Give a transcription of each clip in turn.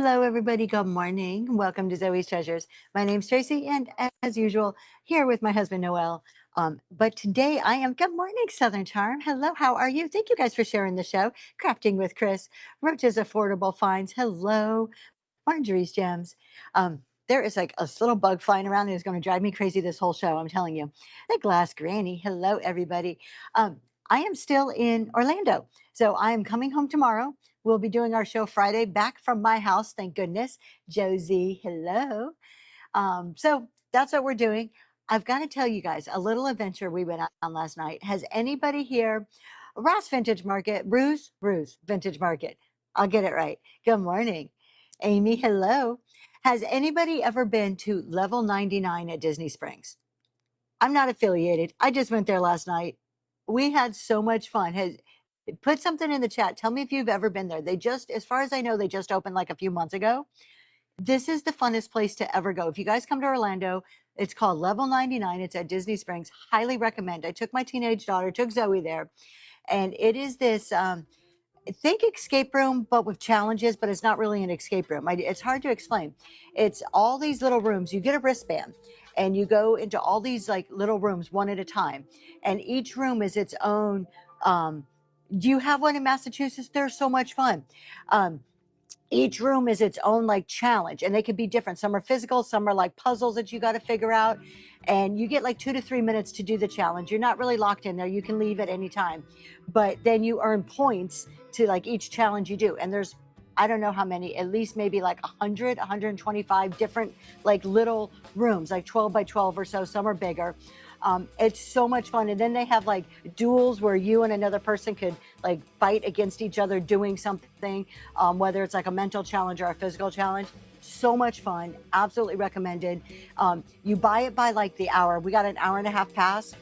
Hello, everybody. Good morning. Welcome to Zoe's Treasures. My name's Tracy, and as usual, here with my husband Noel. But today I am. Good morning, Southern Charm. Hello, how are you? Thank you guys for sharing the show. Crafting with Chris, Roach's Affordable Finds. Hello, Marjorie's Gems. There is like a little bug flying around that is going to drive me crazy this whole show. I'm telling you. The Glass Granny. Hello, everybody. I am still in Orlando, so I am coming home tomorrow. We'll be doing our show Friday back from my house. Thank goodness. Josie, hello. So that's what we're doing. I've got to tell you guys a little adventure we went on last night. Has anybody here, Ross Vintage Market, Ruse Vintage Market? I'll get it right. Good morning. Amy, hello. Has anybody ever been to Level 99 at Disney Springs? I'm not affiliated. I just went there last night. We had so much fun. Put something in the chat. Tell me if you've ever been there. They just, as far as I know, they just opened like a few months ago. This is the funnest place to ever go. If you guys come to Orlando, it's called Level 99. It's at Disney Springs. Highly recommend. I took my teenage daughter, took Zoe there, and it is this think escape room, but with challenges, but it's not really an escape room. It's hard to explain. It's all these little rooms. You get a wristband and you go into all these like little rooms one at a time. And each room is its own. Do you have one in Massachusetts? They're so much fun. Each room is its own like challenge, and they can be different. Some are physical, some are like puzzles that you got to figure out, and you get like 2 to 3 minutes to do the challenge. You're not really locked in there. You can leave at any time, but then you earn points to like each challenge you do. And there's, I don't know how many, at least maybe like 100, 125 different like little rooms, like 12 by 12 or so. Some are bigger. It's so much fun. And then they have like duels where you and another person could like fight against each other doing something, whether it's like a mental challenge or a physical challenge. So much fun. Absolutely recommended. You buy it by like the hour. We got an hour and a half pass.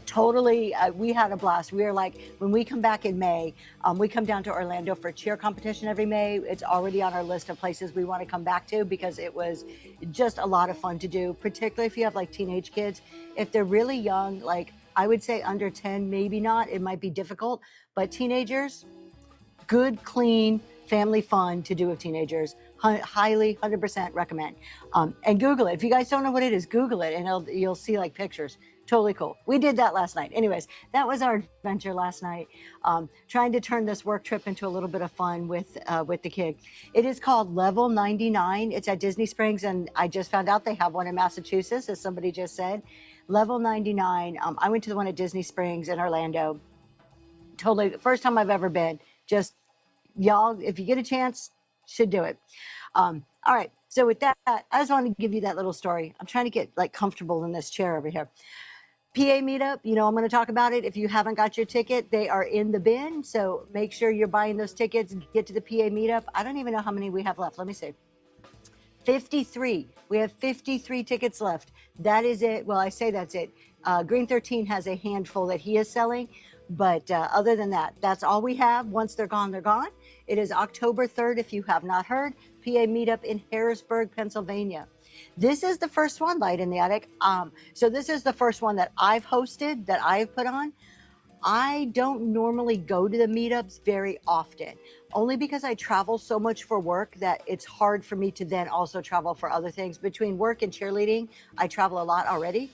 Totally, we had a blast. We are like, when we come back in May, we come down to Orlando for cheer competition every May. It's already on our list of places we want to come back to because it was just a lot of fun to do, particularly if you have like teenage kids. If they're really young, like I would say under 10, maybe not, it might be difficult, but teenagers, good, clean, family fun to do with teenagers. Highly, 100% recommend. And Google it. If you guys don't know what it is, Google it and you'll see like pictures. Totally cool. We did that last night. Anyways, that was our adventure last night. Trying to turn this work trip into a little bit of fun with the kid. It is called Level 99. It's at Disney Springs, and I just found out they have one in Massachusetts, as somebody just said. Level 99. I went to the one at Disney Springs in Orlando. Totally, first time I've ever been. Just y'all, if you get a chance, should do it. All right. So with that, I just wanted to give you that little story. I'm trying to get like comfortable in this chair over here. PA meetup, you know, I'm going to talk about it. If you haven't got your ticket, they are in the bin. So make sure you're buying those tickets and get to the PA meetup. I don't even know how many we have left. Let me see. 53. We have 53 tickets left. That is it. Well, I say that's it. Green 13 has a handful that he is selling. But other than that, that's all we have. Once they're gone, they're gone. It is October 3rd, if you have not heard. PA meetup in Harrisburg, Pennsylvania. This is the first one, Light in the Attic. So this is the first one that I've hosted, that I've put on. I don't normally go to the meetups very often, only because I travel so much for work that it's hard for me to then also travel for other things. Between work and cheerleading, I travel a lot already.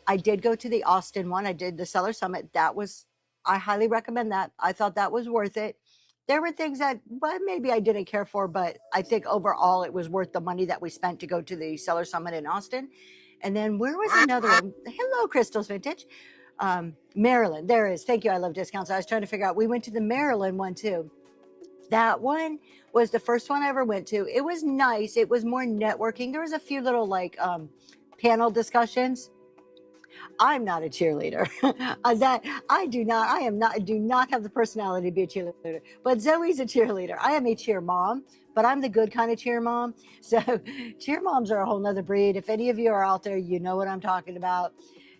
I did go to the Austin one. I did the Seller Summit. I highly recommend that. I thought that was worth it. There were things that maybe I didn't care for, but I think overall it was worth the money that we spent to go to the Seller Summit in Austin. And then where was another one? Hello, Crystal's Vintage. Maryland. There is. Thank you. I love discounts. I was trying to figure out. We went to the Maryland one too. That one was the first one I ever went to. It was nice. It was more networking. There was a few little like panel discussions. I'm not a cheerleader. Do not have the personality to be a cheerleader. But Zoe's a cheerleader. I am a cheer mom, but I'm the good kind of cheer mom. So cheer moms are a whole nother breed. If any of you are out there, you know what I'm talking about.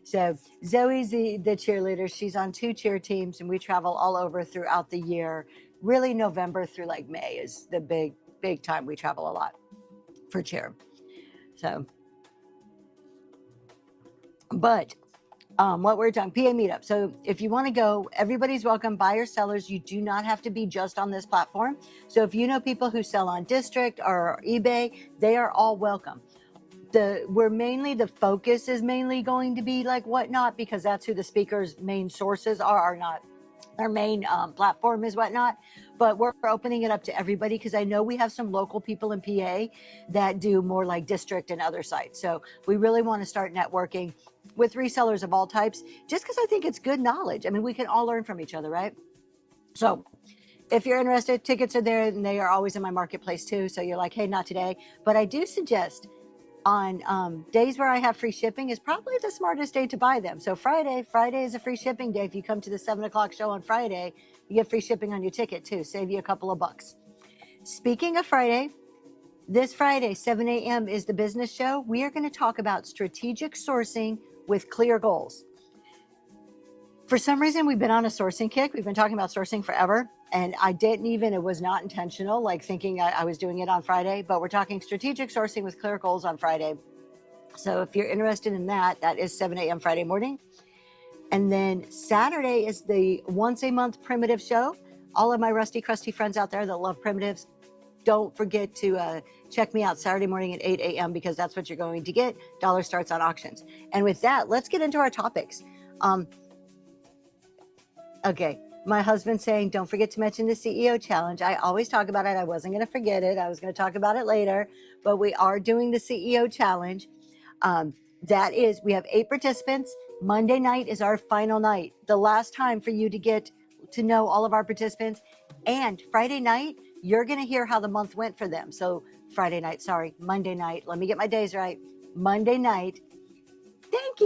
So Zoe's the cheerleader. She's on 2 cheer teams, and we travel all over throughout the year. Really, November through like May is the big time we travel a lot for cheer. So, but what we're talking, PA meetup. So if you want to go, everybody's welcome, buyers, sellers. You do not have to be just on this platform. So if you know people who sell on District or eBay, they are all welcome. The focus is mainly going to be like Whatnot, because that's who the speakers' main sources are not. Our main platform is Whatnot, but we're opening it up to everybody because I know we have some local people in PA that do more like District and other sites. So we really want to start networking with resellers of all types, just because I think it's good knowledge. I mean, we can all learn from each other, right? So if you're interested, tickets are there, and they are always in my marketplace too. So you're like, hey, not today. But I do suggest on days where I have free shipping is probably the smartest day to buy them. So Friday is a free shipping day. If you come to the 7 o'clock show on Friday, you get free shipping on your ticket too. Save you a couple of bucks. Speaking of Friday, this Friday, 7 a.m. is the business show. We are going to talk about strategic sourcing with clear goals. For some reason, we've been on a sourcing kick. We've been talking about sourcing forever. And I didn't even, it was not intentional, like thinking I was doing it on Friday, but we're talking strategic sourcing with clear goals on Friday. So if you're interested in that, that is 7 a.m. Friday morning. And then Saturday is the once a month primitive show. All of my rusty, crusty friends out there that love primitives, don't forget to check me out Saturday morning at 8 a.m. because that's what you're going to get. Dollar starts on auctions. And with that, let's get into our topics. Okay. My husband saying, don't forget to mention the CEO challenge. I always talk about it. I wasn't going to forget it. I was going to talk about it later, but we are doing the CEO challenge. That is, we have 8 participants. Monday night is our final night. The last time for you to get to know all of our participants. And Friday night, you're going to hear how the month went for them. So Monday night. Let me get my days right. Monday night. Thank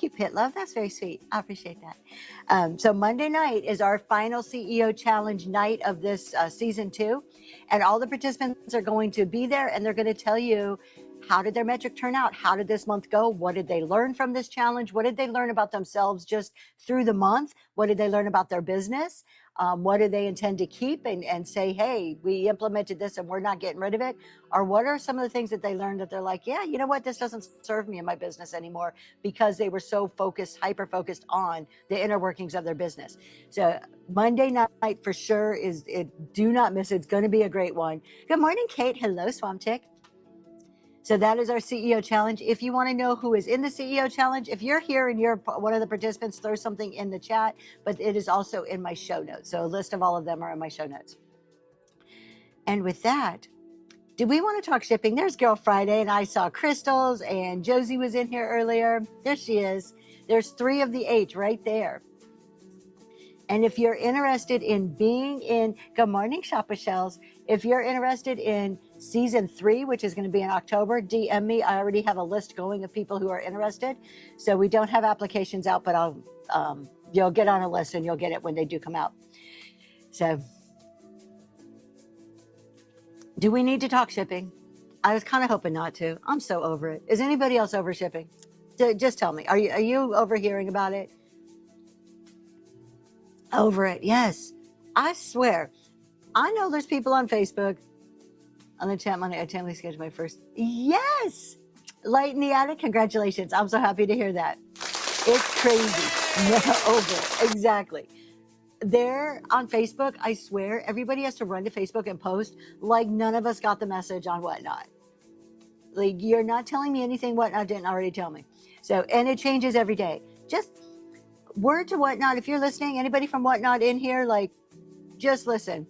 you, Pit Love. That's very sweet. I appreciate that. So Monday night is our final CEO challenge night of this season 2, and all the participants are going to be there, and they're going to tell you, how did their metric turn out? How did this month go? What did they learn from this challenge? What did they learn about themselves just through the month? What did they learn about their business? What do they intend to keep and say, hey, we implemented this and we're not getting rid of it? Or what are some of the things that they learned that they're like, yeah, you know what, this doesn't serve me in my business anymore, because they were so focused, hyper focused on the inner workings of their business. So Monday night for sure do not miss it. It's going to be a great one. Good morning, Kate. Hello, Swamp Chick. So that is our CEO challenge. If you want to know who is in the CEO challenge, if you're here and you're one of the participants, throw something in the chat, but it is also in my show notes. So a list of all of them are in my show notes. And with that, do we want to talk shipping? There's Girl Friday, and I saw Crystals, and Josie was in here earlier. There she is. There's 3 of the 8 right there. And if you're interested in being in, good morning, Shopper Shells. If you're interested in season 3, which is going to be in October, DM me. I already have a list going of people who are interested. So we don't have applications out, but you'll get on a list and you'll get it when they do come out. So do we need to talk shipping? I was kind of hoping not to. I'm so over it. Is anybody else over shipping? Just tell me. Are you overhearing about it? Over it, yes. I swear. I know there's people on Facebook. On the chat money, I timely scheduled my first. Yes! Light in the attic, congratulations. I'm so happy to hear that. It's crazy. No, over it. Exactly. There on Facebook, I swear, everybody has to run to Facebook and post like none of us got the message on Whatnot. Like, you're not telling me anything Whatnot didn't already tell me. So, and it changes every day. Just word to Whatnot. If you're listening, anybody from Whatnot in here, like, just listen.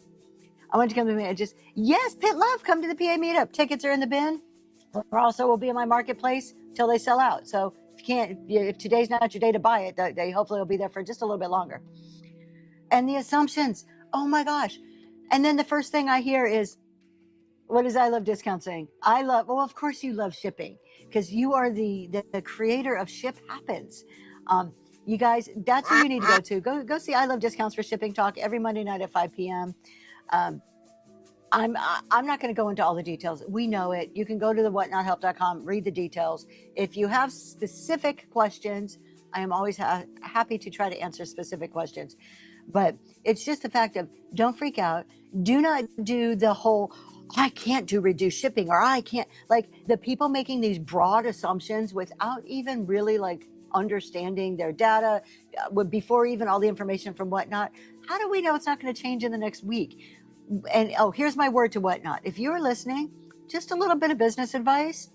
I want you to come to me. Yes, Pit Love, come to the PA meetup. Tickets are in the bin. Or also will be in my marketplace till they sell out. So if today's not your day to buy it, they hopefully will be there for just a little bit longer. And the assumptions, oh my gosh. And then the first thing I hear is, what is I Love Discount saying? Well, of course you love shipping, because you are the creator of Ship Happens. You guys, that's where you need to go to. Go see I Love Discounts for Shipping Talk every Monday night at 5 p.m. I'm not going to go into all the details. We know it. You can go to the whatnothelp.com, read the details. If you have specific questions, I am always happy to try to answer specific questions. But it's just the fact of, don't freak out. Do not do the whole, I can't do reduced shipping, or I can't, like the people making these broad assumptions without even really like understanding their data before even all the information from Whatnot. How do we know it's not going to change in the next week? And oh, here's my word to Whatnot. If you're listening, just a little bit of business advice.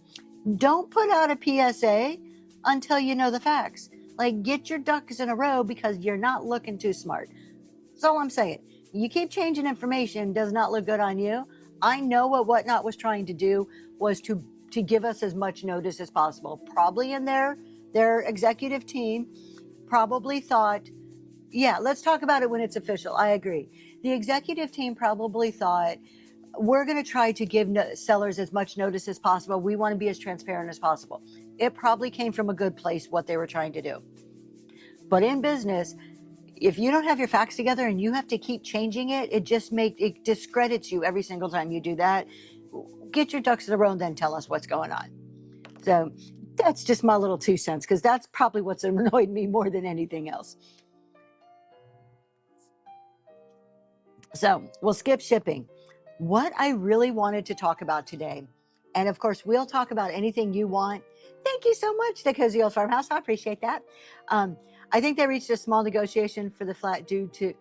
Don't put out a PSA until you know the facts. Like, get your ducks in a row because you're not looking too smart. That's all I'm saying. You keep changing information, does not look good on you. I know what Whatnot was trying to do was to give us as much notice as possible. Probably in their executive team probably thought, yeah, let's talk about it when it's official. I agree. The executive team probably thought, we're going to try to give sellers as much notice as possible. We want to be as transparent as possible. It probably came from a good place, what they were trying to do. But in business, if you don't have your facts together and you have to keep changing it, it discredits you every single time you do that. Get your ducks in a row and then tell us what's going on. So that's just my little 2 cents, because that's probably what's annoyed me more than anything else. So we'll skip shipping. What I really wanted to talk about today, and of course, we'll talk about anything you want. Thank you so much, the Cozy Old Farmhouse. I appreciate that. I think they reached a small negotiation for the flat due to,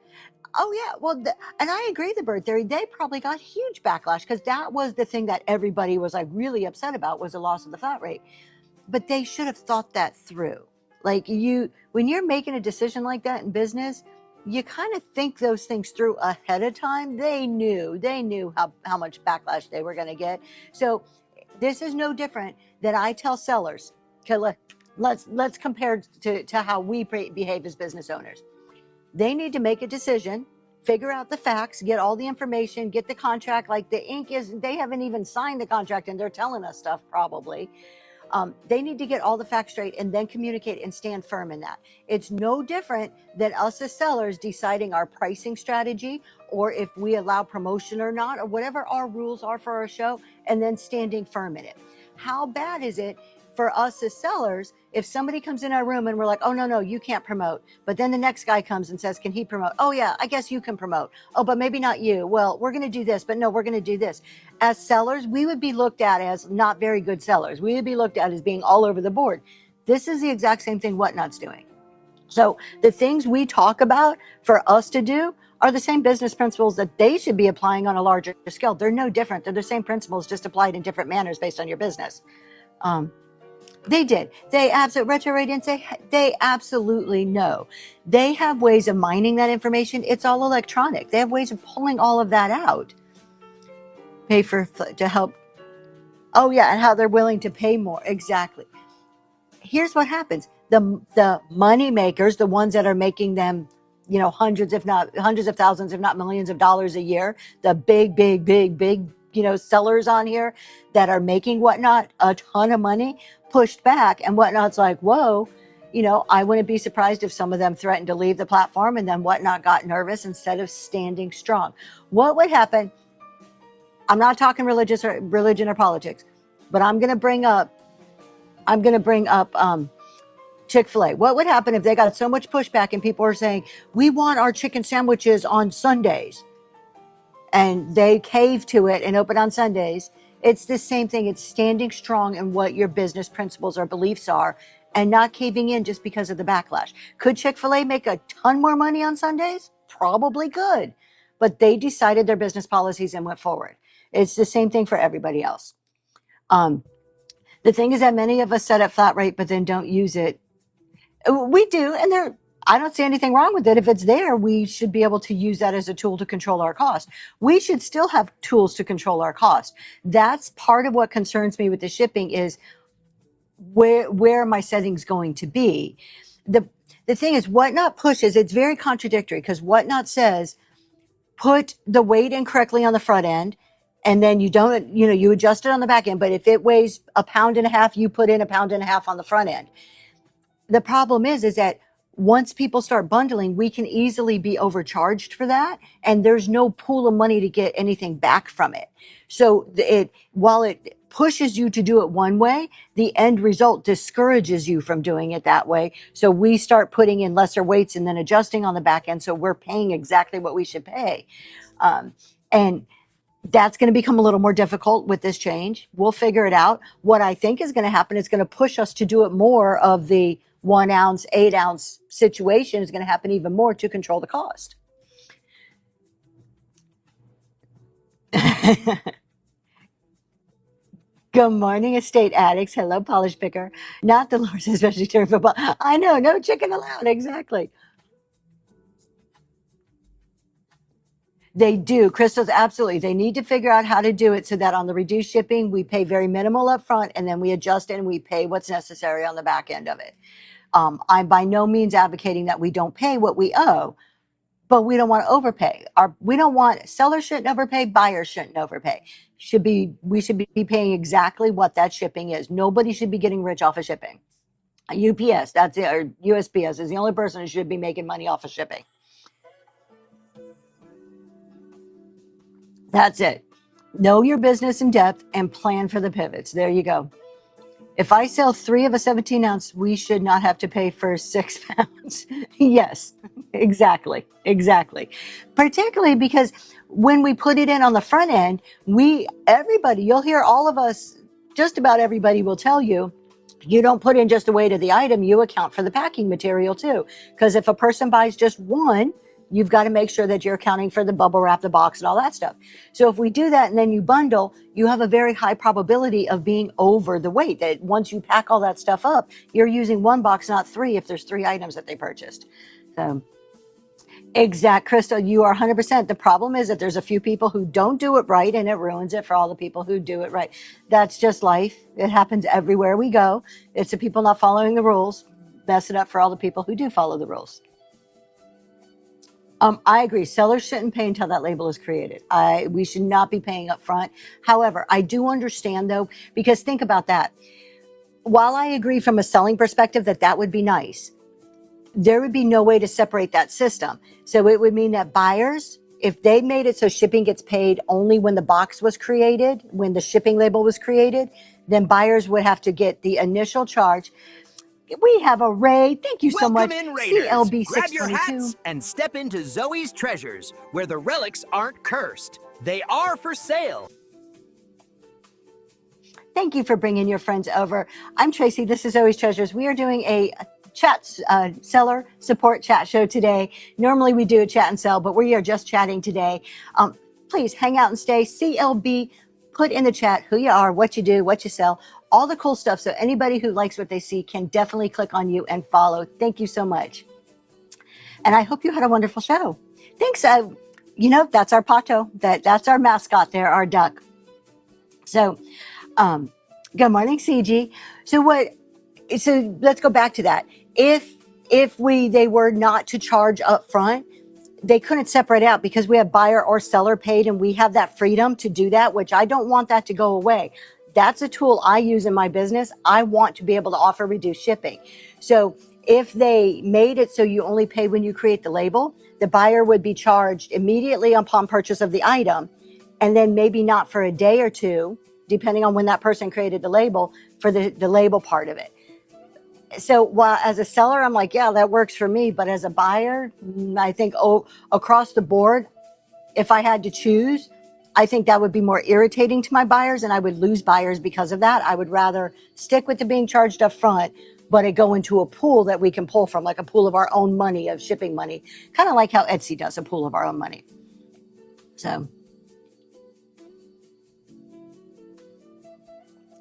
oh yeah, well, and I agree, the bird theory, they probably got huge backlash because that was the thing that everybody was like really upset about, was the loss of the flat rate. But they should have thought that through. Like, when you're making a decision like that in business, you kind of think those things through ahead of time. They knew how much backlash they were going to get. So this is no different than I tell sellers. Okay, let's compare to how we behave as business owners. They need to make a decision, figure out the facts, get all the information, get the contract. Like, the ink is, they haven't even signed the contract and they're telling us stuff probably. They need to get all the facts straight and then communicate and stand firm in that. It's no different than us as sellers deciding our pricing strategy, or if we allow promotion or not, or whatever our rules are for our show, and then standing firm in it. How bad is it for us as sellers if somebody comes in our room and we're like, oh, no, you can't promote. But then the next guy comes and says, can he promote? Oh, yeah, I guess you can promote. Oh, but maybe not you. Well, we're going to do this, but no, we're going to do this. As sellers, we would be looked at as not very good sellers. We would be looked at as being all over the board. This is the exact same thing Whatnot's doing. So the things we talk about for us to do are the same business principles that they should be applying on a larger scale. They're no different. They're the same principles, just applied in different manners based on your business. They did. They absolutely, Retro Radiant say, they absolutely know. They have ways of mining that information. It's all electronic. They have ways of pulling all of that out. Pay to help. Oh yeah, and how they're willing to pay more. Exactly. Here's what happens. The money makers, the ones that are making them, hundreds of thousands, if not millions of dollars a year, the big, sellers on here that are making Whatnot a ton of money, pushed back, and Whatnot's like, whoa, I wouldn't be surprised if some of them threatened to leave the platform, and then Whatnot got nervous instead of standing strong. What would happen? I'm not talking religion or politics, but I'm going to bring up Chick-fil-A. What would happen if they got so much pushback and people are saying, we want our chicken sandwiches on Sundays, and they cave to it and open on Sundays? It's the same thing. It's standing strong in what your business principles or beliefs are and not caving in just because of the backlash. Could Chick-fil-A make a ton more money on Sundays? Probably could, but they decided their business policies and went forward. It's the same thing for everybody else. The thing is that many of us set up flat rate, but then don't use it. We do, and I don't see anything wrong with it. If it's there, we should be able to use that as a tool to control our cost. We should still have tools to control our cost. That's part of what concerns me with the shipping, is where are my settings going to be? The thing is, Whatnot pushes, it's very contradictory, because Whatnot says, put the weight in correctly on the front end, and then you adjust it on the back end. But if it weighs 1.5 pounds, you put in 1.5 pounds on the front end. The problem is that once people start bundling, we can easily be overcharged for that, and there's no pool of money to get anything back from it. So while it pushes you to do it one way, the end result discourages you from doing it that way. So we start putting in lesser weights and then adjusting on the back end, so we're paying exactly what we should pay. And that's going to become a little more difficult with this change. We'll figure it out. What I think is going to happen is going to push us to do it more of the 1 ounce, 8 ounce situation is going to happen even more to control the cost. Good morning, estate addicts. Hello, polish picker. Not the Lord's vegetarian football. I know, no chicken allowed. Exactly. They do. Crystals, absolutely. They need to figure out how to do it so that on the reduced shipping, we pay very minimal up front and then we adjust it and we pay what's necessary on the back end of it. I'm by no means advocating that we don't pay what we owe, but we don't want to overpay. We don't want sellers shouldn't overpay, buyers shouldn't overpay. We should be paying exactly what that shipping is. Nobody should be getting rich off of shipping. UPS, that's it, or USPS is the only person who should be making money off of shipping. That's it. Know your business in depth and plan for the pivots. There you go. If I sell 3 of a 17 ounce, we should not have to pay for 6 pounds. Yes, exactly. Particularly because when we put it in on the front end, everybody, you'll hear all of us, just about everybody will tell you, you don't put in just the weight of the item, you account for the packing material too. Because if a person buys just one, you've got to make sure that you're accounting for the bubble wrap, the box, and all that stuff. So if we do that and then you bundle, you have a very high probability of being over the weight. That once you pack all that stuff up, you're using 1 box, not 3, if there's 3 items that they purchased. So, exact, Crystal, you are 100%. The problem is that there's a few people who don't do it right and it ruins it for all the people who do it right. That's just life. It happens everywhere we go. It's the people not following the rules, mess it up for all the people who do follow the rules. I agree. Sellers shouldn't pay until that label is created. We should not be paying up front. However, I do understand though, because think about that. While I agree from a selling perspective that would be nice, there would be no way to separate that system. So it would mean that buyers, if they made it so shipping gets paid only when the box was created, when the shipping label was created, then buyers would have to get the initial charge. We have a Ray. Thank you so much. Welcome in, Raiders. CLB622. Grab your hats and step into Zoe's treasures, where the relics aren't cursed. They are for sale. Thank you for bringing your friends over. I'm Tracy. This is Zoe's Treasures. We are doing a chat seller support chat show today. Normally we do a chat and sell, but we are just chatting today. Please hang out and stay. CLB, put in the chat who you are, what you do, what you sell, all the cool stuff. So anybody who likes what they see can definitely click on you and follow. Thank you so much. And I hope you had a wonderful show. Thanks. That's our Pato. That's our mascot there, our duck. So, good morning, CG. So let's go back to that. If they were not to charge up front, they couldn't separate out because we have buyer or seller paid and we have that freedom to do that, which I don't want that to go away. That's a tool I use in my business. I want to be able to offer reduced shipping. So if they made it so you only pay when you create the label, the buyer would be charged immediately upon purchase of the item, and then maybe not for a day or two, depending on when that person created the label, for the label part of it. So while as a seller, I'm like, yeah, that works for me. But as a buyer, I think across the board, if I had to choose, I think that would be more irritating to my buyers and I would lose buyers because of that. I would rather stick with the being charged up front, but it go into a pool that we can pull from, like a pool of our own money, of shipping money, kind of like how Etsy does a pool of our own money. So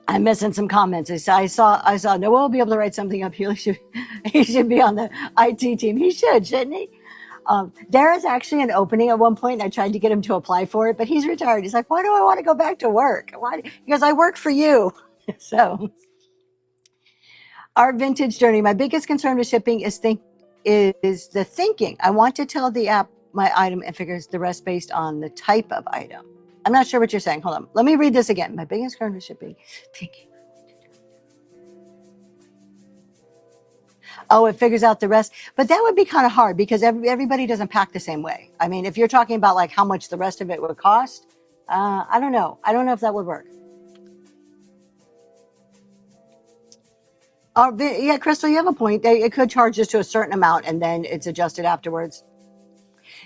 I'm missing some comments. I saw Noel will be able to write something up here. He should be on the IT team. He should, shouldn't he? There is actually an opening at one point. I tried to get him to apply for it, but he's retired. He's like, why do I want to go back to work? Why? Because I work for you. So our vintage journey. My biggest concern with shipping is the thinking. I want to tell the app my item and figures the rest based on the type of item. I'm not sure what you're saying. Hold on. Let me read this again. My biggest concern with shipping. Thinking. Oh, it figures out the rest. But that would be kind of hard because everybody doesn't pack the same way. I mean, if you're talking about like how much the rest of it would cost, I don't know. I don't know if that would work. Yeah, Crystal, you have a point. It could charge us to a certain amount and then it's adjusted afterwards.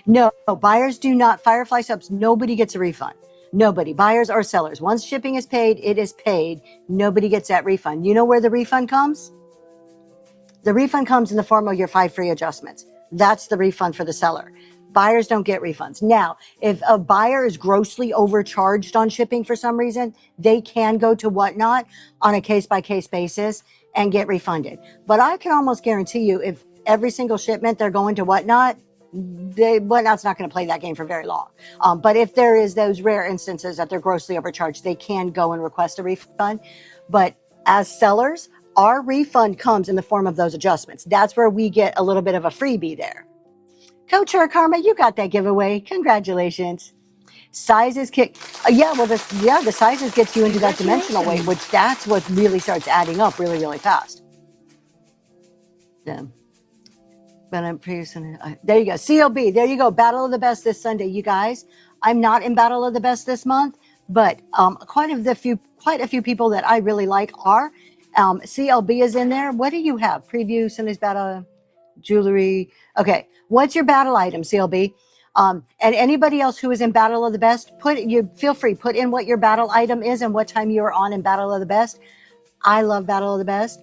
No, buyers do not. Firefly subs, nobody gets a refund. Nobody, buyers or sellers. Once shipping is paid, it is paid. Nobody gets that refund. You know where the refund comes? The refund comes in the form of your 5 free adjustments. That's the refund for the seller. Buyers don't get refunds. Now, if a buyer is grossly overcharged on shipping for some reason, they can go to Whatnot on a case-by-case basis and get refunded. But I can almost guarantee you, if every single shipment they're going to Whatnot, Whatnot's not going to play that game for very long. But if there is those rare instances that they're grossly overcharged, they can go and request a refund. But as sellers, our refund comes in the form of those adjustments. That's where we get a little bit of a freebie there. Coach Her Karma, you got that giveaway. Congratulations. Sizes kick. The sizes gets you into that dimensional weight, which that's what really starts adding up really, really fast. Yeah. But I'm producing it. There you go. CLB. There you go. Battle of the Best this Sunday, you guys. I'm not in Battle of the Best this month, but quite a few people that I really like are. CLB is in there. What do you have? Preview Sunday's battle, jewelry. Okay. What's your battle item, CLB? And anybody else who is in Battle of the Best, feel free, put in what your battle item is and what time you are on in Battle of the Best. I love Battle of the Best.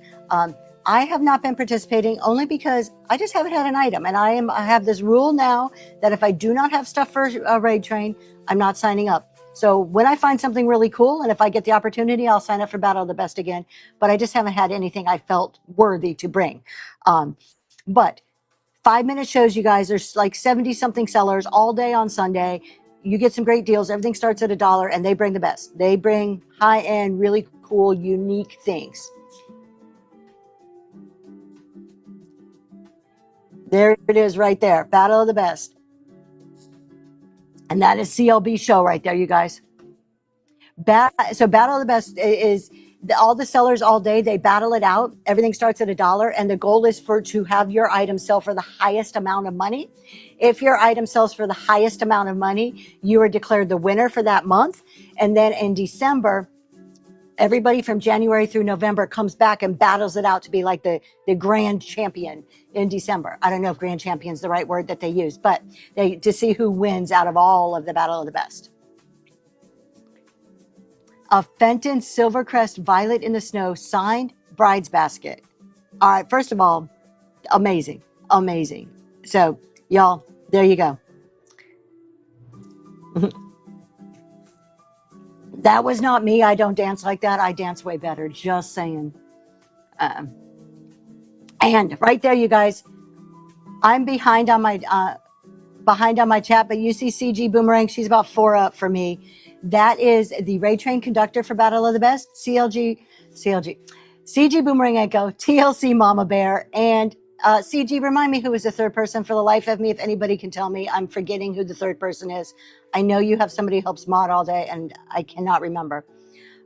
I have not been participating only because I just haven't had an item. And I have this rule now that if I do not have stuff for a raid train, I'm not signing up. So when I find something really cool, and if I get the opportunity, I'll sign up for Battle of the Best again. But I just haven't had anything I felt worthy to bring. But 5-minute shows, you guys. There's like 70 something sellers all day on Sunday. You get some great deals. Everything starts at $1 and they bring the best. They bring high end, really cool, unique things. There it is right there. Battle of the Best. And that is CLB show right there, you guys. So Battle of the Best is all the sellers all day. They battle it out. Everything starts at $1. And the goal is to have your item sell for the highest amount of money. If your item sells for the highest amount of money, you are declared the winner for that month. And then in December, everybody from January through November comes back and battles it out to be like the grand champion in December. I don't know if grand champion is the right word that they use, but to see who wins out of all of the Battle of the Best. A Fenton Silvercrest Violet in the Snow signed bride's basket. All right, first of all, amazing. So y'all, there you go. That was not me. I don't dance like that. I dance way better. Just saying. And right there, you guys, I'm behind on my chat, but you see CG Boomerang. She's about 4 up for me. That is the Raid Train conductor for Battle of the Best. CG Boomerang Echo, TLC Mama Bear, and CG. Remind me who is the third person for the life of me. If anybody can tell me, I'm forgetting who the third person is. I know you have somebody who helps mod all day, and I cannot remember.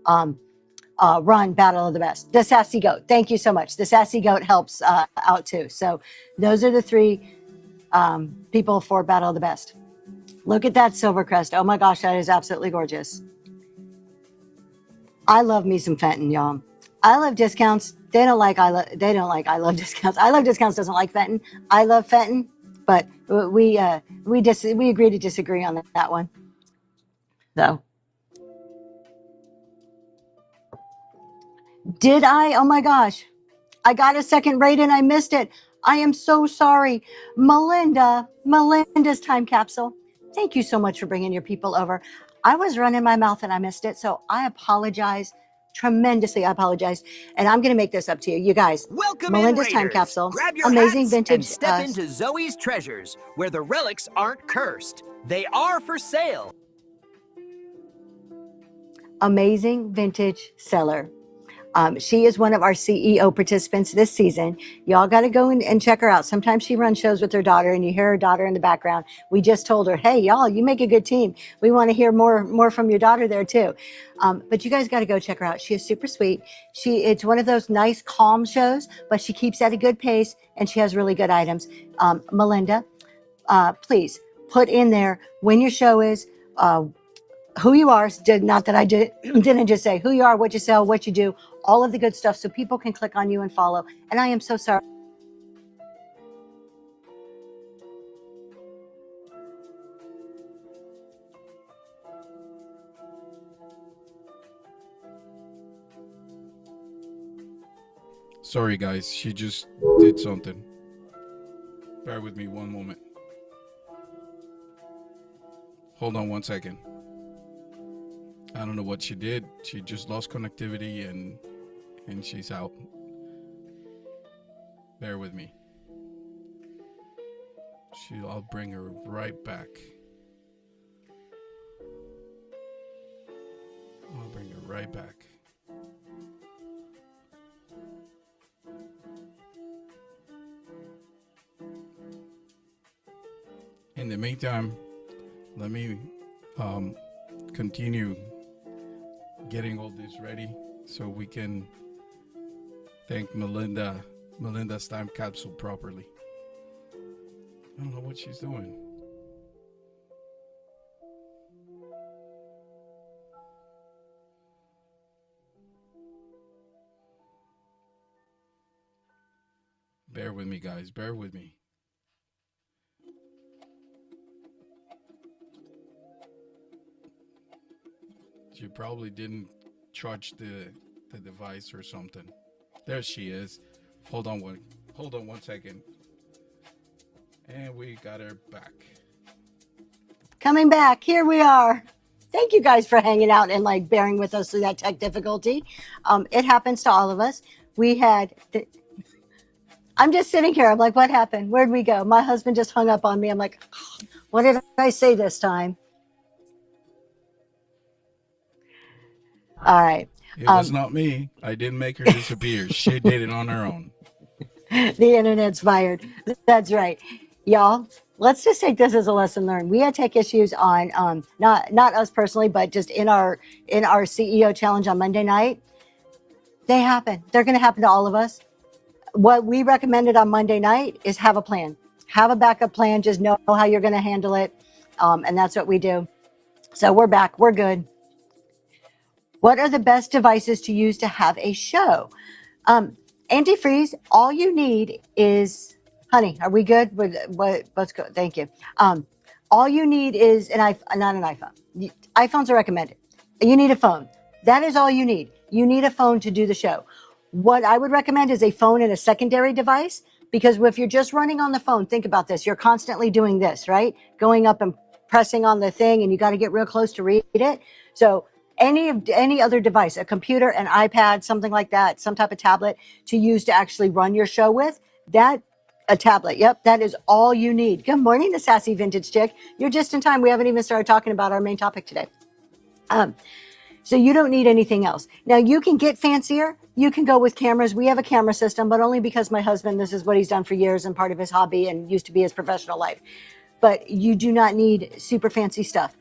Run Battle of the Best. The Sassy Goat. Thank you so much. The Sassy Goat helps out too. So those are the 3 people for Battle of the Best. Look at that Silvercrest. Oh my gosh, that is absolutely gorgeous. I love me some Fenton, y'all. I love discounts. They don't like I love discounts. I love discounts doesn't like Fenton. I love Fenton, but we agree to disagree on that one. So did I? Oh my gosh. I got a second raid and I missed it. I am so sorry. Melinda's time capsule. Thank you so much for bringing your people over. I was running my mouth and I missed it. So I apologize tremendously. I apologize. And I'm going to make this up to you. You guys, Welcome Melinda's in, time Raiders. capsule. Grab your Amazing hats vintage. and step into Zoe's treasures, where the relics aren't cursed. They are for sale. Amazing vintage seller. She is one of our CEO participants this season. Y'all got to go and check her out. Sometimes she runs shows with her daughter and you hear her daughter in the background. We just told her, hey, y'all, you make a good team. We want to hear more from your daughter there too. But you guys got to go check her out. She is super sweet. It's one of those nice, calm shows, but she keeps at a good pace and she has really good items. Melinda, please put in there when your show is, who you are, not that I didn't just say who you are, what you sell, what you do, all of the good stuff so people can click on you and follow. And I am so sorry. Sorry, guys. She just did something. Bear with me one moment. Hold on one second. I don't know what she did. She just lost connectivity and she's out. Bear with me. I'll bring her right back. I'll bring her right back. In the meantime, let me continue getting all this ready so we can thank Melinda's time capsule properly. I don't know what she's doing. Bear with me, guys. Bear with me. She probably didn't charge the device or something. There she is. Hold on one second. And we got her back. Coming back, here we are. Thank you guys for hanging out and like bearing with us through that tech difficulty. It happens to all of us. I'm just sitting here. I'm like, what happened? Where'd we go? My husband just hung up on me. I'm like, what did I say this time? All right. It was not me. I didn't make her disappear. She did it on her own. The internet's fired. That's right. Y'all, let's just take this as a lesson learned. We had tech issues on not us personally, but just in our CEO challenge on Monday night. They happen. They're going to happen to all of us. What we recommended on Monday night is have a plan. Have a backup plan. Just know how you're going to handle it. And that's what we do. So we're back. We're good. What are the best devices to use to have a show? Antifreeze, all you need is, honey, are we good? Let's go. Thank you. All you need is not an iPhone. iPhones are recommended. You need a phone. That is all you need. You need a phone to do the show. What I would recommend is a phone and a secondary device, because if you're just running on the phone, think about this. You're constantly doing this, right? Going up and pressing on the thing, and you got to get real close to read it. So any other device, a computer, an iPad, something like that, some type of tablet to use to actually run your show with, a tablet. Yep, that is all you need. Good morning, the sassy vintage chick. You're just in time. We haven't even started talking about our main topic today. So you don't need anything else. Now you can get fancier. You can go with cameras. We have a camera system, but only because my husband, this is what he's done for years and part of his hobby and used to be his professional life. But you do not need super fancy stuff.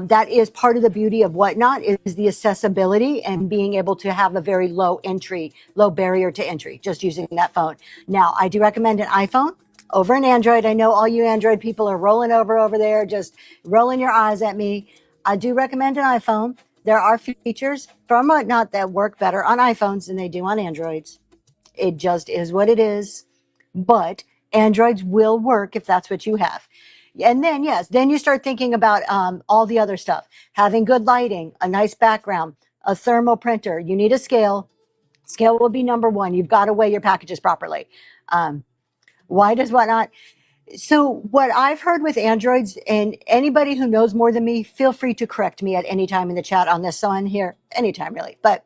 That is part of the beauty of Whatnot, is the accessibility and being able to have a very low barrier to entry, just using that phone. Now, I do recommend an iPhone over an Android. I know all you Android people are rolling over there, just rolling your eyes at me. I do recommend an iPhone. There are features from Whatnot that work better on iPhones than they do on Androids. It just is what it is. But Androids will work if that's what you have. And then, yes, then you start thinking about all the other stuff. Having good lighting, a nice background, a thermal printer. You need a scale. Scale will be number one. You've got to weigh your packages properly. Why does Whatnot? So what I've heard with Androids, and anybody who knows more than me, feel free to correct me at any time in the chat on this on here, anytime really. But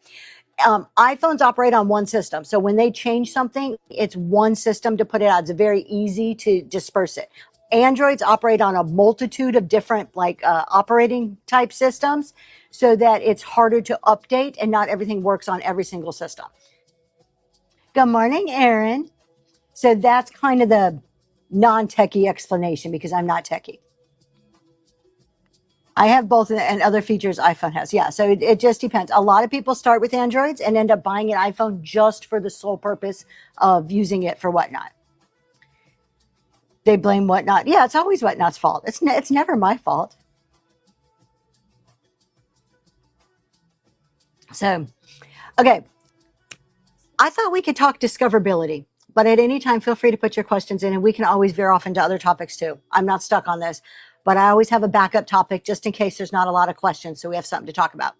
iPhones operate on one system. So when they change something, it's one system to put it out. It's very easy to disperse it. Androids operate on a multitude of different operating type systems, so that it's harder to update and not everything works on every single system. Good morning, Aaron. So that's kind of the non-techie explanation, because I'm not techie. I have both, and other features iPhone has. Yeah, so it just depends. A lot of people start with Androids and end up buying an iPhone just for the sole purpose of using it for Whatnot. They blame Whatnot. Yeah, it's always Whatnot's fault. It's never my fault. So, okay. I thought we could talk discoverability, but at any time, feel free to put your questions in, and we can always veer off into other topics too. I'm not stuck on this, but I always have a backup topic just in case there's not a lot of questions, so we have something to talk about.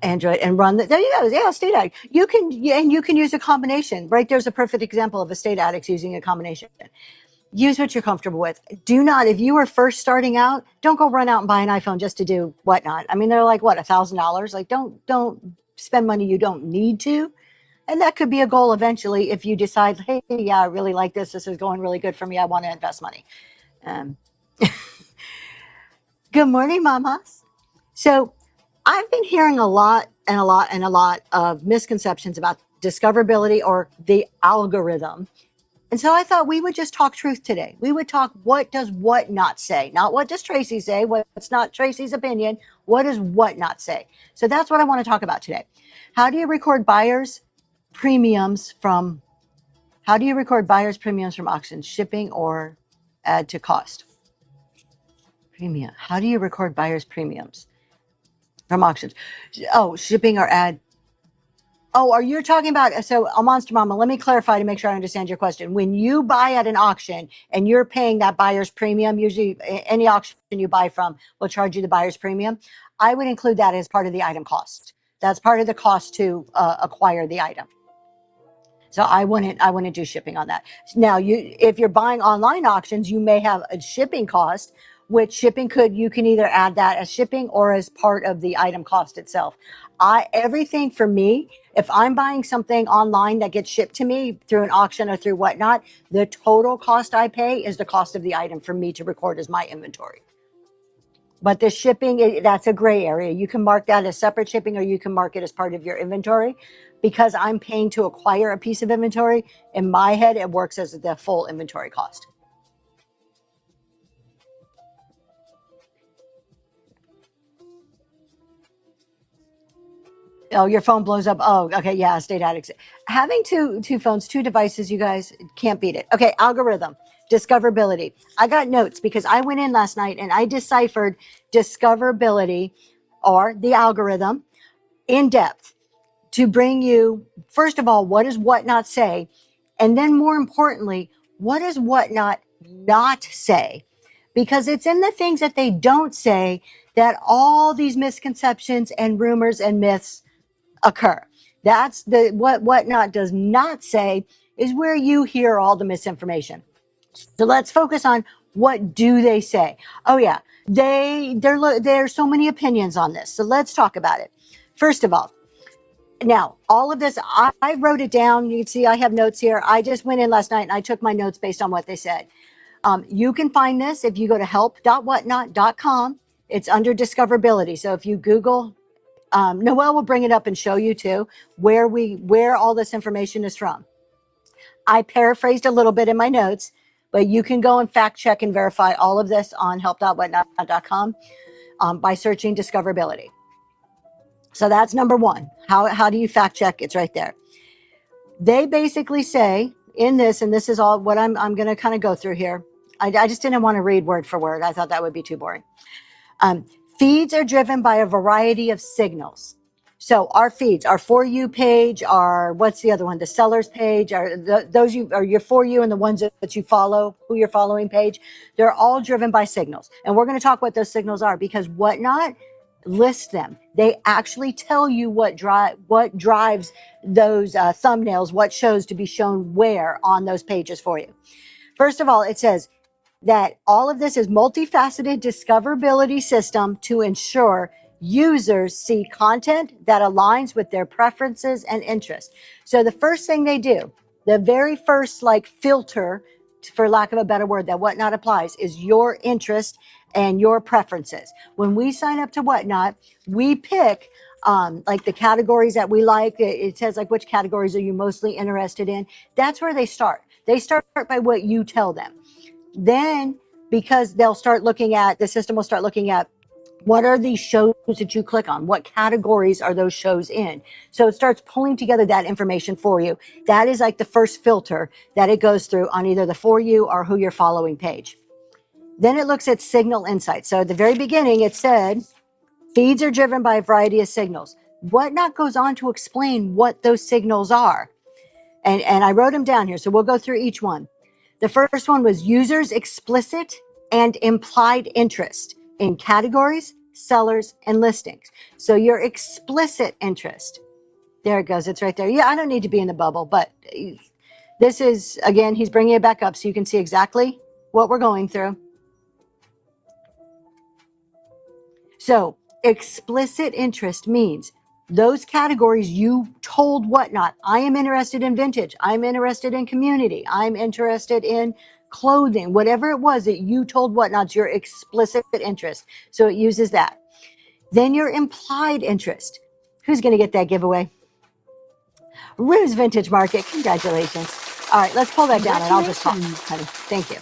Android and run the, there you go. Yeah, state addict. You can, and you can use a combination, right? There's a perfect example of a state addict using a combination. Use what you're comfortable with. Do not, if you are first starting out, don't go run out and buy an iPhone just to do whatnot. I mean, they're like, what, $1,000? Like, don't spend money you don't need to. And that could be a goal eventually if you decide, hey, yeah, I really like this. This is going really good for me. I want to invest money. Um, good morning, mamas. So I've been hearing a lot of misconceptions about discoverability or the algorithm. And so I thought we would just talk truth today. We would talk, what does what not say? Not what does Tracy say, what's not Tracy's opinion, what does what not say? So that's what I want to talk about today. How do you record buyers' premiums from auctions, shipping or add to cost? Premium. How do you record buyers' premiums from auctions? Oh, shipping or add. Oh, are you talking about, so a Monster Mama, let me clarify to make sure I understand your question. When you buy at an auction and you're paying that buyer's premium, usually any auction you buy from will charge you the buyer's premium. I would include that as part of the item cost. That's part of the cost to acquire the item. So I wouldn't do shipping on that. Now, if you're buying online auctions, you may have a shipping cost, which shipping you can either add that as shipping or as part of the item cost itself. Everything for me, if I'm buying something online that gets shipped to me through an auction or through whatnot, the total cost I pay is the cost of the item for me to record as my inventory. But the shipping, that's a gray area. You can mark that as separate shipping or you can mark it as part of your inventory. Because I'm paying to acquire a piece of inventory, in my head, it works as the full inventory cost. Oh, your phone blows up. Oh, okay. Yeah, state addicts. Having two phones, two devices, you guys can't beat it. Okay, algorithm, discoverability. I got notes because I went in last night and I deciphered discoverability or the algorithm in depth to bring you, first of all, what does what not say? And then more importantly, what does what not say? Because it's in the things that they don't say that all these misconceptions and rumors and myths occur. That's the what not does not say is where you hear all the misinformation. So let's focus on what do they say. Oh yeah, there's so many opinions on this. So let's talk about it. First of all, now all of this I wrote it down. You can see I have notes here. I just went in last night and I took my notes based on what they said. You can find this if you go to help.whatnot.com. It's under discoverability. So if you Google, Noelle will bring it up and show you too where all this information is from. I paraphrased a little bit in my notes, but you can go and fact check and verify all of this on help.whatnot.com by searching discoverability. So that's number one. How do you fact check? It's right there. They basically say in this, and this is all what I'm going to kind of go through here. I just didn't want to read word for word. I thought that would be too boring. Feeds are driven by a variety of signals. So our feeds, our For You page, our, what's the other one? The sellers page, those your For You and the ones that you follow, who you're following page, they're all driven by signals. And we're going to talk what those signals are because Whatnot lists them. They actually tell you what drives those thumbnails, what shows to be shown where on those pages for you. First of all, it says that all of this is multifaceted discoverability system to ensure users see content that aligns with their preferences and interests. So the first thing they do, the very first filter, for lack of a better word, that Whatnot applies is your interest and your preferences. When we sign up to Whatnot, we pick the categories that we like. It says which categories are you mostly interested in. That's where they start. They start by what you tell them. Then, because the system will start looking at what are these shows that you click on? What categories are those shows in? So it starts pulling together that information for you. That is the first filter that it goes through on either the For You or who you're following page. Then it looks at signal insights. So at the very beginning, it said, feeds are driven by a variety of signals. Whatnot goes on to explain what those signals are. And I wrote them down here, so we'll go through each one. The first one was users' explicit and implied interest in categories, sellers, and listings. So your explicit interest, there it goes. It's right there. Yeah, I don't need to be in the bubble, but this is, again, he's bringing it back up so you can see exactly what we're going through. So explicit interest means those categories you told Whatnot. I am interested in vintage. I'm interested in community. I'm interested in clothing, whatever it was that you told Whatnot's your explicit interest. So it uses that. Then your implied interest. Who's going to get that giveaway? Rue's Vintage Market. Congratulations. All right, let's pull that down and I'll just talk, honey. Thank you.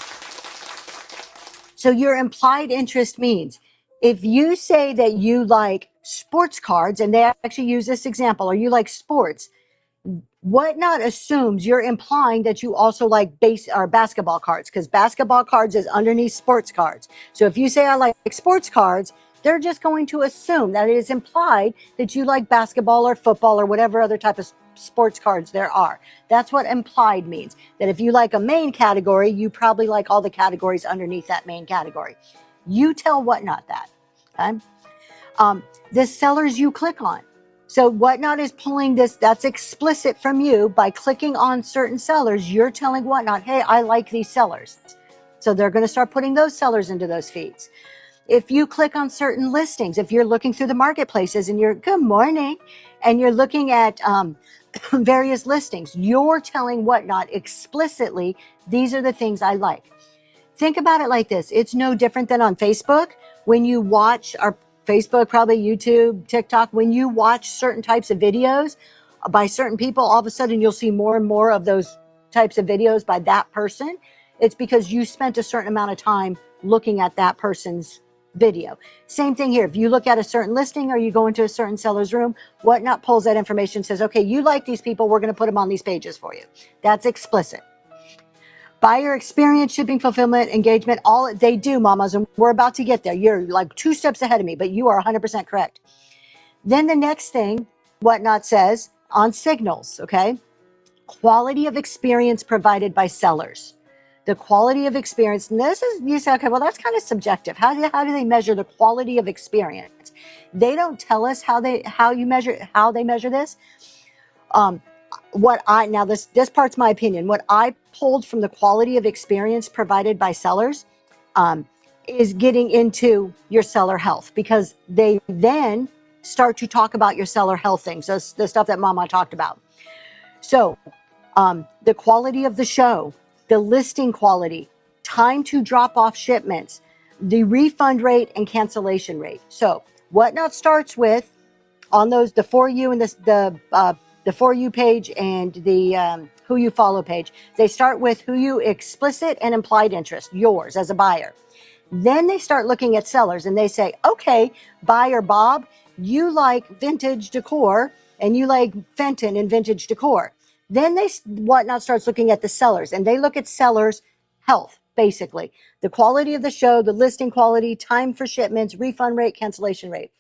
So your implied interest means if you say that you like sports cards, and they actually use this example, or you like sports, Whatnot assumes you're implying that you also like basketball cards, because basketball cards is underneath sports cards. So if you say I like sports cards, they're just going to assume that it is implied that you like basketball or football or whatever other type of sports cards there are. That's what implied means. That if you like a main category, you probably like all the categories underneath that main category. You tell Whatnot that. Okay? The sellers you click on. So Whatnot is pulling this, that's explicit from you. By clicking on certain sellers, you're telling Whatnot, hey, I like these sellers. So they're going to start putting those sellers into those feeds. If you click on certain listings, if you're looking through the marketplaces and you're, good morning, and you're looking at various listings, you're telling Whatnot explicitly, these are the things I like. Think about it like this. It's no different than on Facebook. When you watch our Facebook, probably YouTube, TikTok, when you watch certain types of videos by certain people, all of a sudden you'll see more and more of those types of videos by that person. It's because you spent a certain amount of time looking at that person's video. Same thing here. If you look at a certain listing or you go into a certain seller's room, Whatnot pulls that information, says, okay, you like these people, we're going to put them on these pages for you. That's explicit. Buyer experience, shipping, fulfillment, engagement, all they do, mamas, and we're about to get there. You're like 2 steps ahead of me, but you are 100% correct. Then the next thing Whatnot says on signals, okay? Quality of experience provided by sellers. The quality of experience, and this is, you say, okay, well, that's kind of subjective. How do they measure the quality of experience? They don't tell us how they measure this. This part's my opinion. What I pulled from the quality of experience provided by sellers is getting into your seller health, because they then start to talk about your seller health things, the stuff that Mama talked about. So the quality of the show, the listing quality, time to drop off shipments, the refund rate and cancellation rate. So Whatnot starts with, on those, the For You and the For You page and the Who You Follow page, they start with who you explicit and implied interest, yours as a buyer. Then they start looking at sellers and they say, okay, buyer Bob, you like vintage decor and you like Fenton and vintage decor. Then Whatnot starts looking at the sellers, and they look at sellers' health, basically. The quality of the show, the listing quality, time for shipments, refund rate, cancellation rate.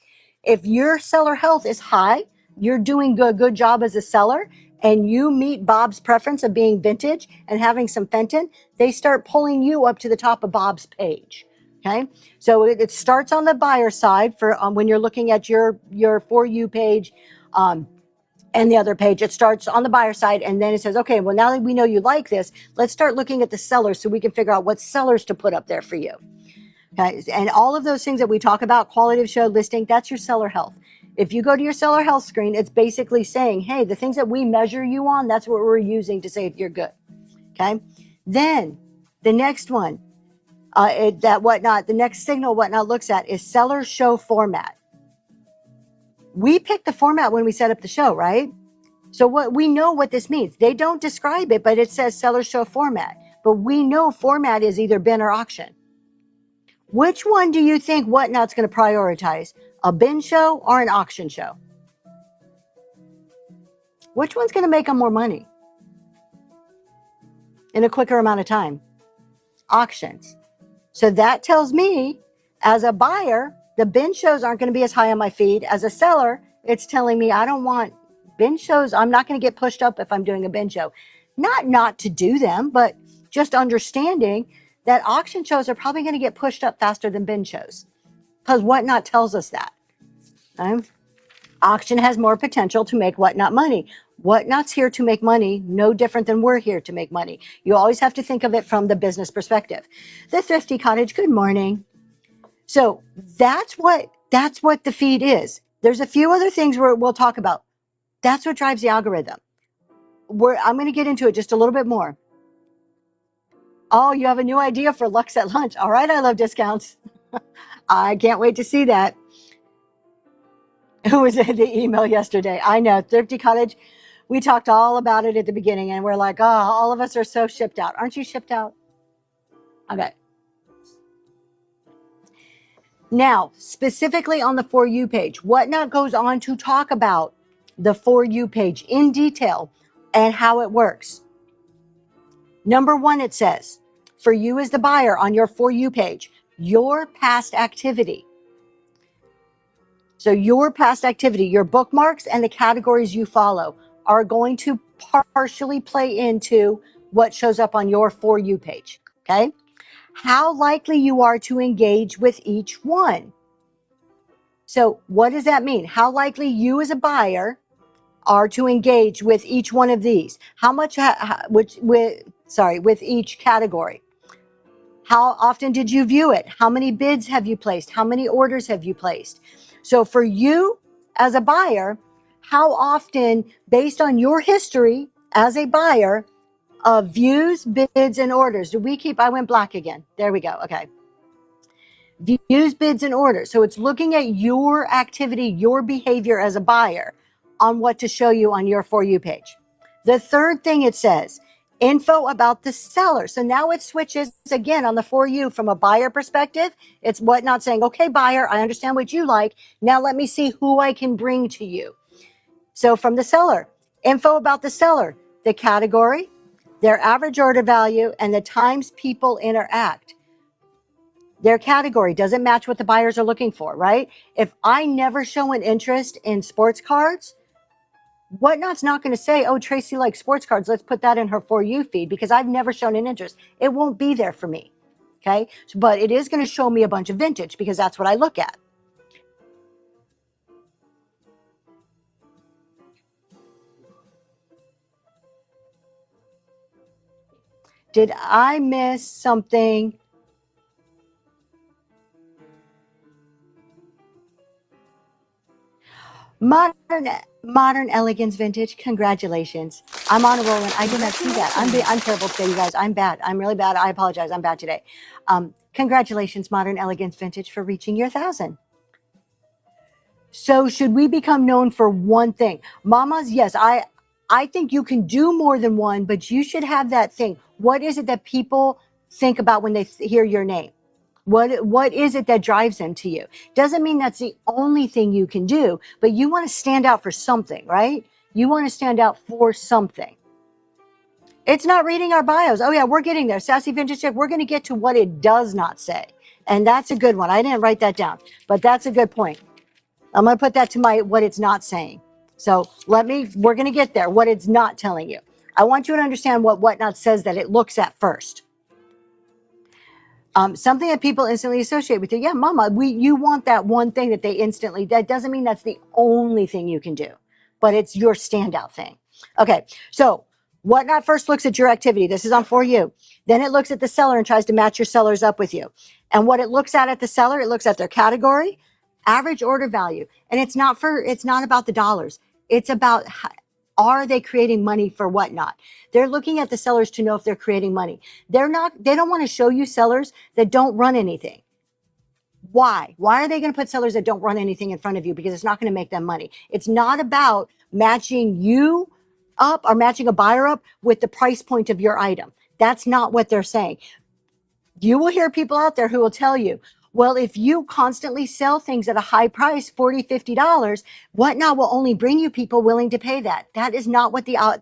If your seller health is high, you're doing a good job as a seller, and you meet Bob's preference of being vintage and having some Fenton, they start pulling you up to the top of Bob's page. Okay, so it starts on the buyer side for when you're looking at your For You page and the other page. It starts on the buyer side, and then it says, okay, well, now that we know you like this, let's start looking at the sellers so we can figure out what sellers to put up there for you. Okay, and all of those things that we talk about, quality of show, listing, that's your seller health. If you go to your seller health screen, it's basically saying, hey, the things that we measure you on, that's what we're using to say if you're good. Okay, then the next one, the next signal Whatnot looks at is seller show format. We picked the format when we set up the show, right? So we know what this means. They don't describe it, but it says seller show format. But we know format is either bin or auction. Which one do you think Whatnot's going to prioritize? A bin show or an auction show? Which one's going to make them more money in a quicker amount of time? Auctions. So that tells me, as a buyer, the bin shows aren't going to be as high on my feed. As a seller, it's telling me I don't want bin shows. I'm not going to get pushed up if I'm doing a bin show. Not to do them, but just understanding that auction shows are probably going to get pushed up faster than bin shows. because Whatnot tells us that. Okay? Auction has more potential to make Whatnot money. Whatnot's here to make money, no different than we're here to make money. You always have to think of it from the business perspective. The Thrifty Cottage, good morning. So that's what the feed is. There's a few other things we'll talk about. That's what drives the algorithm. I'm going to get into it just a little bit more. Oh, you have a new idea for Lux at lunch. All right, I love discounts. I can't wait to see that. Who was in the email yesterday? I know, Thrifty Cottage. We talked all about it at the beginning, and we're like, oh, all of us are so shipped out. Aren't you shipped out? Okay. Now, specifically on the For You page, Whatnot goes on to talk about the For You page in detail and how it works. Number one, it says, for you as the buyer on your For You page, your past activity. So your past activity, your bookmarks and the categories you follow are going to partially play into what shows up on your For You page, okay? How likely you are to engage with each one. So what does that mean? How likely you as a buyer are to engage with each one of these? How much, with each category? How often did you view it? How many bids have you placed? How many orders have you placed? So for you as a buyer, how often, based on your history as a buyer of views, bids, and orders, I went black again. There we go. Okay. Views, bids, and orders. So it's looking at your activity, your behavior as a buyer on what to show you on your For You page. The third thing it says, info about the seller. So now it switches again on the For You from a buyer perspective. It's Whatnot saying, okay, buyer, I understand what you like. Now let me see who I can bring to you. So from the seller, info about the seller, the category, their average order value, and the times people interact. Their category doesn't match what the buyers are looking for, right? If I never show an interest in sports cards, Whatnot's not going to say, oh, Tracy likes sports cards. Let's put that in her For You feed because I've never shown an interest. It won't be there for me. Okay. But it is going to show me a bunch of vintage because that's what I look at. Did I miss something? Modern elegance vintage. Congratulations. I'm on a roll and I did not see that. I'm terrible today, you guys. I'm bad. I'm really bad. I apologize. I'm bad today. Congratulations, modern elegance vintage, for reaching your 1,000. So should we become known for one thing? Mamas, yes, I think you can do more than one, but you should have that thing. What is it that people think about when they hear your name? What is it that drives them to you? Doesn't mean that's the only thing you can do, but you want to stand out for something, right? You want to stand out for something. It's not reading our bios. Oh yeah, we're getting there. Sassy Vintage Chick, we're going to get to what it does not say. And that's a good one. I didn't write that down, but that's a good point. I'm going to put that to what it's not saying. So we're going to get there. What it's not telling you. I want you to understand what Whatnot says that it looks at first. Something that people instantly associate with you. Yeah, mama, you want that one thing that they instantly, that doesn't mean that's the only thing you can do, but it's your standout thing. Okay, so Whatnot first looks at your activity. This is on For You. Then it looks at the seller and tries to match your sellers up with you. And what it looks at the seller, it looks at their category, average order value. And it's not about the dollars. It's about are they creating money for Whatnot? They're looking at the sellers to know if they're creating money. They don't want to show you sellers that don't run anything. Why? Why are they going to put sellers that don't run anything in front of you? Because it's not going to make them money. It's not about matching you up or matching a buyer up with the price point of your item. That's not what they're saying. You will hear people out there who will tell you, well, if you constantly sell things at a high price, $40, $50, Whatnot will only bring you people willing to pay that. That is not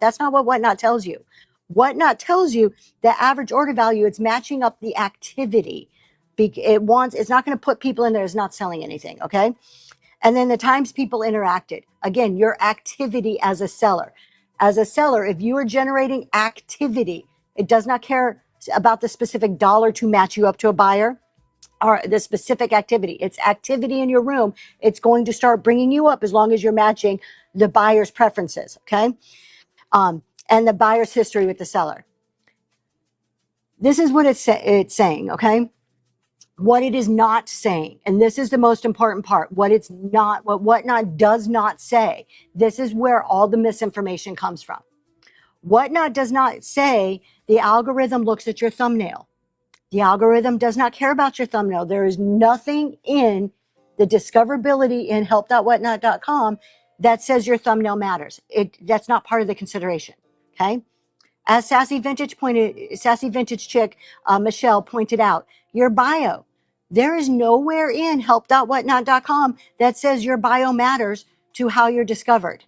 that's not what Whatnot tells you. Whatnot tells you the average order value, it's matching up the activity. It's not going to put people in there as not selling anything. Okay. And then the times people interacted. Again, your activity as a seller. As a seller, if you are generating activity, it does not care about the specific dollar to match you up to a buyer. or the specific activity. It's activity in your room. It's going to start bringing you up as long as you're matching the buyer's preferences, okay? And the buyer's history with the seller. This is what it's saying, okay? What it is not saying, and this is the most important part, what Whatnot does not say. This is where all the misinformation comes from. Whatnot does not say the algorithm looks at your thumbnail. The algorithm does not care about your thumbnail. There is nothing in the discoverability in help.whatnot.com that says your thumbnail matters. That's not part of the consideration, okay? As Sassy Vintage Chick, Michelle pointed out, your bio. There is nowhere in help.whatnot.com that says your bio matters to how you're discovered.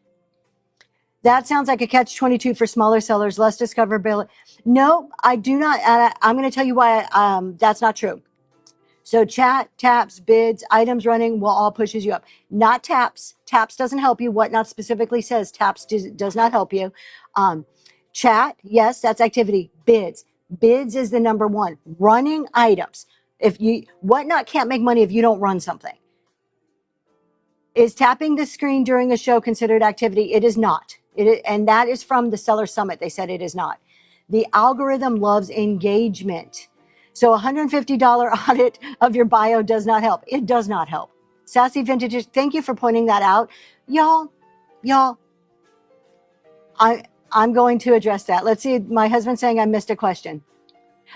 That sounds like a catch-22 for smaller sellers, less discoverability. No, I do not. I'm going to tell you why that's not true. So chat, taps, bids, items running will all pushes you up. Not taps. Taps doesn't help you. Whatnot specifically says taps does not help you. Chat, yes, that's activity. Bids. Bids is the number one. Running items. Whatnot can't make money if you don't run something. Is tapping the screen during a show considered activity? It is not. And that is from the Seller Summit. They said it is not. The algorithm loves engagement. So $150 audit of your bio does not help. It does not help. Sassy Vintages, thank you for pointing that out. Y'all, I'm going to address that. Let's see, my husband's saying I missed a question.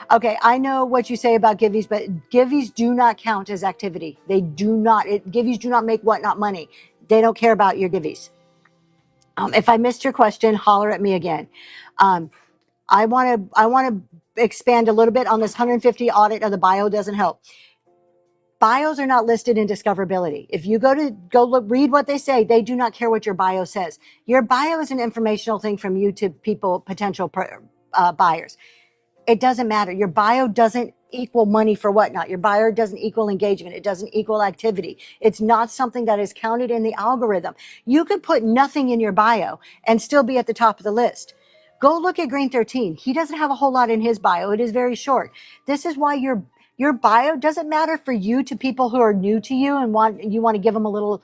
Okay, I know what you say about giveys, but giveys do not count as activity. They do not. Giveys do not make Whatnot money. They don't care about your giveys. If I missed your question, holler at me again. I want to expand a little bit on this 150 audit of the bio doesn't help. Bios are not listed in discoverability. If you go look, read what they say, they do not care what your bio says. Your bio is an informational thing from you to people, potential buyers. It doesn't matter. Your bio doesn't equal money for Whatnot. Your bio doesn't equal engagement. It doesn't equal activity. It's not something that is counted in the algorithm. You could put nothing in your bio and still be at the top of the list. Go look at Green 13. He doesn't have a whole lot in his bio. It is very short. This is why your bio doesn't matter for you to people who are new to you and you want to give them a little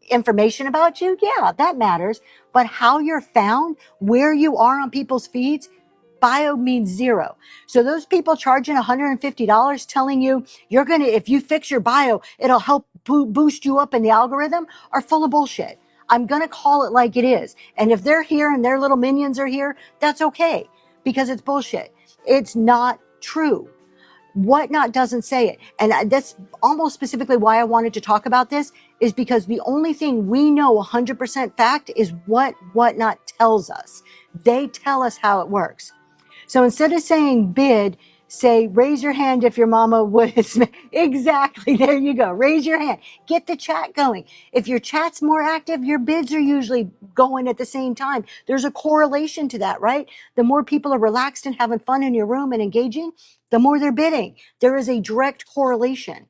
information about you. Yeah, that matters. But how you're found, where you are on people's feeds, bio means zero. So those people charging $150 telling you if you fix your bio, it'll help boost you up in the algorithm are full of bullshit. I'm going to call it like it is. And if they're here and their little minions are here, that's okay because it's bullshit. It's not true. Whatnot doesn't say it. And that's almost specifically why I wanted to talk about this is because the only thing we know 100% fact is what Whatnot tells us. They tell us how it works. So instead of saying bid, say raise your hand if your mama would. Exactly. There you go. Raise your hand. Get the chat going. If your chat's more active, your bids are usually going at the same time. There's a correlation to that, right? The more people are relaxed and having fun in your room and engaging, the more they're bidding. There is a direct correlation.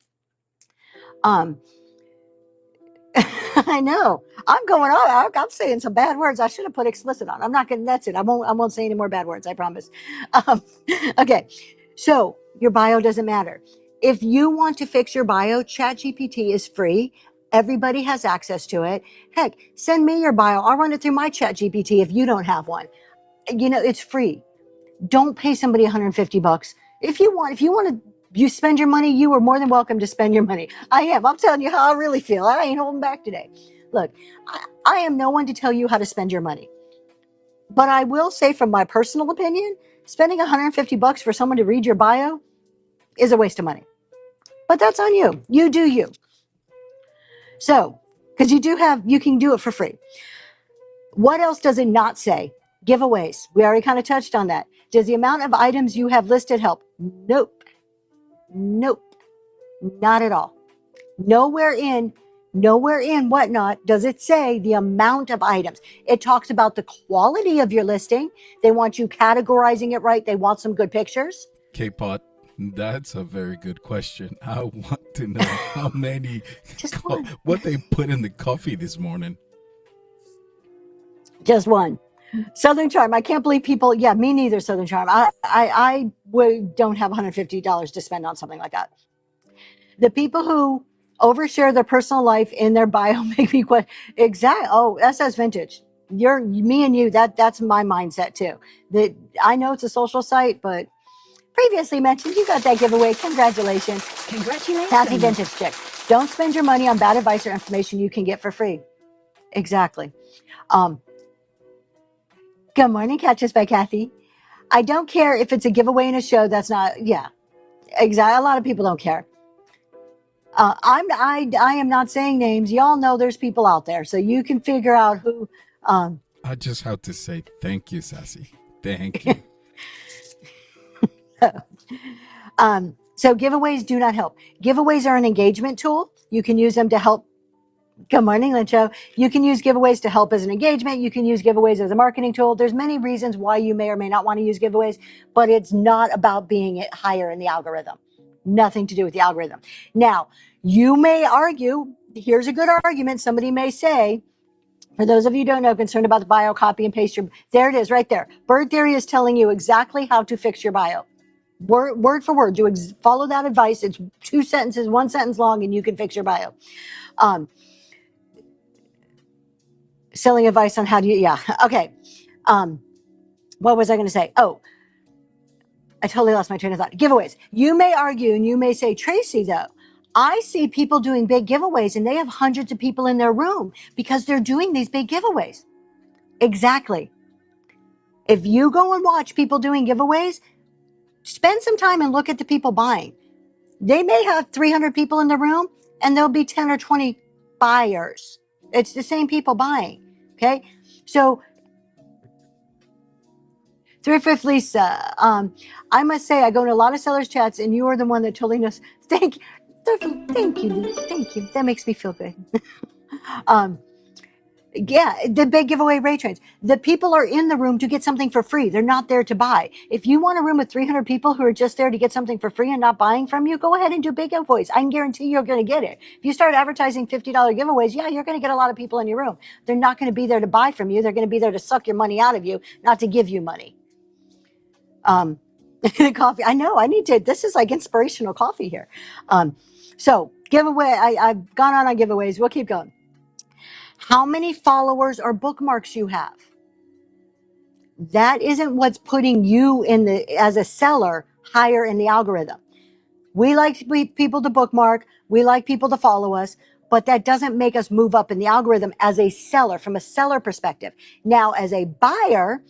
I know. I'm going on. I'm saying some bad words. I should have put explicit on. I'm not going to, that's it. I won't say any more bad words. I promise. Okay. So your bio doesn't matter. If you want to fix your bio, ChatGPT is free. Everybody has access to it. Heck, send me your bio. I'll run it through my ChatGPT if you don't have one. It's free. Don't pay somebody 150 bucks. If you want to spend your money, you are more than welcome to spend your money. I am. I'm telling you how I really feel. I ain't holding back today. Look, I am no one to tell you how to spend your money. But I will say from my personal opinion, spending 150 bucks for someone to read your bio is a waste of money. But that's on you. You do you. So, because you can do it for free. What else does it not say? Giveaways. We already kind of touched on that. Does the amount of items you have listed help? Nope. Not at all. Nowhere in Whatnot does it say the amount of items. It talks about the quality of your listing. They want you categorizing it right. They want some good pictures. K-Pot, that's a very good question. I want to know how many, what they put in the coffee this morning. Just one. Southern Charm. I can't believe people. Yeah, me neither. Southern Charm. I don't have $150 to spend on something like that. The people who overshare their personal life in their bio make me question. Exact. Oh, SS Vintage. You're me and you. That's my mindset too. That I know it's a social site, but previously mentioned, you got that giveaway. Congratulations. Congratulations. Sassy Vintage Chick. Don't spend your money on bad advice or information you can get for free. Exactly. Um, Good morning, Catches by Kathy. I don't care if it's a giveaway in a show. That's not, yeah, exactly. A lot of people don't care. I am not saying names. Y'all know there's people out there, so you can figure out who. I just have to say thank you, Sassy. Thank you. So giveaways do not help. Giveaways are an engagement tool. You can use them to help. Good morning, Lincho. You can use giveaways to help as an engagement. You can use giveaways as a marketing tool. There's many reasons why you may or may not want to use giveaways, but it's not about being it higher in the algorithm. Nothing to do with the algorithm. Now, you may argue, here's a good argument. Somebody may say, for those of you who don't know, concerned about the bio, copy and paste your, there it is right there. Bird Theory is telling you exactly how to fix your bio. Word for word, follow that advice. It's 2 sentences, 1 sentence long, and you can fix your bio. Selling advice on how to, yeah, okay. What was I going to say? Oh, I totally lost my train of thought. Giveaways. You may argue and you may say, Tracy, though, I see people doing big giveaways and they have hundreds of people in their room because they're doing these big giveaways. Exactly. If you go and watch people doing giveaways, spend some time and look at the people buying. They may have 300 people in the room and there'll be 10 or 20 buyers. It's the same people buying. Okay. So Three-fifth Lisa, I must say I go to a lot of sellers chats and you are the one that totally knows. Thank you, Lisa. Thank you. That makes me feel good. Yeah, the big giveaway rate trains. The people are in the room to get something for free. They're not there to buy. If you want a room with 300 people who are just there to get something for free and not buying from you, go ahead and do big giveaways. I can guarantee you're going to get it. If you start advertising $50 giveaways, yeah, you're going to get a lot of people in your room. They're not going to be there to buy from you. They're going to be there to suck your money out of you, not to give you money. Coffee. I know I need to, this is like inspirational coffee here. So giveaway, I've gone on giveaways. We'll keep going. How many followers or bookmarks you have. That isn't what's putting you in the, as a seller, higher in the algorithm. We like people to bookmark. We like people to follow us, but that doesn't make us move up in the algorithm as a seller, from a seller perspective. Now, as a buyer,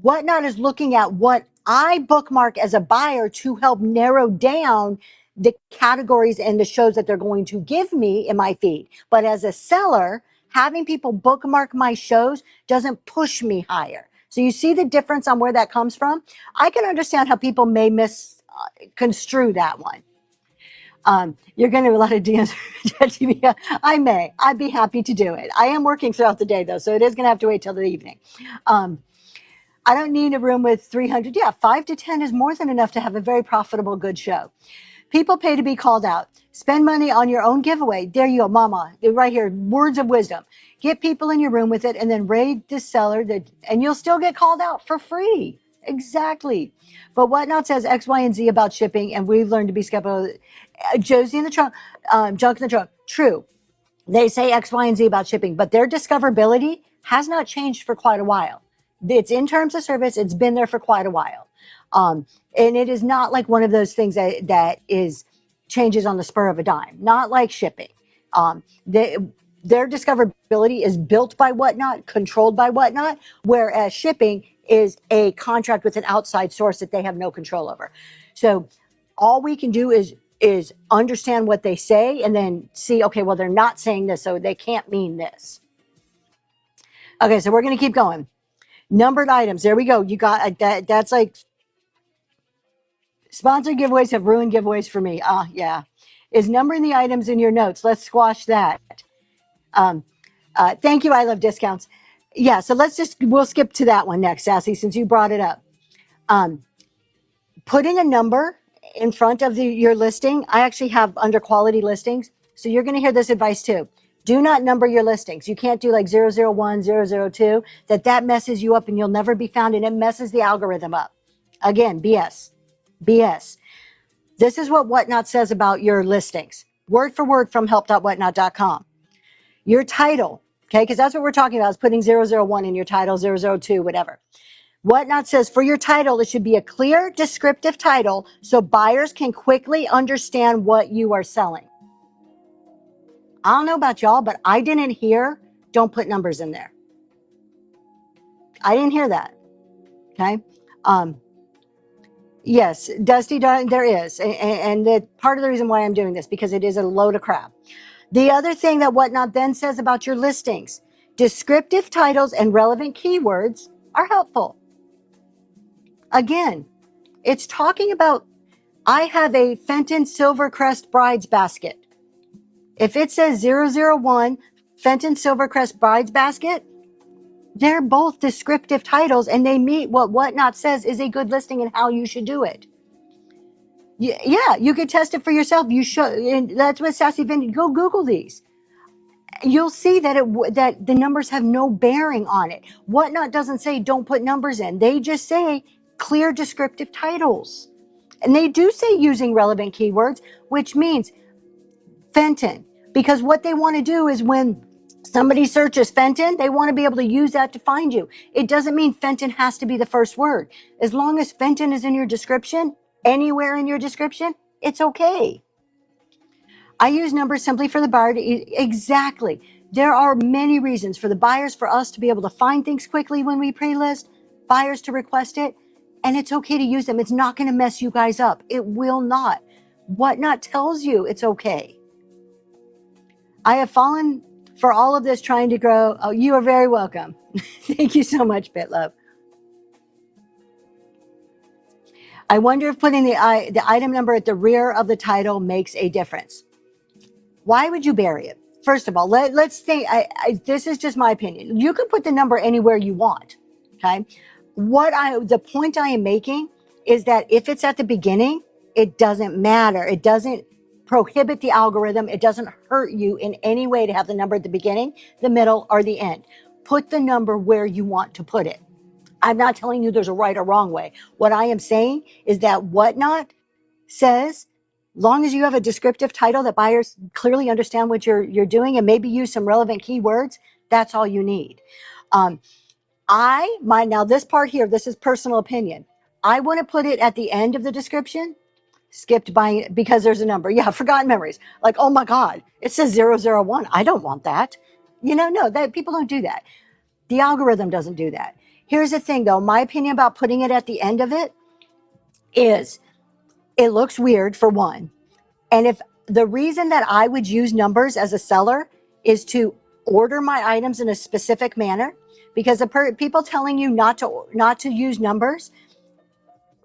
Whatnot is looking at what I bookmark as a buyer to help narrow down the categories and the shows that they're going to give me in my feed. But as a seller, having people bookmark my shows doesn't push me higher. So you see the difference on where that comes from? I can understand how people may misconstrue that one. You're going to have a lot of DMs. I'd be happy to do it. I am working throughout the day though, so it is going to have to wait till the evening. I don't need a room with 300. Yeah, 5 to 10 is more than enough to have a very profitable, good show. People pay to be called out. Spend money on your own giveaway. There you go, mama. Right here, words of wisdom. Get people in your room with it and then raid the seller, and you'll still get called out for free. Exactly. But Whatnot says X, Y, and Z about shipping, and we've learned to be skeptical. Josie in the trunk, junk in the trunk. True. They say X, Y, and Z about shipping, but their discoverability has not changed for quite a while. It's in terms of service. It's been there for quite a while. And it is not like one of those things that is changes on the spur of a dime, not like shipping. Their discoverability is built by Whatnot, controlled by Whatnot, whereas shipping is a contract with an outside source that they have no control over. So all we can do is understand what they say and then see, okay, well, they're not saying this, so they can't mean this. Okay, so we're going to keep going. Numbered items. There we go. You got that. That's like sponsored giveaways have ruined giveaways for me. Yeah. Is numbering the items in your notes. Let's squash that. Thank you. I love discounts. Yeah. So we'll skip to that one next, Sassy, since you brought it up. Putting a number in front of your listing. I actually have under quality listings. So you're going to hear this advice too. Do not number your listings. You can't do like 001, 002. That messes you up and you'll never be found, and it messes the algorithm up. Again, BS. BS. This is what Whatnot says about your listings. word for word from help.whatnot.com. Your title, okay, because that's what we're talking about, is putting 001 in your title, 002, whatever. Whatnot says for your title, it should be a clear, descriptive title so buyers can quickly understand what you are selling. I don't know about y'all, but I didn't hear, don't put numbers in there. I didn't hear that. Okay. Yes, Dusty, there is. And part of the reason why I'm doing this, because it is a load of crap. The other thing that Whatnot then says about your listings, descriptive titles and relevant keywords are helpful. Again, it's talking about, I have a Fenton Silvercrest bride's basket. If it says 001 Fenton Silvercrest bride's basket, they're both descriptive titles and they meet what Whatnot says is a good listing and how you should do it. Yeah, you could test it for yourself. You should, and that's what Sassy Vintage. Go Google these. You'll see that that the numbers have no bearing on it. Whatnot doesn't say don't put numbers in. They just say clear descriptive titles. And they do say using relevant keywords, which means Fenton, because what they want to do is when somebody searches Fenton, they want to be able to use that to find you. It doesn't mean Fenton has to be the first word. As long as Fenton is in your description, anywhere in your description, it's okay. I use numbers simply for the buyer to, exactly. There are many reasons for the buyers, for us to be able to find things quickly when we pre-list, buyers to request it, and it's okay to use them. It's not going to mess you guys up. It will not. Whatnot tells you it's okay. I have fallen for all of this trying to grow. Oh, you are very welcome. Thank you so much, BitLove. I wonder if putting the item number at the rear of the title makes a difference. Why would you bury it? First of all, let's think, this is just my opinion. You can put the number anywhere you want, okay? The point I am making is that if it's at the beginning, it doesn't matter. It doesn't prohibit the algorithm. It doesn't hurt you in any way to have the number at the beginning, the middle, or the end. Put the number where you want to put it. I'm not telling you there's a right or wrong way. What I am saying is that Whatnot says, long as you have a descriptive title that buyers clearly understand what you're doing and maybe use some relevant keywords, that's all you need. Now this part here, this is personal opinion. I want to put it at the end of the description, skipped by, because there's a number. Yeah, forgotten memories. Like, oh my God, it says 001. I don't want that. No, that people don't do that. The algorithm doesn't do that. Here's the thing though, my opinion about putting it at the end of it is it looks weird for one. And if the reason that I would use numbers as a seller is to order my items in a specific manner, because the people telling you not to use numbers,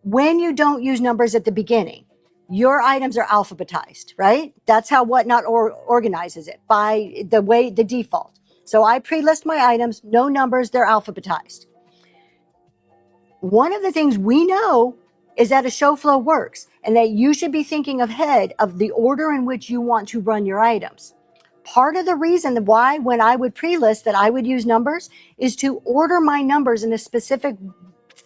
when you don't use numbers at the beginning, your items are alphabetized, right? That's how Whatnot organizes it, by the default. So I pre-list my items, no numbers, they're alphabetized. One of the things we know is that a show flow works and that you should be thinking ahead of the order in which you want to run your items. Part of the reason why when I would pre-list that I would use numbers is to order my numbers in a specific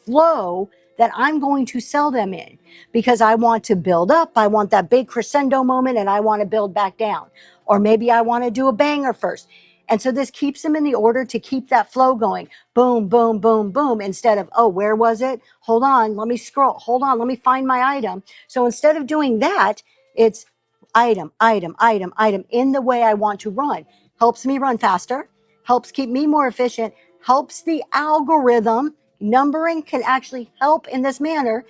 flow that I'm going to sell them in, because I want to build up. I want that big crescendo moment and I want to build back down. Or maybe I want to do a banger first. And so this keeps them in the order to keep that flow going. Boom, boom, boom, boom. Instead of, oh, where was it? Hold on, let me scroll. Hold on, let me find my item. So instead of doing that, it's item, item, item, item in the way I want to run. Helps me run faster, helps keep me more efficient, helps the algorithm. Numbering can actually help in this manner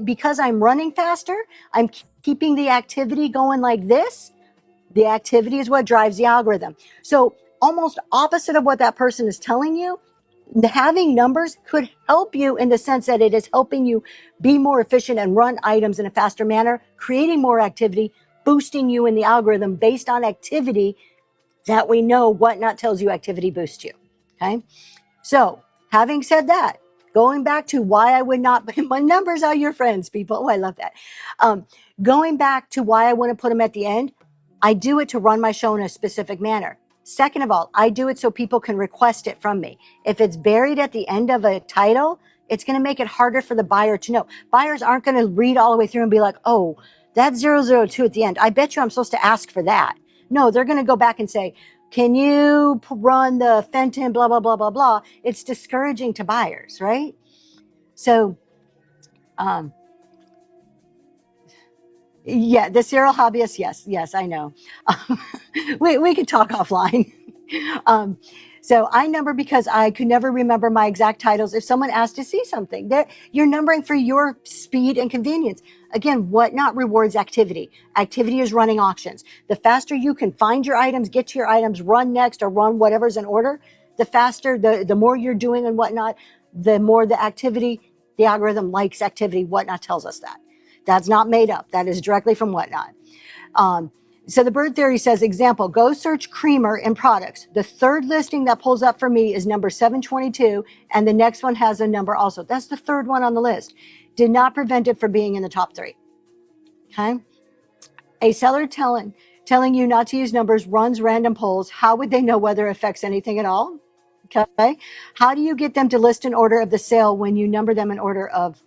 because I'm running faster. I'm keeping the activity going like this. The activity is what drives the algorithm. So almost opposite of what that person is telling you, having numbers could help you in the sense that it is helping you be more efficient and run items in a faster manner, creating more activity, boosting you in the algorithm based on activity that we know Whatnot tells you activity boosts you. Okay. So having said that, going back to why I would not, my numbers are your friends, people. Oh, I love that. Going back to why I want to put them at the end, I do it to run my show in a specific manner. Second of all, I do it so people can request it from me. If it's buried at the end of a title, it's going to make it harder for the buyer to know. Buyers aren't going to read all the way through and be like, oh, That's 002 at the end. I bet you I'm supposed to ask for that. No, they're going to go back and say, can you run the Fenton, blah, blah, blah, blah, blah. It's discouraging to buyers, right? So, yeah, the serial hobbyist, yes, I know. We could talk offline. um, so I number because I could never remember my exact titles. If someone asked to see something, you're numbering for your speed and convenience. Again, Whatnot rewards activity. Activity is running auctions. The faster you can find your items, get to your items, run next, or run whatever's in order, the faster, the more you're doing and Whatnot, the more the activity, the algorithm likes activity. Whatnot tells us that. That's not made up. That is directly from Whatnot. So the bird theory says, example, go search creamer in products. The third listing that pulls up for me is number 722, and the next one has a number also. That's the third one on the list. Did not prevent it from being in the top 3. Okay. A seller telling you not to use numbers runs random polls. How would they know whether it affects anything at all? Okay. How do you get them to list an order of the sale when you number them in order of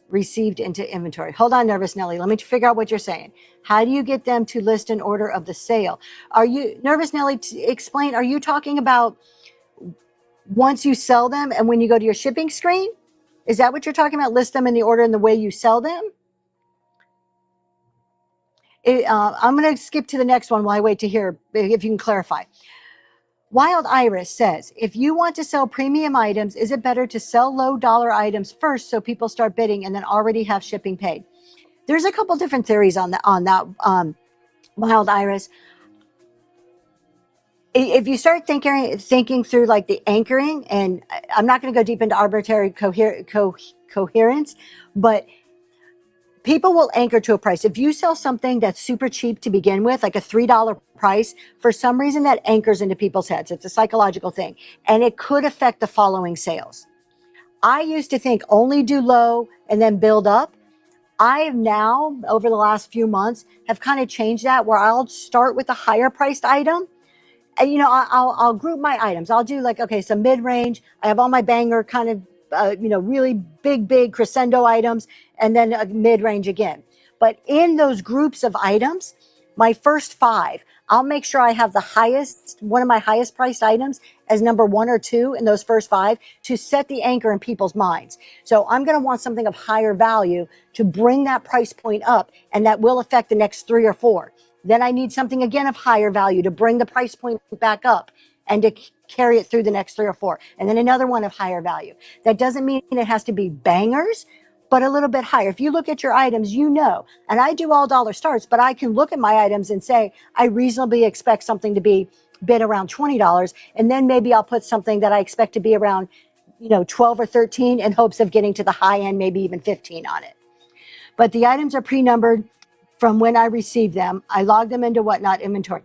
received into inventory? Hold on, Nervous Nelly. Let me figure out what you're saying. How do you get them to list an order of the sale? Are you, Nervous Nelly, explain, are you talking about once you sell them and when you go to your shipping screen? Is that what you're talking about? List them in the order and the way you sell them? I'm going to skip to the next one while I wait to hear if you can clarify. Wild Iris says, if you want to sell premium items, is it better to sell low dollar items first so people start bidding and then already have shipping paid? There's a couple different theories on that, Wild Iris. If you start thinking through like the anchoring, and I'm not going to go deep into arbitrary coherence, but people will anchor to a price. If you sell something that's super cheap to begin with, like a $3 price, for some reason that anchors into people's heads. It's a psychological thing, and it could affect the following sales. I used to think only do low and then build up. I now, over the last few months, have kind of changed that, where I'll start with a higher priced item. And, I'll group my items. I'll do like, okay, so mid-range. I have all my banger kind of, really big crescendo items, and then a mid-range again. But in those groups of items, my first 5, I'll make sure I have one of my highest priced items as number 1 or 2 in those first 5 to set the anchor in people's minds. So I'm going to want something of higher value to bring that price point up, and that will affect the next 3 or 4. Then I need something again of higher value to bring the price point back up and to carry it through the next 3 or 4. And then another one of higher value. That doesn't mean it has to be bangers, but a little bit higher. If you look at your items, and I do all dollar starts, but I can look at my items and say, I reasonably expect something to be bid around $20. And then maybe I'll put something that I expect to be around, 12 or 13 in hopes of getting to the high end, maybe even 15 on it. But the items are pre-numbered from when I received them. I log them into Whatnot inventory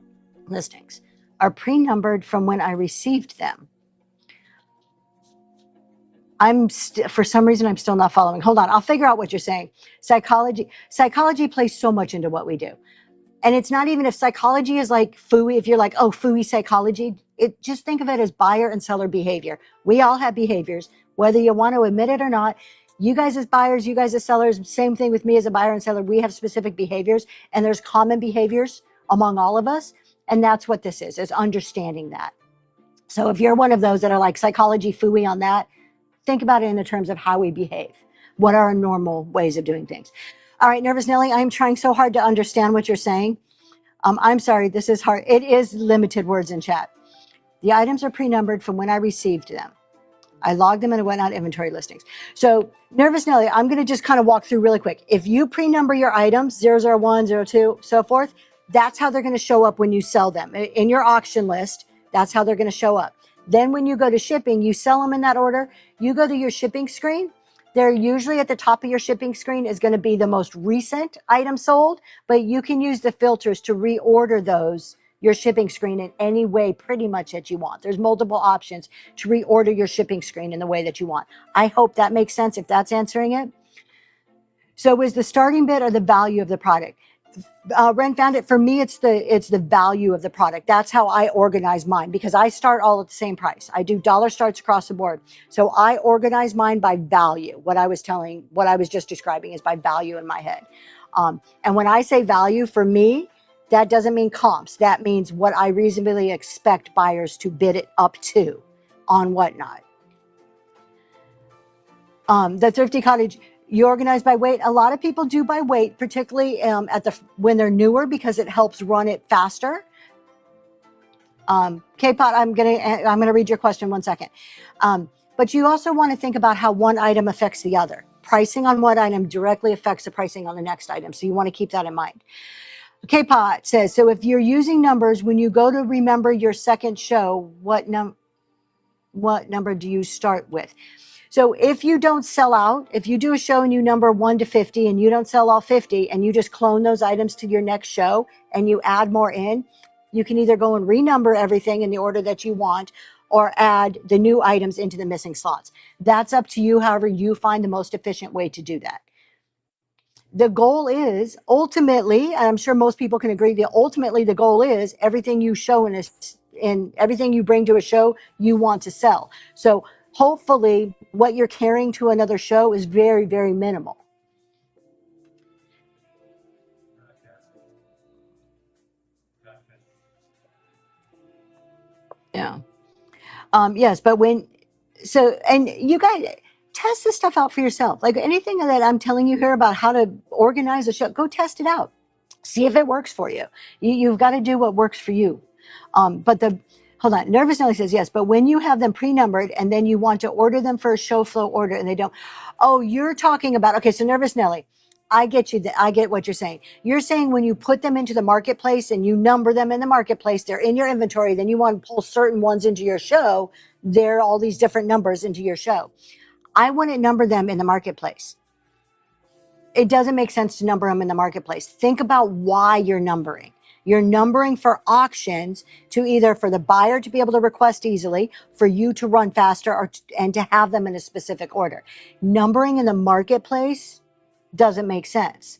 listings. Are pre-numbered from when I received them. For some reason, I'm still not following. Hold on. I'll figure out what you're saying. Psychology plays so much into what we do. And it's not even if psychology is like phooey, if you're like, oh, phooey psychology, just think of it as buyer and seller behavior. We all have behaviors, whether you want to admit it or not. You guys as buyers, you guys as sellers, same thing with me as a buyer and seller. We have specific behaviors, and there's common behaviors among all of us. And that's what this is understanding that. So if you're one of those that are like psychology phooey on that, think about it in the terms of how we behave. What are our normal ways of doing things? All right, Nervous Nelly, I'm trying so hard to understand what you're saying. I'm sorry, this is hard. It is limited words in chat. The items are pre-numbered from when I received them. I logged them into Whatnot inventory listings. So Nervous Nelly, I'm going to just kind of walk through really quick. If you pre-number your items, 001, 02, so forth, that's how they're going to show up when you sell them. In your auction list, that's how they're going to show up. Then when you go to shipping, you sell them in that order. You go to your shipping screen. They're usually at the top of your shipping screen is going to be the most recent item sold, but you can use the filters to reorder your shipping screen in any way pretty much that you want. There's multiple options to reorder your shipping screen in the way that you want. I hope that makes sense if that's answering it. So is the starting bid or the value of the product? Ren found it. For me, it's the value of the product. That's how I organize mine, because I start all at the same price. I do dollar starts across the board. So I organize mine by value. What I was just describing is by value in my head. And when I say value, for me, that doesn't mean comps. That means what I reasonably expect buyers to bid it up to on Whatnot. The Thrifty Cottage, you organize by weight. A lot of people do by weight, particularly when they're newer, because it helps run it faster. K-Pot, I'm gonna read your question 1 second. But you also want to think about how one item affects the other. Pricing on one item directly affects the pricing on the next item, so you want to keep that in mind. K-Pot says, so if you're using numbers, when you go to remember your second show, what number do you start with? So if you don't sell out, if you do a show and you number 1 to 50 and you don't sell all 50 and you just clone those items to your next show and you add more in, you can either go and renumber everything in the order that you want or add the new items into the missing slots. That's up to you, however you find the most efficient way to do that. The goal is ultimately, and I'm sure most people can agree, ultimately the goal is everything you show in everything you bring to a show, you want to sell. So hopefully what you're carrying to another show is very, very minimal. Yeah. Yes, but and you guys test this stuff out for yourself. Like anything that I'm telling you here about how to organize a show, go test it out. See if it works for you. You've got to do what works for you. Hold on. Nervous Nelly says, yes, but when you have them pre-numbered and then you want to order them for a show flow order and they don't, oh, you're talking about, okay, so Nervous Nelly, I get you. I get what you're saying. You're saying when you put them into the marketplace and you number them in the marketplace, they're in your inventory, then you want to pull certain ones into your show. They're all these different numbers into your show. I wouldn't number them in the marketplace. It doesn't make sense to number them in the marketplace. Think about why you're numbering. You're numbering for auctions to either for the buyer to be able to request easily, for you to run faster, and to have them in a specific order. Numbering in the marketplace doesn't make sense.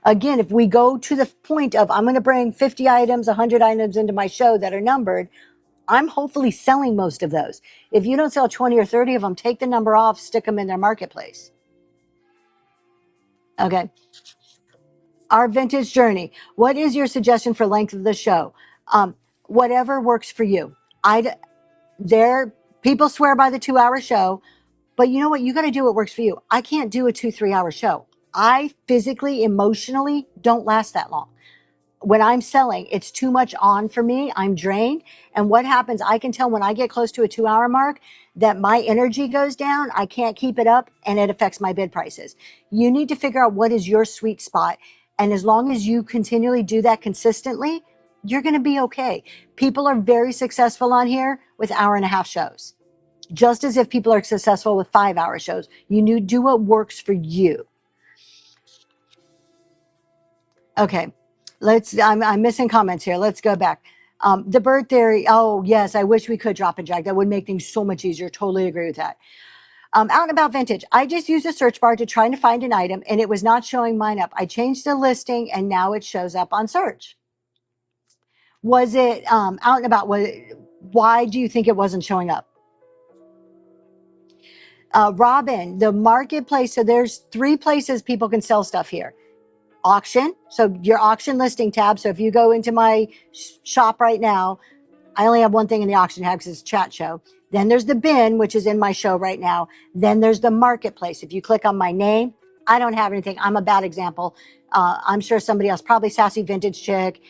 Again, if we go to the point of I'm going to bring 50 items, 100 items into my show that are numbered, I'm hopefully selling most of those. If you don't sell 20 or 30 of them, take the number off, stick them in their marketplace. Okay. Our vintage journey. What is your suggestion for length of the show? Whatever works for you. People swear by the 2-hour show, but you know what? You got to do what works for you. I can't do a 2-3 hour show. I physically, emotionally don't last that long. When I'm selling, it's too much on for me. I'm drained. And what happens, I can tell when I get close to a 2-hour mark that my energy goes down. I can't keep it up and it affects my bid prices. You need to figure out what is your sweet spot. And as long as you continually do that consistently, you're going to be okay. People are very successful on here with 1.5-hour shows. Just as if people are successful with 5-hour shows. You need to do what works for you. Okay. I'm missing comments here. Let's go back. The bird theory. Oh, yes. I wish we could drop and drag. That would make things so much easier. Totally agree with that. Out and About Vintage. I just used a search bar to try to find an item and it was not showing mine up. I changed the listing and now it shows up on search. Was it Out and About? Why do you think it wasn't showing up? Robin, the marketplace. So there's 3 places people can sell stuff here. Auction. So your auction listing tab. So if you go into my shop right now, I only have one thing in the auction tab because it's a chat show. Then there's the bin, which is in my show right now. Then there's the marketplace. If you click on my name, I don't have anything. I'm a bad example. I'm sure somebody else, probably Sassy Vintage Chick,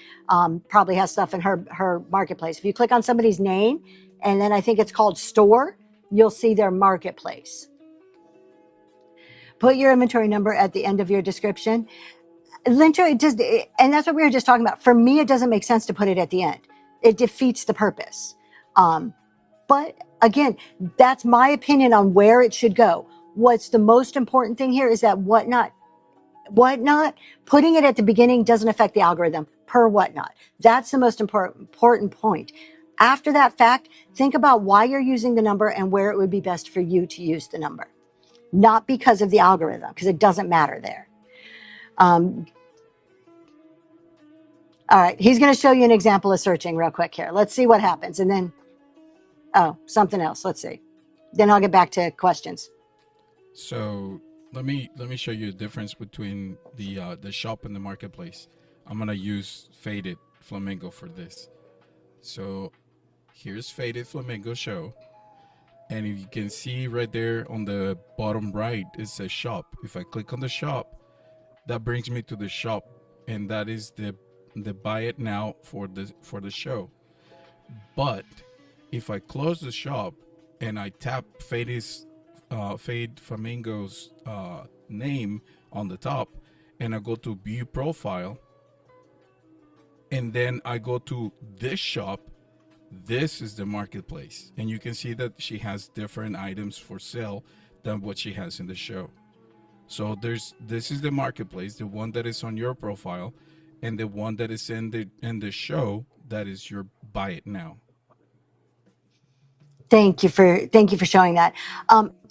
probably has stuff in her marketplace. If you click on somebody's name, and then I think it's called store, you'll see their marketplace. Put your inventory number at the end of your description. Linter, and that's what we were just talking about. For me, it doesn't make sense to put it at the end. It defeats the purpose. But again, that's my opinion on where it should go. What's the most important thing here is that Whatnot, putting it at the beginning doesn't affect the algorithm per Whatnot. That's the most important point. After that fact, think about why you're using the number and where it would be best for you to use the number. Not because of the algorithm, because it doesn't matter there. All right, he's going to show you an example of searching real quick here. Let's see what happens. And then, something else. Let's see. Then I'll get back to questions. So let me show you a difference between the shop and the marketplace. I'm gonna use Faded Flamingo for this. So here's Faded Flamingo show, and if you can see right there on the bottom right, it says shop. If I click on the shop, that brings me to the shop, and that is the buy it now for the show. But if I close the shop and I tap Fade Flamingo's name on the top, and I go to view profile, and then I go to this shop, this is the marketplace, and you can see that she has different items for sale than what she has in the show. So this is the marketplace, the one that is on your profile, and the one that is in the show, that is your buy it now. Thank you for showing that.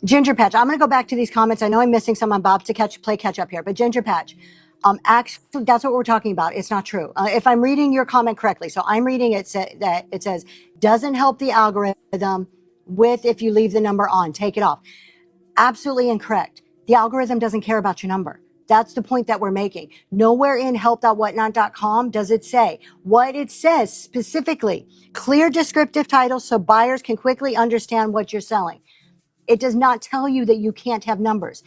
Ginger Patch, I'm going to go back to these comments. I know I'm missing some. I'm about to play catch up here, but Ginger Patch, actually, that's what we're talking about. It's not true. If I'm reading your comment correctly, so I'm reading it that it says doesn't help the algorithm with if you leave the number on, take it off. Absolutely incorrect. The algorithm doesn't care about your number. That's the point that we're making. Nowhere in help.whatnot.com does it say. What it says specifically, clear descriptive titles so buyers can quickly understand what you're selling. It does not tell you that you can't have numbers.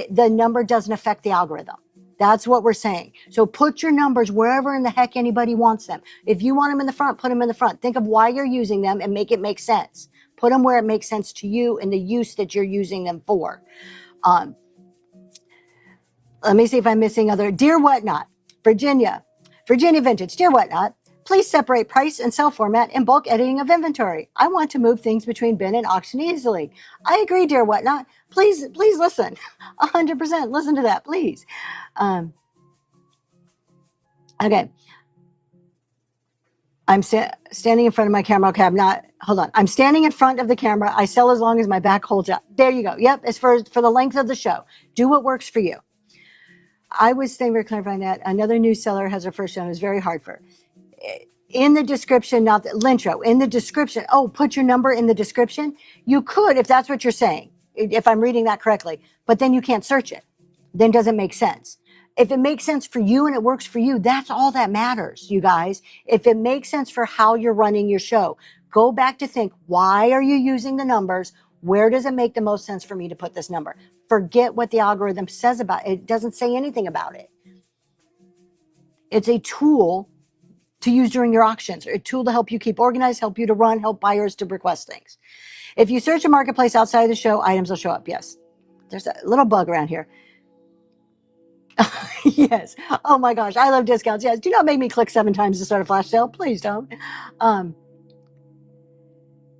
The number doesn't affect the algorithm. That's what we're saying. So put your numbers wherever in the heck anybody wants them. If you want them in the front, put them in the front. Think of why you're using them and make it make sense. Put them where it makes sense to you and the use that you're using them for. Let me see if I'm missing other. Dear Whatnot, Virginia Vintage, Dear Whatnot, please separate price and sell format and bulk editing of inventory. I want to move things between bin and auction easily. I agree, Dear Whatnot. Please listen. 100% listen to that, please. Okay. I'm standing in front of my camera. Okay, hold on. I'm standing in front of the camera. I sell as long as my back holds up. There you go. Yep, it's for the length of the show. Do what works for you. I was saying very clarifying that another new seller has her first show and it was very hard for her. In the description, not the Lintro, in the description. Oh, put your number in the description. You could, if that's what you're saying, if I'm reading that correctly, but then you can't search it. Then it doesn't make sense. If it makes sense for you and it works for you, that's all that matters, you guys. If it makes sense for how you're running your show, go back to think, why are you using the numbers? Where does it make the most sense for me to put this number? Forget what the algorithm says about it. It doesn't say anything about it. It's a tool to use during your auctions, a tool to help you keep organized, help you to run, help buyers to request things. If you search a marketplace outside of the show, items will show up. Yes. There's a little bug around here. Yes. Oh my gosh. I love discounts. Yes. Do not make me click 7 times to start a flash sale. Please don't.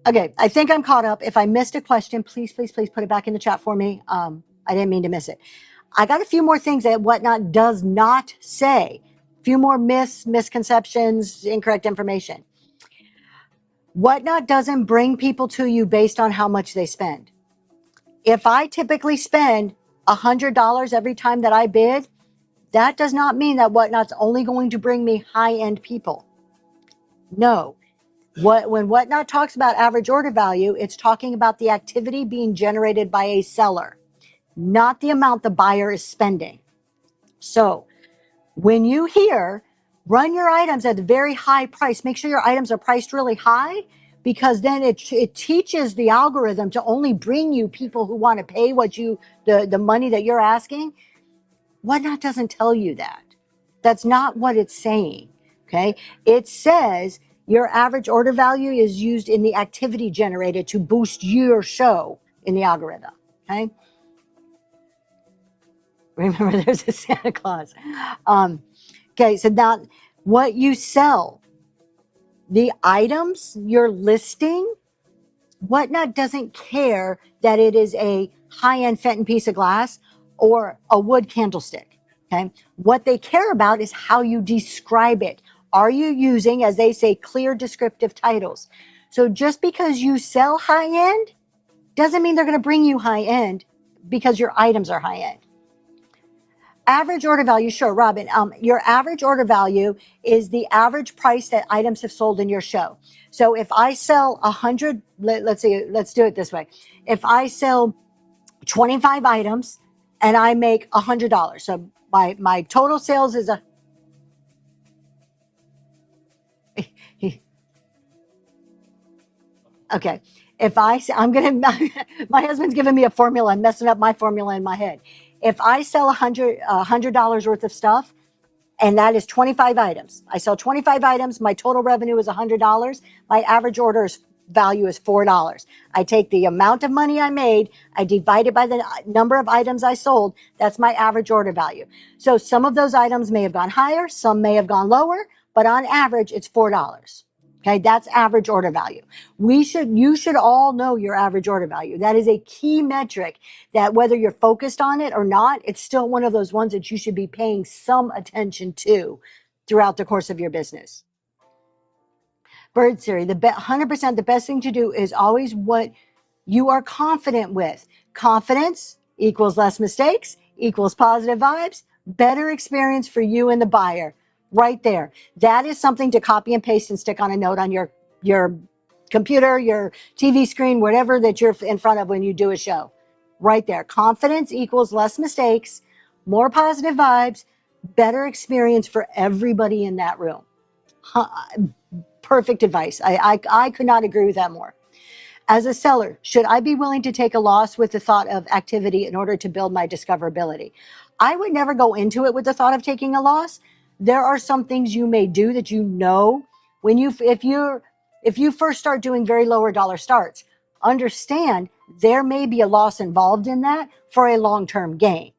Okay. I think I'm caught up. If I missed a question, please put it back in the chat for me. I didn't mean to miss it. I got a few more things that Whatnot does not say. A few more misconceptions, incorrect information. Whatnot doesn't bring people to you based on how much they spend. If I typically spend $100 every time that I bid, that does not mean that Whatnot's only going to bring me high-end people. No. When Whatnot talks about average order value, it's talking about the activity being generated by a seller, not the amount the buyer is spending. So when you hear run your items at a very high price, make sure your items are priced really high, because then it teaches the algorithm to only bring you people who want to pay the money that you're asking. Whatnot doesn't tell you that. That's not what it's saying. Okay. It says your average order value is used in the activity generated to boost your show in the algorithm. Okay. Remember, there's a Santa Claus. Okay. So now what you sell, the items you're listing, Whatnot doesn't care that it is a high-end Fenton piece of glass or a wood candlestick. Okay. What they care about is how you describe it. Are you using, as they say, clear descriptive titles? So just because you sell high-end doesn't mean they're going to bring you high-end because your items are high-end. Average order value, sure, Robin. Your average order value is the average price that items have sold in your show. So if I sell 100, let's do it this way. If I sell 25 items and I make $100. So my total sales is okay. If I'm going to, my husband's giving me a formula. I'm messing up my formula in my head. If I sell $100 worth of stuff, and that is 25 items. I sell 25 items. My total revenue is $100. My average order value is $4. I take the amount of money I made, I divide it by the number of items I sold. That's my average order value. So some of those items may have gone higher, some may have gone lower, but on average, it's $4. Okay, that's average order value. You should all know your average order value. That is a key metric that whether you're focused on it or not, it's still one of those ones that you should be paying some attention to throughout the course of your business. Bird Siri, 100% the best thing to do is always what you are confident with. Confidence equals less mistakes, equals positive vibes, better experience for you and the buyer. Right there. That is something to copy and paste and stick on a note on your computer, your TV screen, whatever that you're in front of when you do a show. Right there. Confidence equals less mistakes, more positive vibes, better experience for everybody in that room. Perfect advice. I could not agree with that more. As a seller, should I be willing to take a loss with the thought of activity in order to build my discoverability? I would never go into it with the thought of taking a loss. There are some things you may do that you know when if you first start doing very lower dollar starts, understand there may be a loss involved in that for a long-term gain.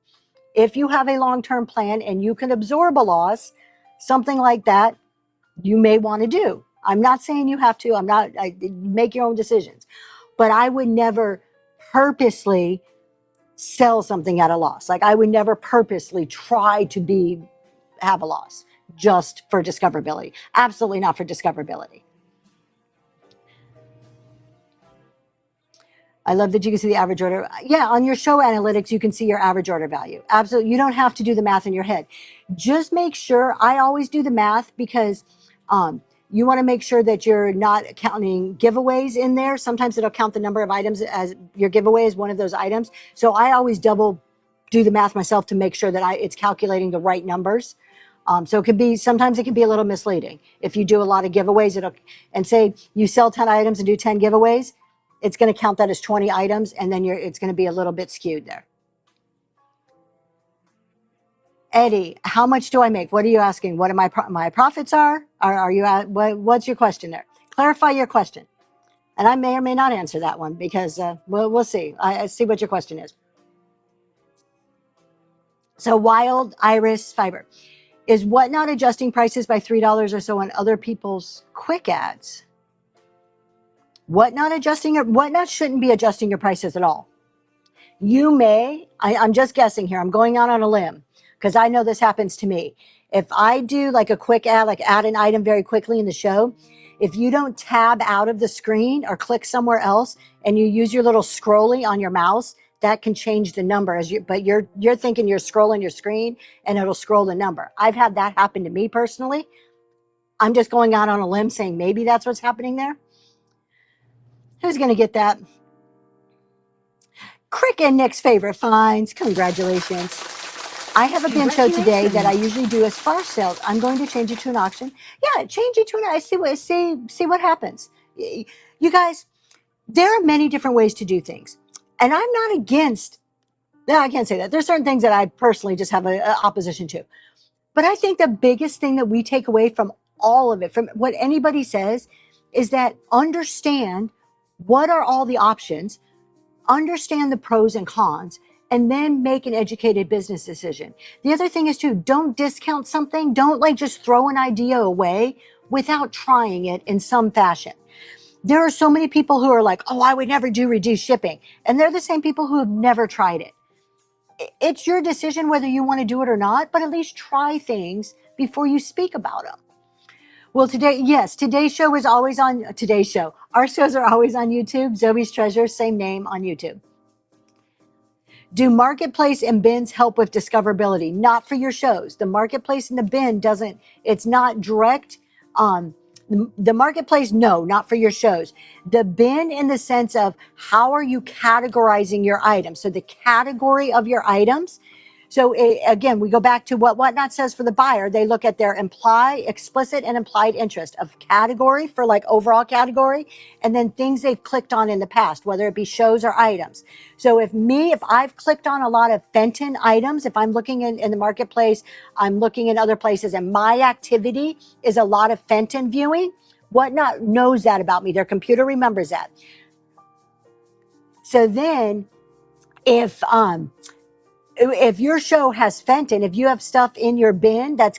If you have a long-term plan and you can absorb a loss, something like that you may want to do. I'm not saying you have to. Make your own decisions. But I would never purposely sell something at a loss. Like I would never purposely try to have a loss just for discoverability. Absolutely not for discoverability. I love that you can see the average order. Yeah, on your show analytics, you can see your average order value. Absolutely. You don't have to do the math in your head. Just make sure, I always do the math because you want to make sure that you're not counting giveaways in there. Sometimes it'll count the number of items as your giveaway is one of those items. So I always double do the math myself to make sure that it's calculating the right numbers. So sometimes it can be a little misleading. If you do a lot of giveaways, and say you sell 10 items and do 10 giveaways, it's going to count that as 20 items, and then it's going to be a little bit skewed there. Eddie, how much do I make? What are you asking? What my profits are? Are you at, what's your question there? Clarify your question. And I may or may not answer that one because we'll see. I see what your question is. So Wild Iris Fiber. Is Whatnot adjusting prices by $3 or so on other people's quick ads? Whatnot shouldn't be adjusting your prices at all. You may, I'm just guessing here, I'm going out on a limb because I know this happens to me. If I do like a quick ad, like add an item very quickly in the show, if you don't tab out of the screen or click somewhere else and you use your little scrolly on your mouse, that can change the number but you're thinking you're scrolling your screen and it'll scroll the number. I've had that happen to me personally. I'm just going out on a limb saying maybe that's what's happening there. Who's going to get that? Crick and Nick's favorite finds. Congratulations. I have a bin show today that I usually do as flash sales. I'm going to change it to an auction. Yeah, change it to an auction. See what happens. You guys, there are many different ways to do things. And I'm not against, no, I can't say that. There's certain things that I personally just have an opposition to. But I think the biggest thing that we take away from all of it, from what anybody says, is that understand what are all the options, understand the pros and cons, and then make an educated business decision. The other thing is too, don't discount something. Don't like just throw an idea away without trying it in some fashion. There are so many people who are like, oh, I would never do reduced shipping. And they're the same people who have never tried it. It's your decision whether you want to do it or not, but at least try things before you speak about them. Well, today's show is always on today's show. Our shows are always on YouTube. Zoe's Treasures, same name on YouTube. Do marketplace and bins help with discoverability? Not for your shows. The marketplace and the bin it's not direct. The marketplace, no, not for your shows. The bin in the sense of how are you categorizing your items? So the category of your items. So again, we go back to what Whatnot says for the buyer. They look at their explicit and implied interest of category for like overall category, and then things they've clicked on in the past, whether it be shows or items. So if I've clicked on a lot of Fenton items, if I'm looking in the marketplace, I'm looking in other places, and my activity is a lot of Fenton viewing, Whatnot knows that about me. Their computer remembers that. So then if your show has Fenton, if you have stuff in your bin that's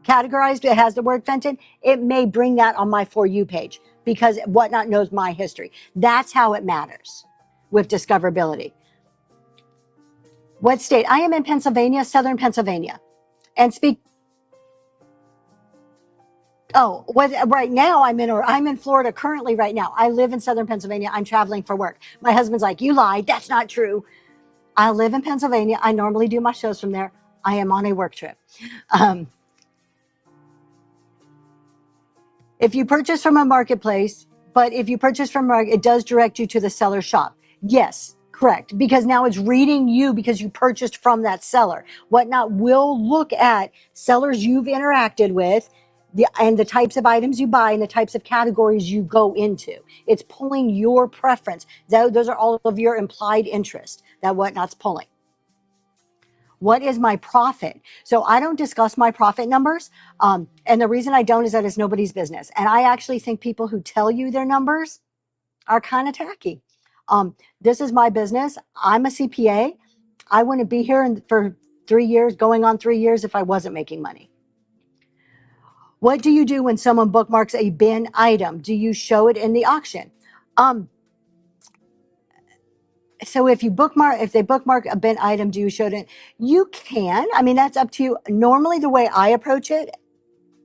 categorized, it has the word Fenton, it may bring that on my For You page because Whatnot knows my history. That's how it matters with discoverability. What state? I am in Pennsylvania, Southern Pennsylvania, and right now I'm in Florida currently right now. I live in Southern Pennsylvania. I'm traveling for work. My husband's like, you lied. That's not true. I live in Pennsylvania. I normally do my shows from there. I am on a work trip. If you purchase from a marketplace, but if you purchase from it does direct you to the seller shop. Yes, correct. Because now it's reading you because you purchased from that seller. Whatnot will look at sellers you've interacted with, and the types of items you buy and the types of categories you go into. It's pulling your preference. Those are all of your implied interest that Whatnot's pulling. What is my profit? So I don't discuss my profit numbers. And the reason I don't is that it's nobody's business. And I actually think people who tell you their numbers are kind of tacky. This is my business. I'm a CPA. I wouldn't be here for 3 years, going on 3 years, if I wasn't making money. What do you do when someone bookmarks a bin item? Do you show it in the auction? So if they bookmark a bin item, do you show it? You can. I mean, that's up to you. Normally, the way I approach it,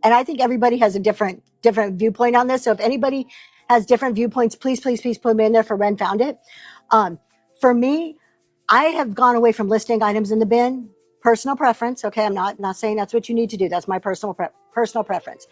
and I think everybody has a different viewpoint on this. So if anybody has different viewpoints, please put them in there for Ren Found It. For me, I have gone away from listing items in the bin. Personal preference. Okay, I'm not saying that's what you need to do. That's my personal preference.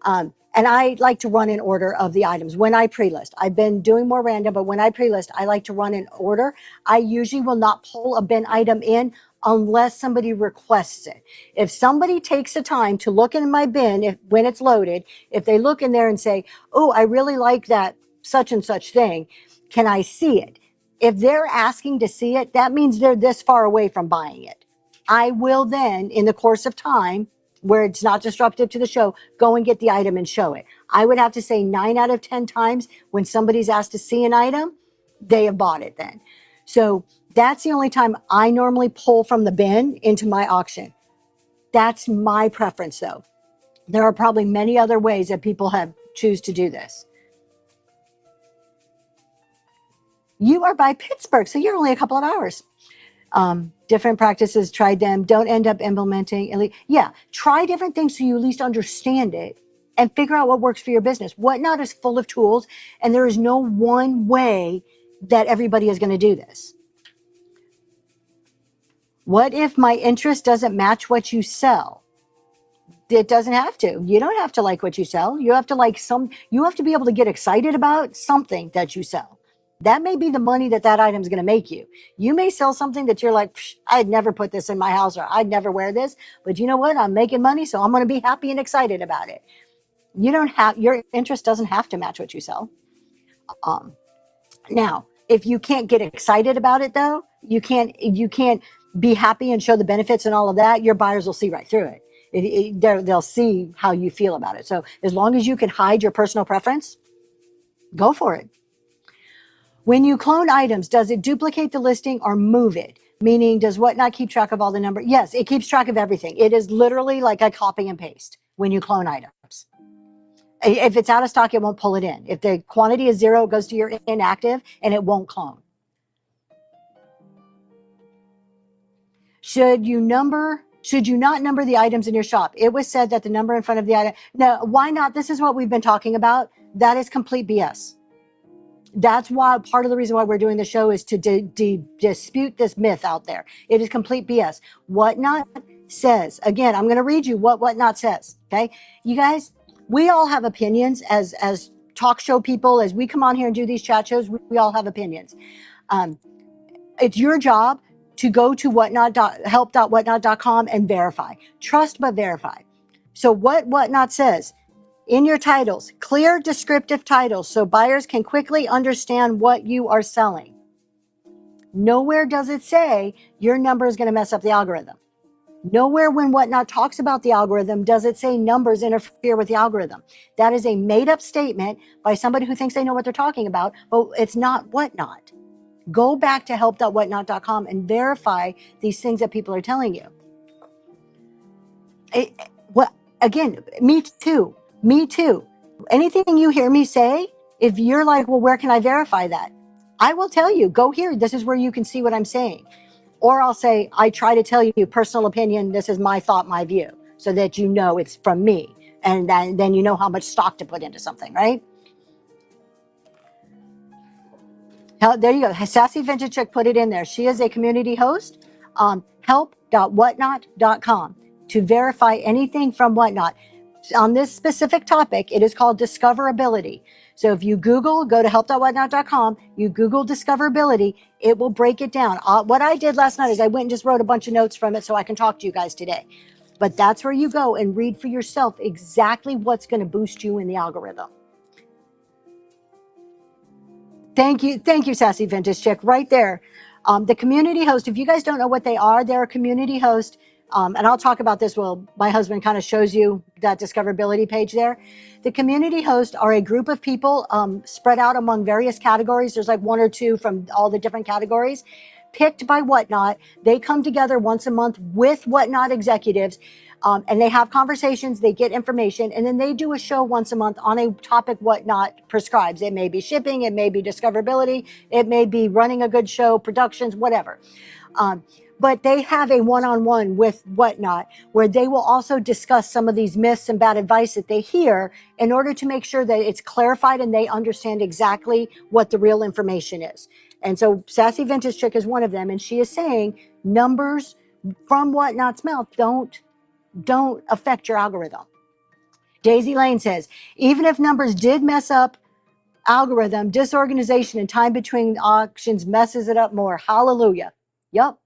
And I like to run in order of the items when I pre-list. I've been doing more random, but when I pre-list, I like to run in order. I usually will not pull a bin item in unless somebody requests it. If somebody takes the time to look in my bin when it's loaded, if they look in there and say, oh, I really like that such and such thing, can I see it? If they're asking to see it, that means they're this far away from buying it. I will then, in the course of time, where it's not disruptive to the show, go and get the item and show it. I would have to say 9 out of 10 times when somebody's asked to see an item, they have bought it then. So that's the only time I normally pull from the bin into my auction. That's my preference, though. There are probably many other ways that people choose to do this. You are by Pittsburgh, so you're only a couple of hours. Different practices, tried them, don't end up implementing. Yeah, try different things so you at least understand it and figure out what works for your business. Whatnot is full of tools, and there is no one way that everybody is going to do this. What if my interest doesn't match what you sell? It doesn't have to. You don't have to like what you sell. You have to be able to get excited about something that you sell. That may be the money that item is going to make you. You may sell something that you're like, I'd never put this in my house, or I'd never wear this, but you know what? I'm making money, so I'm going to be happy and excited about it. Your interest doesn't have to match what you sell. Now, if you can't get excited about it, though, you can't be happy and show the benefits and all of that, your buyers will see right through it. They'll see how you feel about it. So as long as you can hide your personal preference, go for it. When you clone items, does it duplicate the listing or move it? Meaning, does Whatnot keep track of all the numbers? Yes, it keeps track of everything. It is literally like a copy and paste when you clone items. If it's out of stock, it won't pull it in. If the quantity is 0, it goes to your inactive and it won't clone. Should you not number the items in your shop? It was said that the number in front of the item. No, why not? This is what we've been talking about. That is complete BS. That's why part of the reason why we're doing the show is to dispute this myth out there. It is complete BS. Whatnot says, again, I'm going to read you what Whatnot says. Okay. You guys, we all have opinions as talk show people. As we come on here and do these chat shows, we all have opinions. It's your job to go to help.whatnot.com and verify. Trust but verify. So what Whatnot says in your titles, clear descriptive titles so buyers can quickly understand what you are selling. Nowhere does it say your number is going to mess up the algorithm. Nowhere when Whatnot talks about the algorithm does it say numbers interfere with the algorithm. That is a made up statement by somebody who thinks they know what they're talking about, but it's not Whatnot. Go back to help.whatnot.com and verify these things that people are telling you. Again, me too. Anything you hear me say, if you're like, well, where can I verify that? I will tell you, go here. This is where you can see what I'm saying. Or I'll say, I try to tell you personal opinion. This is my thought, my view, so that you know it's from me. And then you know how much stock to put into something, right? There you go. Sassy Vintage Chick put it in there. She is a community host. Help.whatnot.com to verify anything from Whatnot. On this specific topic, it is called discoverability. So if you go to help.whatnot.com, you Google discoverability, it will break it down. What I did last night is I went and just wrote a bunch of notes from it so I can talk to you guys today. But that's where you go and read for yourself exactly what's going to boost you in the algorithm. Thank you, Sassy Vintage Chick, right there. The community host, if you guys don't know what they are, they're a community host. And I'll talk about this. Well, my husband kind of shows you that discoverability page there. The community hosts are a group of people spread out among various categories. There's like one or two from all the different categories picked by Whatnot. They come together once a month with Whatnot executives and they have conversations, they get information, and then they do a show once a month on a topic Whatnot prescribes. It may be shipping, it may be discoverability, it may be running a good show, productions, whatever. But they have a one-on-one with Whatnot where they will also discuss some of these myths and bad advice that they hear in order to make sure that it's clarified and they understand exactly what the real information is. And so Sassy Vintage Chick is one of them, and she is saying numbers from Whatnot's mouth don't affect your algorithm. Daisy Lane says, even if numbers did mess up algorithm, disorganization and time between auctions messes it up more. Hallelujah. Yep.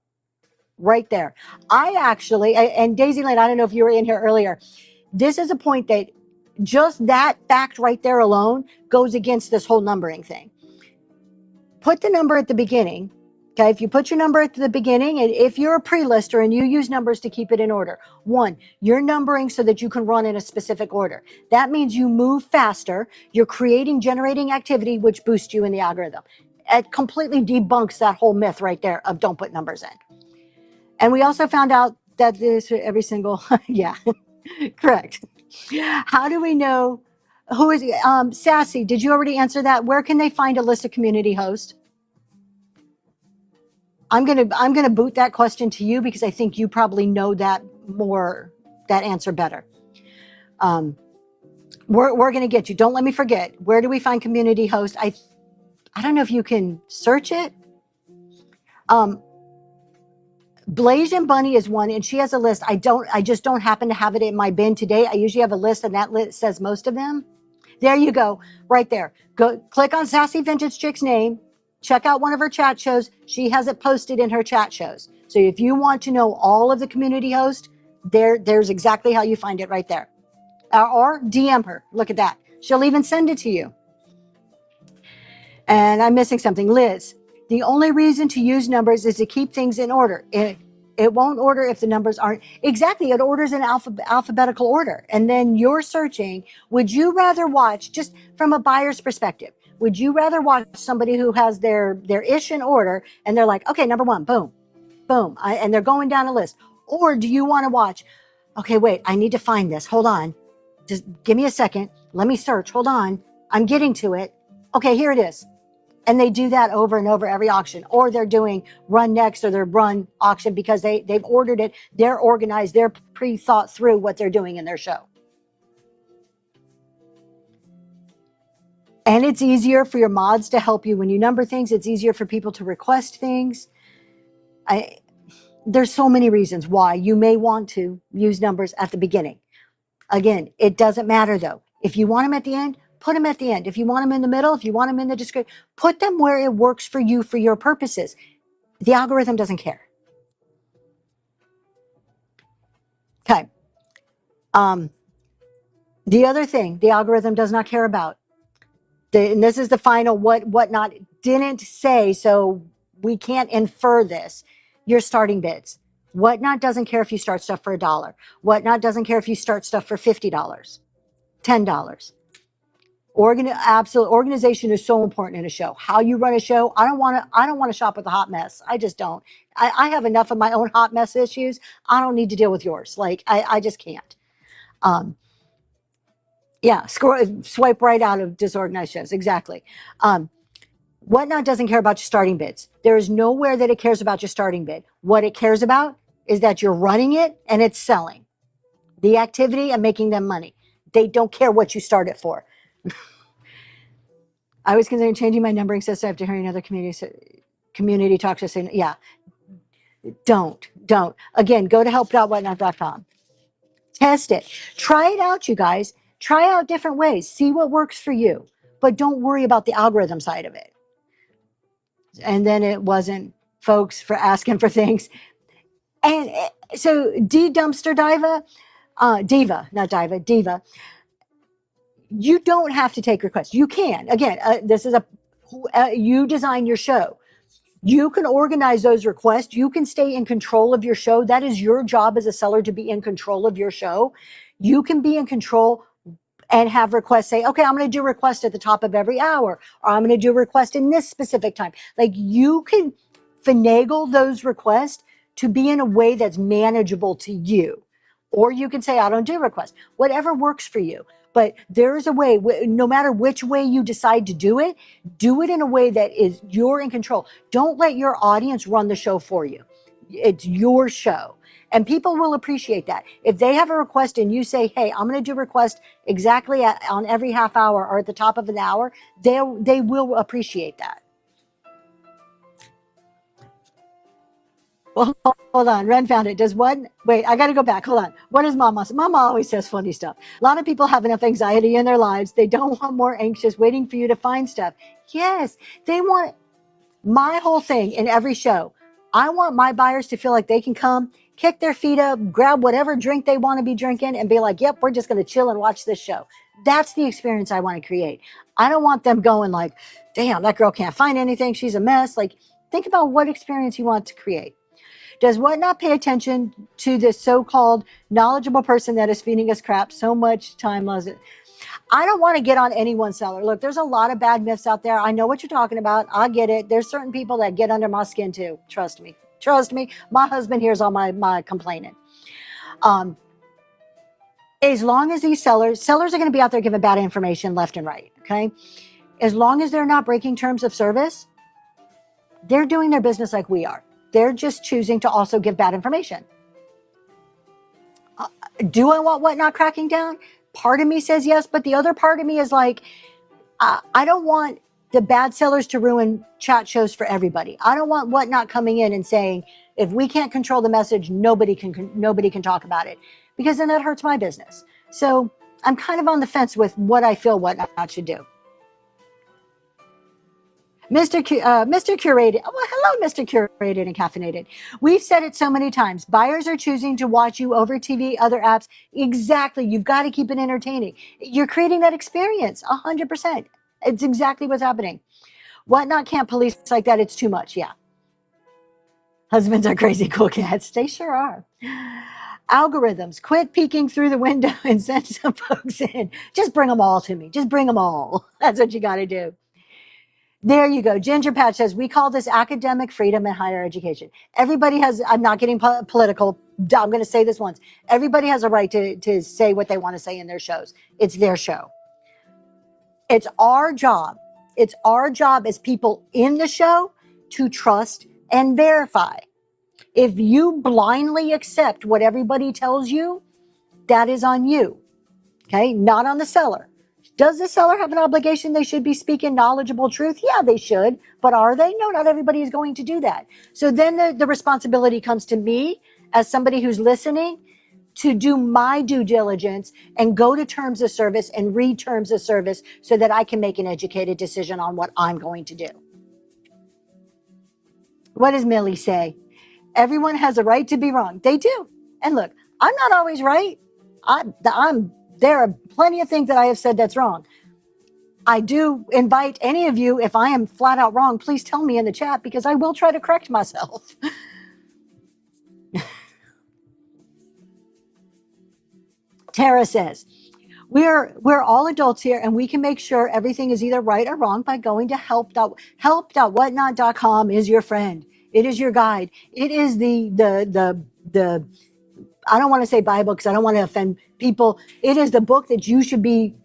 Right there. I actually, and Daisy Lane, I don't know if you were in here earlier. This is a point that just that fact right there alone goes against this whole numbering thing. Put the number at the beginning. Okay, if you put your number at the beginning, and if you're a pre-lister and you use numbers to keep it in order, one, you're numbering so that you can run in a specific order. That means you move faster. You're generating activity, which boosts you in the algorithm. It completely debunks that whole myth right there of don't put numbers in. And we also found out that this every single, yeah, correct. How do we know who is, Sassy, did you already answer that? Where can they find a list of community hosts? I'm gonna boot that question to you because I think you probably know that answer better. We're gonna get you. Don't let me forget. Where do we find community host? I don't know if you can search it. Blasian Bunny is one, and she has a list. I just don't happen to have it in my bin today. I usually have a list, and that list says most of them. There you go, right there. Go click on Sassy Vintage Chick's name. Check out one of her chat shows. She has it posted in her chat shows. So if you want to know all of the community hosts, there's exactly how you find it right there. Or DM her. Look at that. She'll even send it to you. And I'm missing something. Liz, the only reason to use numbers is to keep things in order. It won't order if the numbers aren't. Exactly. It orders in alphabetical order. And then you're searching. Would you rather watch, just from a buyer's perspective, would you rather watch somebody who has their ish in order and they're like, okay, number one, boom, boom, and they're going down a list? Or do you want to watch, okay, wait, I need to find this. Hold on. Just give me a second. Let me search. Hold on. I'm getting to it. Okay, here it is. And they do that over and over every auction. Or they're doing run next or their run auction because they've ordered it. They're organized. They're pre-thought through what they're doing in their show. And it's easier for your mods to help you when you number things. It's easier for people to request things. There's so many reasons why you may want to use numbers at the beginning. Again, it doesn't matter though. If you want them at the end, put them at the end. If you want them in the middle, if you want them in the description, put them where it works for you, for your purposes. The algorithm doesn't care. Okay. The other thing the algorithm does not care about, and this is the final what not didn't say, so we can't infer this, your starting bids. Whatnot doesn't care if you start stuff for $1. Whatnot doesn't care if you start stuff for $50, $10. Absolute organization is so important in a show. How you run a show. I don't want to shop with a hot mess. I just don't. I have enough of my own hot mess issues. I don't need to deal with yours. Like I just can't. Yeah, swipe right out of disorganized shows. Exactly. Whatnot doesn't care about your starting bids. There is nowhere that it cares about your starting bid. What it cares about is that you're running it and it's selling the activity and making them money. They don't care what you start it for. I was considering changing my numbering system after hearing another community talk to say, yeah, don't. Again, go to help.whatnot.com. Test it. Try it out, you guys. Try out different ways. See what works for you. But don't worry about the algorithm side of it. And then it wasn't folks for asking for things. And so Dumpster Diva, you don't have to take requests. You can. Again, this is you design your show. You can organize those requests. You can stay in control of your show. That is your job as a seller, to be in control of your show. You can be in control and have requests say, okay, I'm going to do a request at the top of every hour, or I'm going to do a request in this specific time. Like, you can finagle those requests to be in a way that's manageable to you. Or you can say, I don't do requests. Whatever works for you. But there is a way, no matter which way you decide to do it in a way that is you're in control. Don't let your audience run the show for you. It's your show. And people will appreciate that. If they have a request and you say, hey, I'm going to do a request exactly on every half hour or at the top of an hour, they will appreciate that. Well, hold on. Ren found it. Wait, I got to go back. Hold on. What does Mama say? Mama always says funny stuff. A lot of people have enough anxiety in their lives. They don't want more anxious waiting for you to find stuff. Yes, they want my whole thing in every show. I want my buyers to feel like they can come, kick their feet up, grab whatever drink they want to be drinking and be like, yep, we're just going to chill and watch this show. That's the experience I want to create. I don't want them going like, damn, that girl can't find anything. She's a mess. Like, think about what experience you want to create. Does Whatnot pay attention to this so-called knowledgeable person that is feeding us crap so much time? I don't want to get on any one seller. Look, there's a lot of bad myths out there. I know what you're talking about. I get it. There's certain people that get under my skin too. Trust me. My husband hears all my complaining. As long as these sellers are going to be out there giving bad information left and right. Okay. As long as they're not breaking terms of service, they're doing their business like we are. They're just choosing to also give bad information. Do I want Whatnot cracking down? Part of me says yes, but the other part of me is like, I don't want the bad sellers to ruin chat shows for everybody. I don't want Whatnot coming in and saying, if we can't control the message, nobody can talk about it, because then that hurts my business. So I'm kind of on the fence with what I feel Whatnot should do. Mr. Curated. Well, hello, Mr. Curated and Caffeinated. We've said it so many times. Buyers are choosing to watch you over TV, other apps. Exactly. You've got to keep it entertaining. You're creating that experience 100%. It's exactly what's happening. Whatnot can't police like that. It's too much. Yeah. Husbands are crazy cool cats. They sure are. Algorithms, quit peeking through the window and send some folks in. Just bring them all to me. Just bring them all. That's what you got to do. There you go. Ginger Patch says, we call this academic freedom in higher education. Everybody has, I'm not getting political. I'm going to say this once. Everybody has a right to say what they want to say in their shows. It's their show. It's our job. It's our job as people in the show to trust and verify. If you blindly accept what everybody tells you, that is on you. Okay? Not on the seller. Does the seller have an obligation? They should be speaking knowledgeable truth. Yeah, they should. But are they? No, not everybody is going to do that. So then the responsibility comes to me as somebody who's listening to do my due diligence and go to terms of service and read terms of service so that I can make an educated decision on what I'm going to do. What does Millie say? Everyone has a right to be wrong. They do. And look, I'm not always right. There are plenty of things that I have said that's wrong. I do invite any of you, if I am flat out wrong, please tell me in the chat because I will try to correct myself. Tara says, we're all adults here and we can make sure everything is either right or wrong by going to help.whatnot.com is your friend. It is your guide. It is the I don't want to say Bible because I don't want to offend people. It is the book that you should be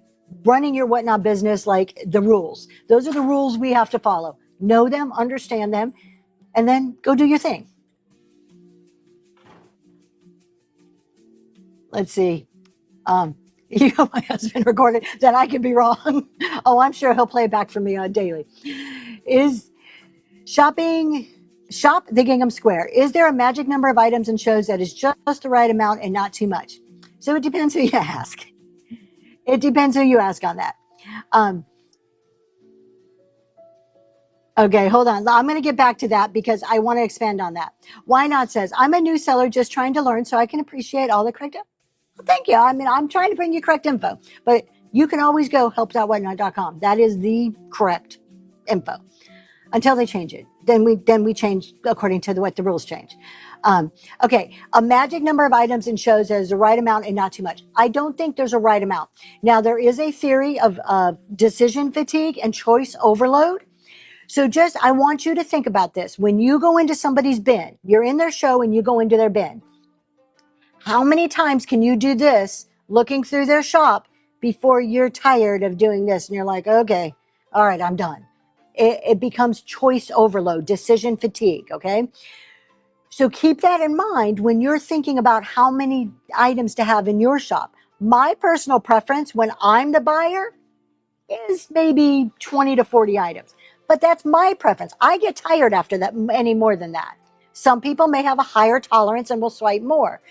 running your whatnot business, like the rules. Those are the rules we have to follow. Know them, understand them, and then go do your thing. Let's see. You know, my husband recorded that I could be wrong. Oh, I'm sure he'll play it back for me daily. Is shop the gingham square. Is there a magic number of items and shows that is just the right amount and not too much? So it depends who you ask. It depends who you ask on that. Okay, hold on. I'm going to get back to that because I want to expand on that. Why Not says, I'm a new seller just trying to learn so I can appreciate all the correct info. Well, thank you. I mean, I'm trying to bring you correct info, but you can always go help.whatnot.com. That is the correct info until they change it. Then we change according to what the rules change. Okay, a magic number of items and shows as the right amount and not too much. I don't think there's a right amount. Now, there is a theory of decision fatigue and choice overload. So I want you to think about this. When you go into somebody's bin, you're in their show and you go into their bin. How many times can you do this looking through their shop before you're tired of doing this? And you're like, okay, all right, I'm done. It becomes choice overload, decision fatigue, okay? So keep that in mind when you're thinking about how many items to have in your shop. My personal preference when I'm the buyer is maybe 20 to 40 items. But that's my preference. I get tired after that, any more than that. Some people may have a higher tolerance and will swipe more.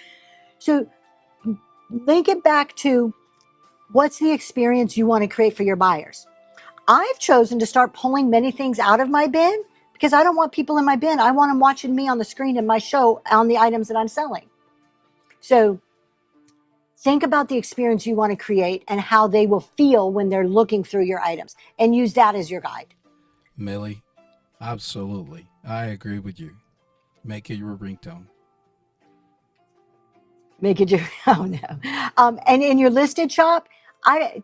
So link it back to what's the experience you want to create for your buyers. I've chosen to start pulling many things out of my bin because I don't want people in my bin. I want them watching me on the screen in my show on the items that I'm selling. So think about the experience you want to create and how they will feel when they're looking through your items and use that as your guide. Millie, absolutely. I agree with you. Make it your ringtone. Make it your, oh no. And in your listed shop,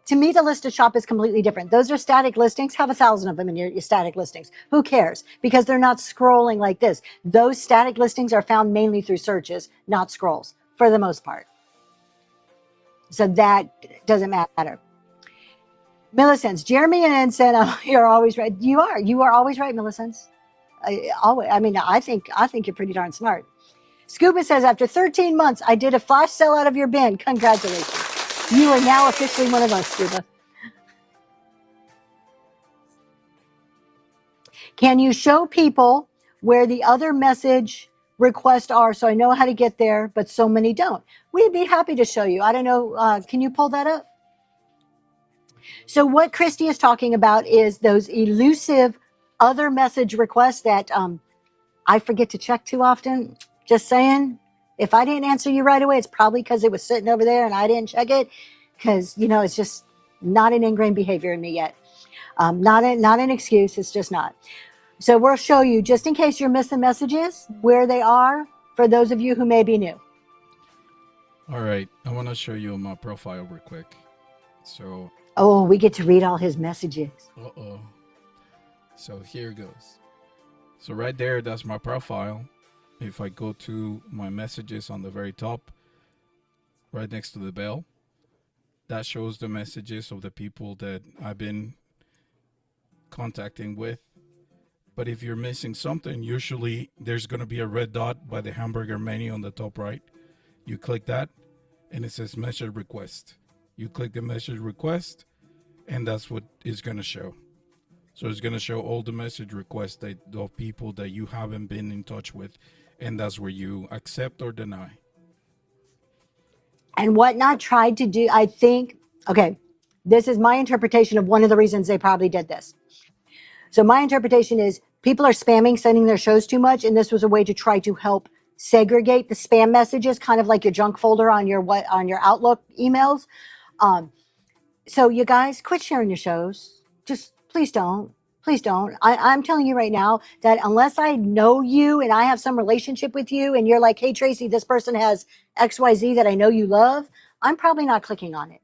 to me, the listed shop is completely different. Those are static listings. Have 1,000 of them in your static listings. Who cares? Because they're not scrolling like this. Those static listings are found mainly through searches, not scrolls, for the most part. So that doesn't matter. Millicents, Jeremy and said, oh, you're always right. You are always right, Millicents. I think you're pretty darn smart. Scuba says, after 13 months, I did a flash sale out of your bin. Congratulations. You are now officially one of us, Scuba. Can you show people where the other message requests are so I know how to get there, but so many don't? We'd be happy to show you. I don't know. Can you pull that up? So what Christy is talking about is those elusive other message requests that I forget to check too often. Just saying, if I didn't answer you right away, it's probably because it was sitting over there and I didn't check it because, it's just not an ingrained behavior in me yet. Not an excuse. It's just not. So we'll show you, just in case you're missing messages, where they are for those of you who may be new. All right. I want to show you my profile real quick. So. Oh, we get to read all his messages. Uh-oh. So here goes. So right there, that's my profile. If I go to my messages on the very top, right next to the bell, that shows the messages of the people that I've been contacting with. But if you're missing something, usually there's going to be a red dot by the hamburger menu on the top right. You click that and it says message request. You click the message request and that's what it's going to show. So it's going to show all the message requests of people that you haven't been in touch with. And that's where you accept or deny. And Whatnot tried to do, I think, okay, this is my interpretation of one of the reasons they probably did this. So my interpretation is people are spamming, sending their shows too much, and this was a way to try to help segregate the spam messages, kind of like your junk folder on your Outlook emails. So you guys quit sharing your shows. Just please don't. Please don't. I'm telling you right now that unless I know you and I have some relationship with you and you're like, hey, Tracy, this person has XYZ that I know you love, I'm probably not clicking on it.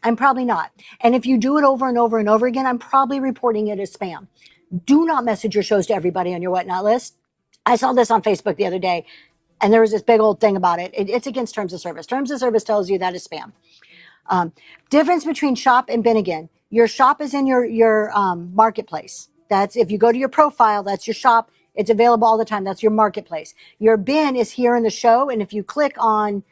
I'm probably not. And if you do it over and over and over again, I'm probably reporting it as spam. Do not message your shows to everybody on your Whatnot list. I saw this on Facebook the other day, and there was this big old thing about it. It's against terms of service. Terms of service tells you that is spam. Difference between shop and bin again. Your shop is in your marketplace. That's if you go to your profile, that's your shop. It's available all the time. That's your marketplace. Your bin is here in the show, and if you click on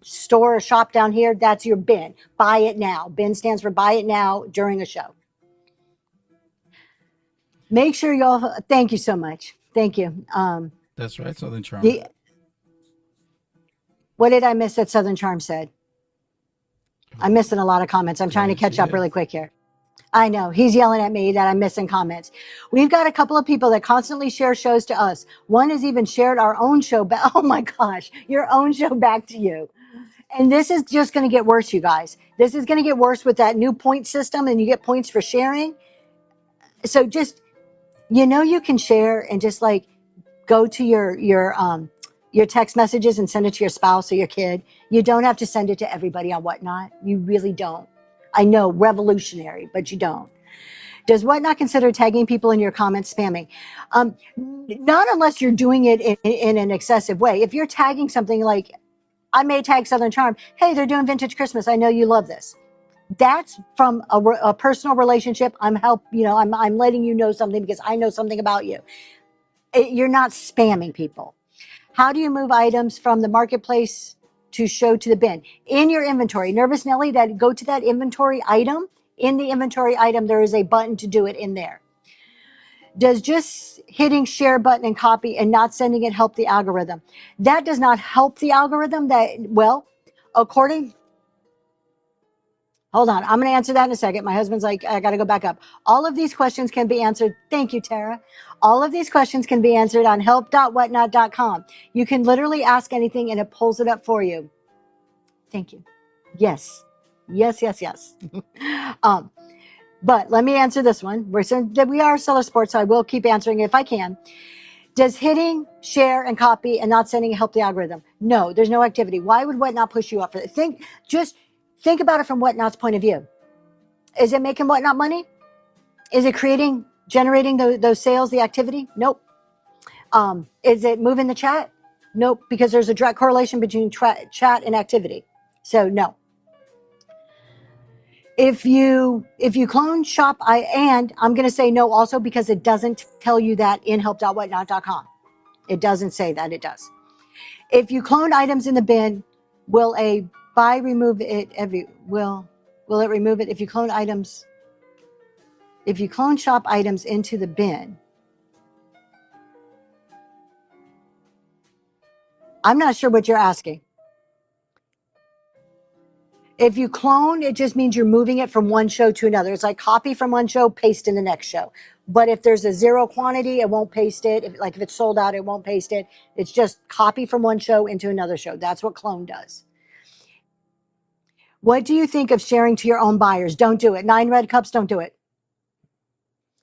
store or shop down here, that's your bin. Buy it now. Bin stands for buy it now during a show. Make sure y'all. Thank you so much. Thank you. That's right, Southern Charm. What did I miss that Southern Charm said? I'm missing a lot of comments. I'm trying to catch up really quick here. I know he's yelling at me that I'm missing comments. We've got a couple of people that constantly share shows to us. One has even shared our own show back. Oh my gosh, your own show back to you. And this is just going to get worse, you guys. This is going to get worse with that new point system, and you get points for sharing. So just, you can share and just like go to your text messages and send it to your spouse or your kid. You don't have to send it to everybody on Whatnot. You really don't. I know, revolutionary, but you don't. Does Whatnot consider tagging people in your comments spamming? Not unless you're doing it in an excessive way. If you're tagging something like, I may tag Southern Charm, hey, they're doing Vintage Christmas. I know you love this. That's from a personal relationship. I'm letting you know something because I know something about you. You're not spamming people. How do you move items from the marketplace to show to the bin? In your inventory. Nervous Nelly, that go to that inventory item. In the inventory item, there is a button to do it in there. Does just hitting share button and copy and not sending it help the algorithm? That does not help the algorithm. Hold on. I'm going to answer that in a second. My husband's like, I got to go back up. All of these questions can be answered. Thank you, Tara. All of these questions can be answered on help.whatnot.com. You can literally ask anything and it pulls it up for you. Thank you. Yes. But let me answer this one. We are Seller Sports, so I will keep answering it if I can. Does hitting share and copy and not sending help the algorithm? No, there's no activity. Why would Whatnot push you up for it? Think about it from Whatnot's point of view. Is it making Whatnot money? Is it generating those sales, the activity? Nope. Is it moving the chat? Nope, because there's a direct correlation between chat and activity. So no. If you clone shop, I'm going to say no also because it doesn't tell you that in help.whatnot.com. It doesn't say that it does. If you clone items in the bin, will it remove it if you clone items? If you clone shop items into the bin, I'm not sure what you're asking. If you clone, it just means you're moving it from one show to another. It's like copy from one show, paste in the next show. But if there's a zero quantity, it won't paste it. If it's sold out, it won't paste it. It's just copy from one show into another show. That's what clone does. What do you think of sharing to your own buyers? Don't do it. 9 red cups, don't do it.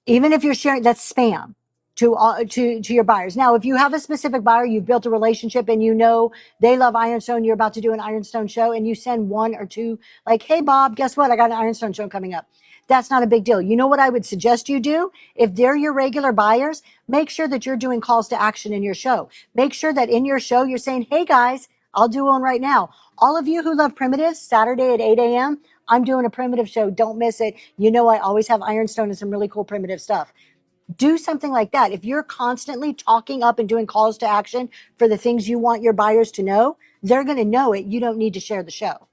Even if you're sharing, that's spam to your buyers. Now, if you have a specific buyer, you've built a relationship and you know they love Ironstone, you're about to do an Ironstone show and you send 1 or 2, like, hey, Bob, guess what? I got an Ironstone show coming up. That's not a big deal. You know what I would suggest you do? If they're your regular buyers, make sure that you're doing calls to action in your show. Make sure that in your show, you're saying, hey, guys, I'll do one right now. All of you who love primitives, Saturday at 8 a.m., I'm doing a primitive show. Don't miss it. You know, I always have Ironstone and some really cool primitive stuff. Do something like that. If you're constantly talking up and doing calls to action for the things you want your buyers to know, they're going to know it. You don't need to share the show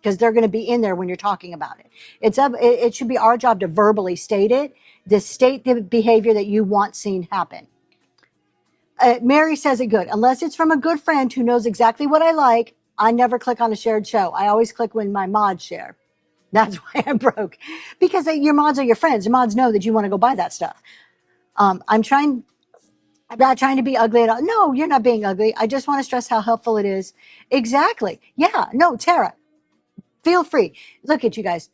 because they're going to be in there when you're talking about it. It should be our job to verbally state it, state the behavior that you want seen happen. Mary says it good. Unless it's from a good friend who knows exactly what I like, I never click on a shared show. I always click when my mods share. That's why I'm broke, because your mods are your friends. Your mods know that you want to go buy that stuff. I'm trying. I'm not trying to be ugly at all. No, you're not being ugly. I just want to stress how helpful it is. Exactly. Yeah. No, Tara, feel free. Look at you guys.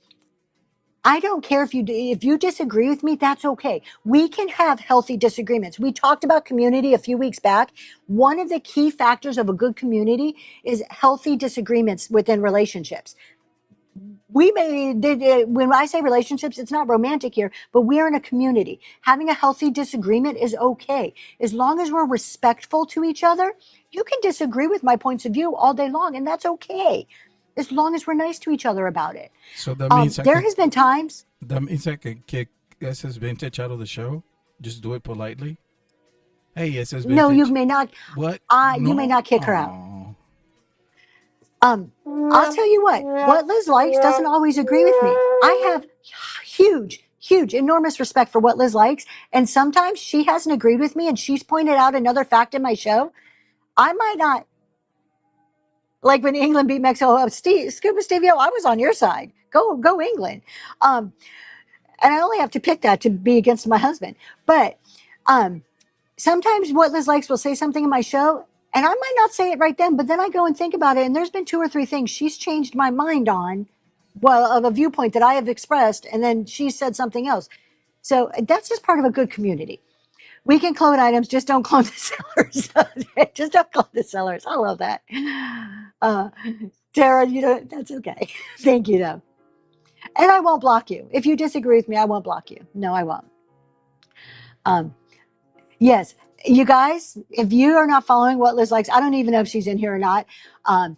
I don't care if you disagree with me, that's okay. We can have healthy disagreements. We talked about community a few weeks back. One of the key factors of a good community is healthy disagreements within relationships. We may, when I say relationships, it's not romantic here, but we're in a community. Having a healthy disagreement is okay. As long as we're respectful to each other, you can disagree with my points of view all day long, and that's okay. As long as we're nice to each other about it. So that means There has been times. I can kick SS Vintage out of the show. Just do it politely. Hey, SS Vintage. No, you may not. What? You may not kick her out. Aw. I'll tell you what Liz likes doesn't always agree with me. I have huge, enormous respect for what Liz likes. And sometimes she hasn't agreed with me and she's pointed out another fact in my show. I might not, like when England beat Mexico. Scuba Stevie, I was on your side. Go England. And I only have to pick that to be against my husband. But sometimes what Liz likes will say something in my show, and I might not say it right then, but then I go and think about it, and there's been 2 or 3 things she's changed my mind on, well, of a viewpoint that I have expressed, and then she said something else. So that's just part of a good community. We can clone items, just don't clone the sellers. Just don't clone the sellers. I love that. Tara, that's okay. Thank you, though. And I won't block you. If you disagree with me, I won't block you. No, I won't. Yes, you guys, if you are not following what Liz likes, I don't even know if she's in here or not. I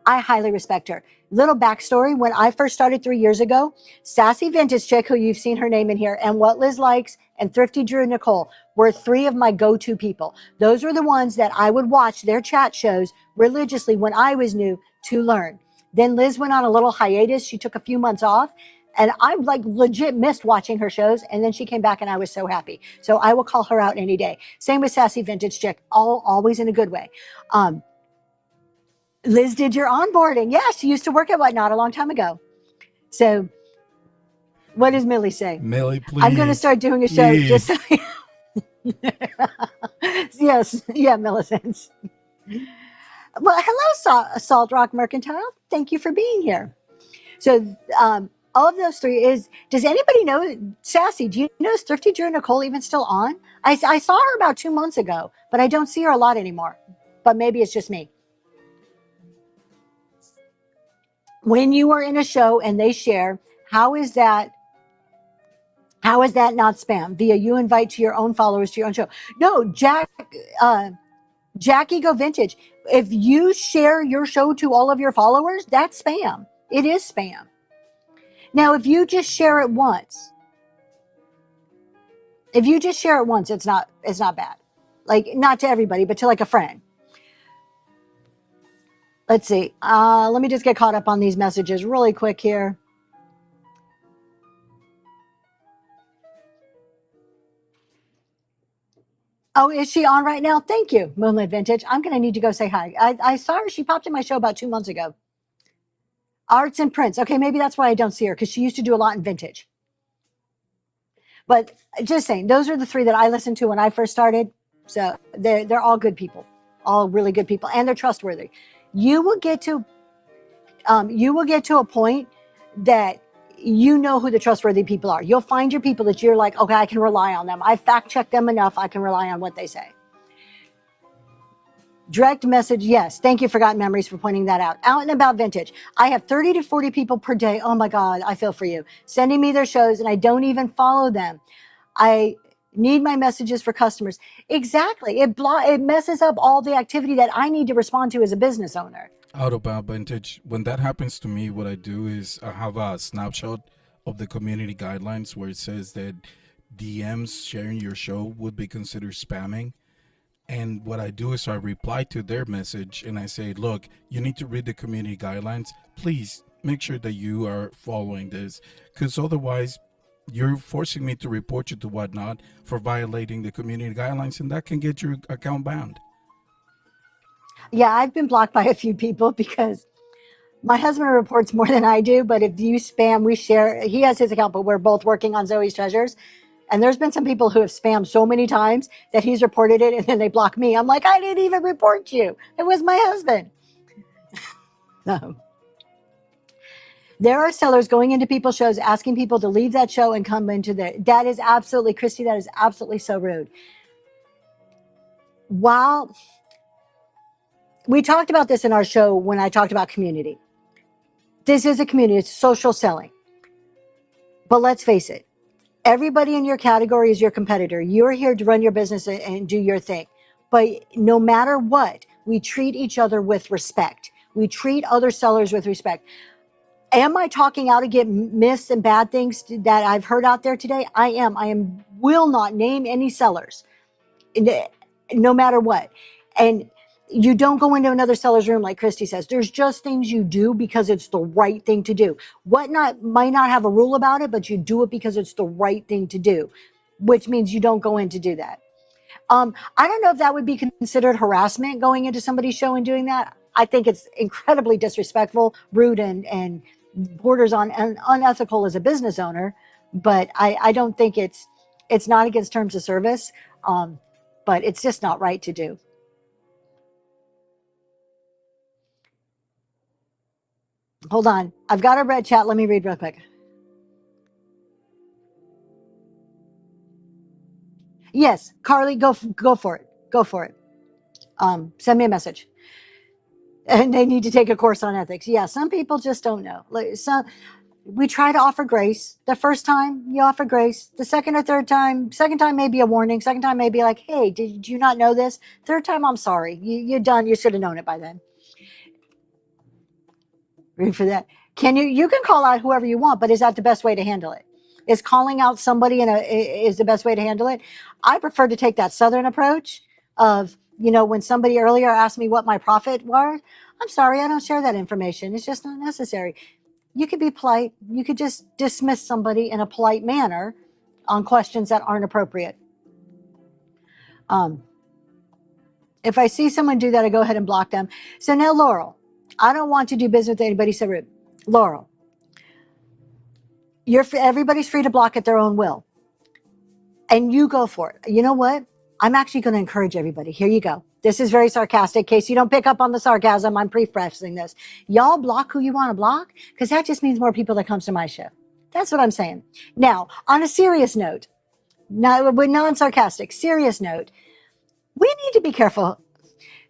highly respect her. Little backstory, when I first started 3 years ago, Sassy Vintage Chick, who you've seen her name in here, and What Liz Likes, and Thrifty Drew and Nicole were 3 of my go-to people. Those were the ones that I would watch their chat shows religiously when I was new to learn. Then Liz went on a little hiatus. She took a few months off. And I legit missed watching her shows. And then she came back and I was so happy. So I will call her out any day. Same with Sassy Vintage Chick, always in a good way. Liz did your onboarding. Yeah, she used to work at Whatnot a long time ago. So what does Millie say? Millie, please. I'm going to start doing a show just so Yes. Yeah, Millicent. Well, hello, Salt Rock Mercantile. Thank you for being here. So, of those 3 does anybody know, Sassy, do you know, is Thrifty Drew and Nicole even still on? I saw her about 2 months ago, but I don't see her a lot anymore. But maybe it's just me. When you are in a show and they share, how is that not spam? Via you invite to your own followers to your own show. No, Jackie Go Vintage. If you share your show to all of your followers, that's spam. It is spam. Now, if you just share it once, it's not bad. Like, not to everybody, but to like a friend. Let's see. Let me just get caught up on these messages really quick here. Oh, is she on right now? Thank you, Moonlit Vintage. I'm going to need to go say hi. I saw her. She popped in my show about 2 months ago. Arts and prints. Okay, maybe that's why I don't see her, because she used to do a lot in vintage. But just saying, those are the 3 that I listened to when I first started. So they're all good people, all really good people, and they're trustworthy. You will get to a point that you know who the trustworthy people are. You'll find your people that you're like, okay, I can rely on them. I fact checked them enough. I can rely on what they say. Direct message, yes. Thank you, Forgotten Memories, for pointing that out. Out and About Vintage. I have 30 to 40 people per day. Oh my God, I feel for you. Sending me their shows, and I don't even follow them. I need my messages for customers. Exactly. It messes up all the activity that I need to respond to as a business owner. Out about Vintage. When that happens to me, what I do is I have a snapshot of the community guidelines where it says that DMs sharing your show would be considered spamming. And what I do is I reply to their message and I say, look, you need to read the community guidelines. Please make sure that you are following this, because otherwise you're forcing me to report you to Whatnot for violating the community guidelines, and that can get your account banned. Yeah, I've been blocked by a few people because my husband reports more than I do. But if you spam, we share. He has his account, but we're both working on Zoe's Treasures. And there's been some people who have spammed so many times that he's reported it and then they block me. I'm like, I didn't even report you. It was my husband. No. There are sellers going into people's shows, asking people to leave that show and come into there. That is absolutely, Christy, that is absolutely so rude. While we talked about this in our show when I talked about community, this is a community, it's social selling. But let's face it, everybody in your category is your competitor. You're here to run your business and do your thing. But no matter what, we treat each other with respect. We treat other sellers with respect. Am I talking out to get myths and bad things that I've heard out there today? I am. Will not name any sellers, no matter what. And you don't go into another seller's room like Christy says. There's just things you do because it's the right thing to do. Might not have a rule about it, but you do it because it's the right thing to do, which means you don't go in to do that. I don't know if that would be considered harassment, going into somebody's show and doing that. I think it's incredibly disrespectful, rude, and borders on unethical as a business owner. But I don't think it's not against terms of service, but it's just not right to do. Hold on, I've got a red chat. Let me read real quick. Yes, Carly, go for it. Go for it. Send me a message. And they need to take a course on ethics. Yeah, some people just don't know. We try to offer grace. The first time you offer grace, the second or third time, second time may be a warning. Second time may be like, hey, did you not know this? Third time, I'm sorry. You're done. You should have known it by then. Read for that. You can call out whoever you want, but is that the best way to handle it? Is calling out somebody is the best way to handle it? I prefer to take that Southern approach of, when somebody earlier asked me what my profit were, I'm sorry, I don't share that information. It's just not necessary. You could be polite. You could just dismiss somebody in a polite manner on questions that aren't appropriate. If I see someone do that, I go ahead and block them. So now, Laurel, I don't want to do business with anybody so rude. Laurel, everybody's free to block at their own will. And you go for it. You know what? I'm actually going to encourage everybody. Here you go. This is very sarcastic. In case you don't pick up on the sarcasm, I'm prefacing this. Y'all block who you want to block, because that just means more people that comes to my show. That's what I'm saying. Now, on a serious note, non-sarcastic, serious note, we need to be careful.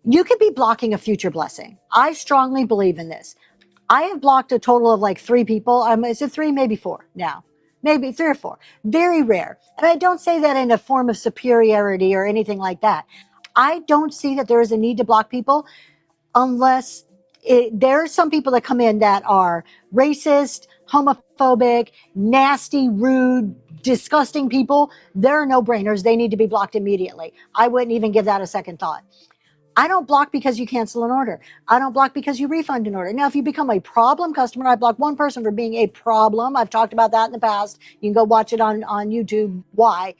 You could be blocking a future blessing. I strongly believe in this. I have blocked a total of like 3 people. Is it 3, maybe 4 now? Maybe 3 or 4. Very rare. And I don't say that in a form of superiority or anything like that. I don't see that there is a need to block people unless there are some people that come in that are racist, homophobic, nasty, rude, disgusting people. They're no-brainers. They need to be blocked immediately. I wouldn't even give that a second thought. I don't block because you cancel an order. I don't block because you refund an order. Now, if you become a problem customer, I block one person for being a problem. I've talked about that in the past. You can go watch it on YouTube. Why?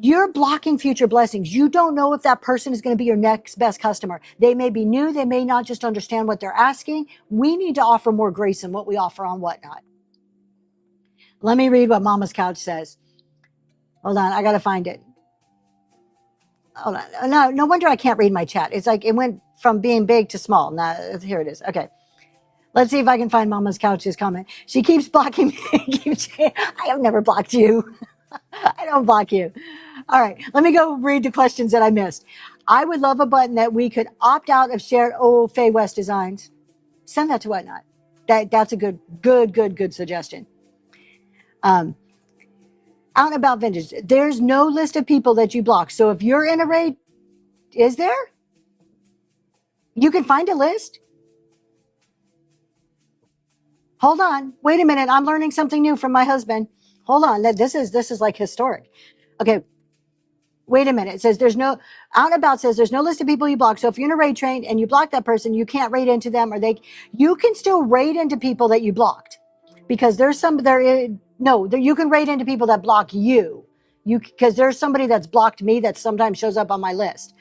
You're blocking future blessings. You don't know if that person is going to be your next best customer. They may be new. They may not just understand what they're asking. We need to offer more grace in what we offer on Whatnot. Let me read what Mama's Couch says. Hold on. I got to find it. Hold on. No wonder I can't read my chat. It's like it went from being big to small. Now, here it is. Okay. Let's see if I can find Mama's Couch's comment. She keeps blocking me. I have never blocked you. I don't block you. All right. Let me go read the questions that I missed. I would love a button that we could opt out of shared Faye West designs. Send that to Whatnot. That's a good suggestion. Out and About Vintage. There's no list of people that you block. So if you're in a raid, is there? You can find a list. Hold on. Wait a minute. I'm learning something new from my husband. Hold on. This is like historic. Okay. Wait a minute. It says Out and About says there's no list of people you block. So if you're in a raid train and you block that person, you can't raid into them, you can still raid into people that you blocked, because you can raid into people that block you. Because there's somebody that's blocked me that sometimes shows up on my list.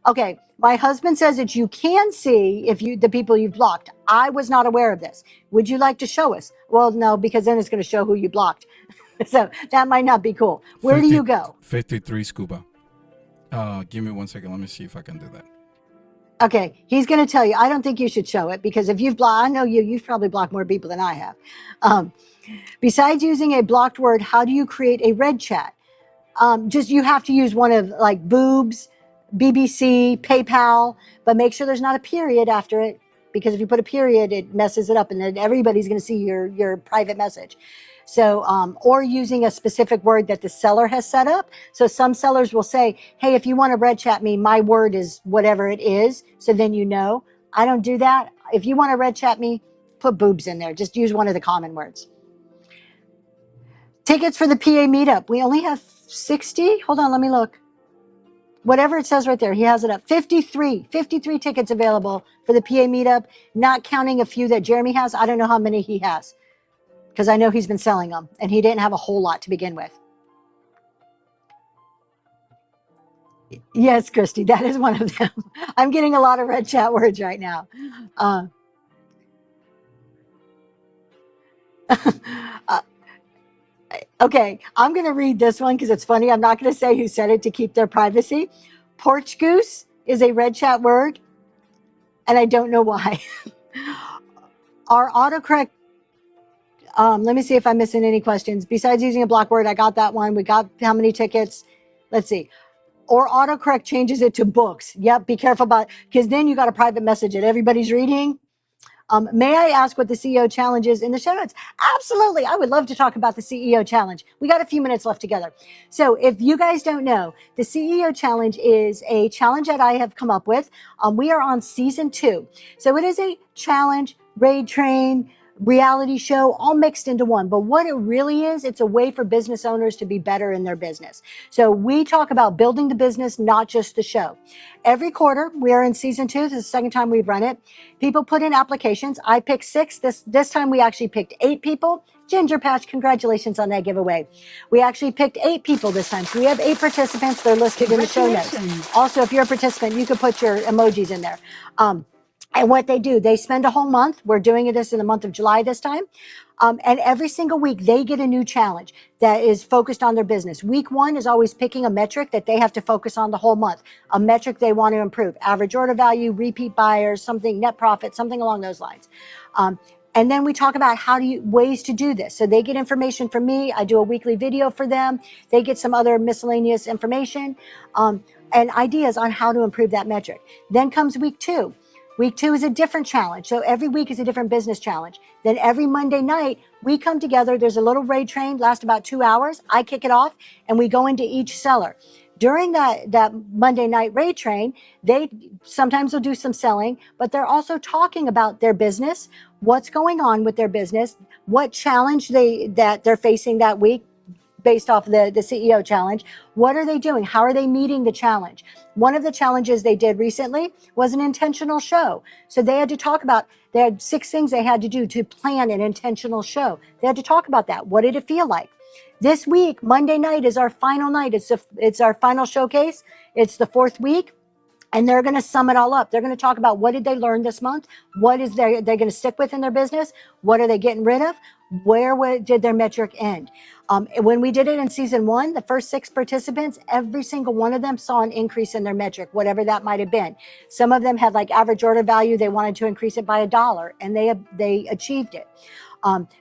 Okay, my husband says that you can see if the people you've blocked. I was not aware of this. Would you like to show us? Well, no, because then it's going to show who you blocked. So that might not be cool. Where do you go? 53 scuba. Give me 1 second. Let me see if I can do that. Okay, he's going to tell you. I don't think you should show it because if you've blocked, I know you've probably blocked more people than I have. Besides using a blocked word, how do you create a red chat? Just you have to use one of like boobs, BBC, PayPal, but make sure there's not a period after it, because if you put a period, it messes it up, and then everybody's going to see your private message. So, or using a specific word that the seller has set up. So some sellers will say, hey, if you want to red chat me, my word is whatever it is. So then you know. I don't do that. If you want to red chat me, put boobs in there. Just use one of the common words. Tickets for the PA meetup. We only have 60. Hold on, let me look. Whatever it says right there, he has it up. 53 tickets available for the PA meetup, not counting a few that Jeremy has. I don't know how many he has, because I know he's been selling them, and he didn't have a whole lot to begin with. Yes, Christy, that is one of them. I'm getting a lot of red chat words right now. Uh, okay, I'm going to read this one because it's funny. I'm not going to say who said it to keep their privacy. Porch goose is a red chat word, and I don't know why. Our autocorrect, let me see if I'm missing any questions. Besides using a block word, I got that one. We got how many tickets? Let's see. Or autocorrect changes it to books. Yep, be careful about, because then you got a private message that everybody's reading. May I ask what the CEO challenge is in the show notes? Absolutely. I would love to talk about the CEO challenge. We got a few minutes left together. So if you guys don't know, the CEO challenge is a challenge that I have come up with. We are on season 2. So it is a challenge, raid train, reality show, all mixed into one. But what it really is, it's a way for business owners to be better in their business. So we talk about building the business, not just the show. Every quarter, we are in season 2. This is the second time we've run it. People put in applications. I picked 6. This time we actually picked 8 people. Ginger Patch, congratulations on that giveaway. We actually picked 8 people this time. So we have 8 participants. They're listed in the show notes. Also, if you're a participant, you can put your emojis in there. And what they do, they spend a whole month. We're doing this in the month of July this time. And every single week, they get a new challenge that is focused on their business. Week 1 is always picking a metric that they have to focus on the whole month, a metric they want to improve, average order value, repeat buyers, something, net profit, something along those lines. And then we talk about ways to do this. So they get information from me. I do a weekly video for them. They get some other miscellaneous information and ideas on how to improve that metric. Then comes week 2. Week 2 is a different challenge. So every week is a different business challenge. Then every Monday night, we come together. There's a little raid train, lasts about 2 hours. I kick it off and we go into each seller. During that Monday night raid train, they sometimes will do some selling, but they're also talking about their business, what's going on with their business, what challenge that they're facing that week, based off the CEO challenge. What are they doing? How are they meeting the challenge? One of the challenges they did recently was an intentional show. So they had to talk about, they had 6 things they had to do to plan an intentional show. They had to talk about that. What did it feel like? This week, Monday night is our final night. It's our final showcase. It's the 4th week. And they're going to sum it all up. They're going to talk about what did they learn this month? What is they're going to stick with in their business? What are they getting rid of? Where did their metric end? When we did it in season 1, the first 6 participants, every single one of them saw an increase in their metric, whatever that might have been. Some of them had like average order value. They wanted to increase it by $1 and they achieved it.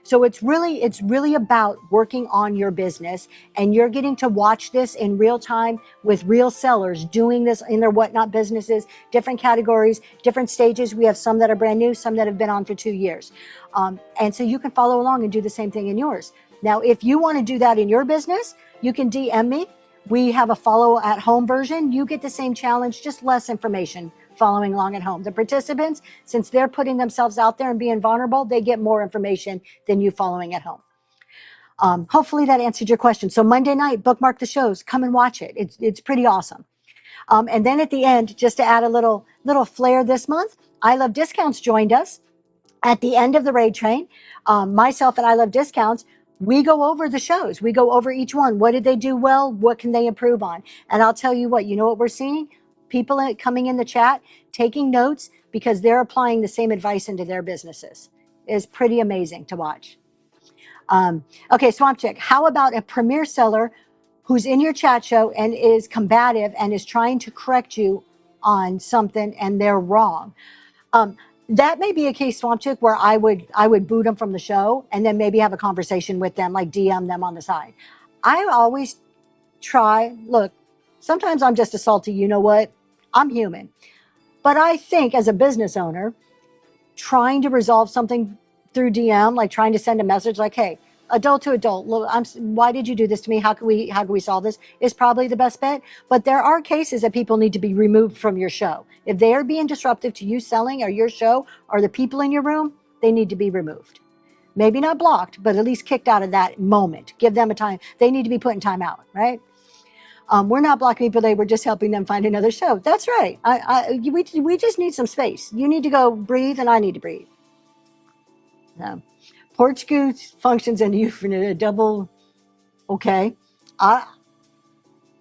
So it's really about working on your business, and you're getting to watch this in real time with real sellers doing this in their whatnot businesses, different categories, different stages. We have some that are brand new, some that have been on for 2 years. And so you can follow along and do the same thing in yours. Now, if you want to do that in your business, you can DM me. We have a follow at home version. You get the same challenge, just less information following along at home. The participants, since they're putting themselves out there and being vulnerable, they get more information than you following at home. Hopefully that answered your question. So Monday night, bookmark the shows, come and watch it. It's pretty awesome. And then at the end, just to add a little flair this month, I Love Discounts joined us at the end of the raid train. Myself and I Love Discounts, we go over the shows. We go over each one. What did they do well? What can they improve on? And I'll tell you what, you know what we're seeing? people coming in the chat, taking notes, because they're applying the same advice into their businesses. It's pretty amazing to watch. Okay, Swamp Chick, how about a premier seller who's in your chat show and is combative and is trying to correct you on something and they're wrong? That may be a case, Swamp Chick, where I would boot them from the show and then maybe have a conversation with them, like DM them on the side. I always try, look, sometimes I'm just a salty, you know what? I'm human. But I think as a business owner, trying to resolve something through DM, like trying to send a message like, hey, adult to adult, look, why did you do this to me? How can we solve this? Is probably the best bet. But there are cases that people need to be removed from your show. If they are being disruptive to you selling or your show or the people in your room, they need to be removed. Maybe not blocked, but at least kicked out of that moment. Give them a time. They need to be put in time out, right? We're not blocking people. They were just helping them find another show. That's right. We just need some space. You need to go breathe, and I need to breathe. Porch Goose functions and you for a double. Okay. I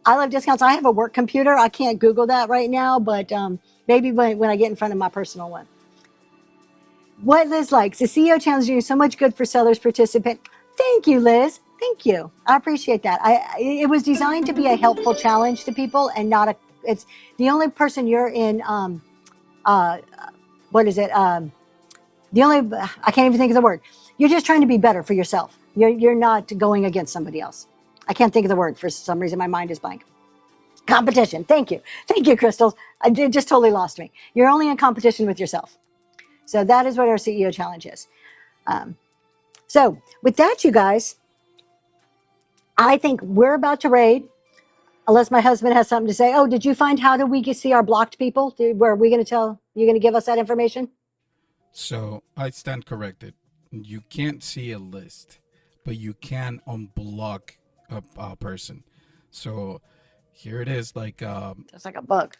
love discounts. I have a work computer. I can't Google that right now, but maybe when I get in front of my personal one. What Liz likes, the CEO challenge doing so much good for sellers participant. Thank you, Liz. Thank you. I appreciate that. It was designed to be a helpful challenge to people and not a, it's the only person you're in, what is it? I can't even think of the word. You're just trying to be better for yourself. You're not going against somebody else. I can't think of the word for some reason. My mind is blank. Competition. Thank you. Thank you, Crystals. It just totally lost me. You're only in competition with yourself. So that is what our CEO challenge is. So with that, you guys, I think we're about to raid, unless my husband has something to say. Oh, did you find how do we see our blocked people? Were we going to tell, you're going to give us that information? So I stand corrected. You can't see a list, but you can unblock a person. So here it is, like it's like a bug.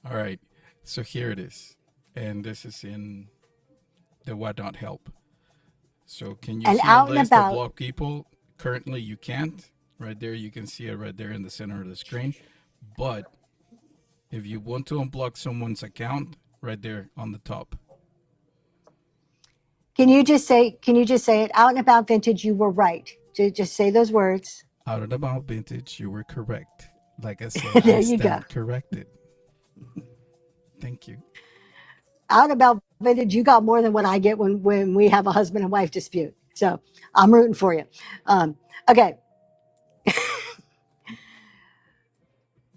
All right, so here it is, and this is in the what not help. So can you see a list of blocked people? Currently you can't. Right there, you can see it right there in the center of the screen. But if you want to unblock someone's account, right there on the top. Can you just say it? Out and About Vintage, you were right. Just say those words. Out and About Vintage, you were correct. Like I said, there I you stand go. corrected. Thank you. Out and About Vintage, you got more than what I get when we have a husband and wife dispute. So I'm rooting for you. Okay.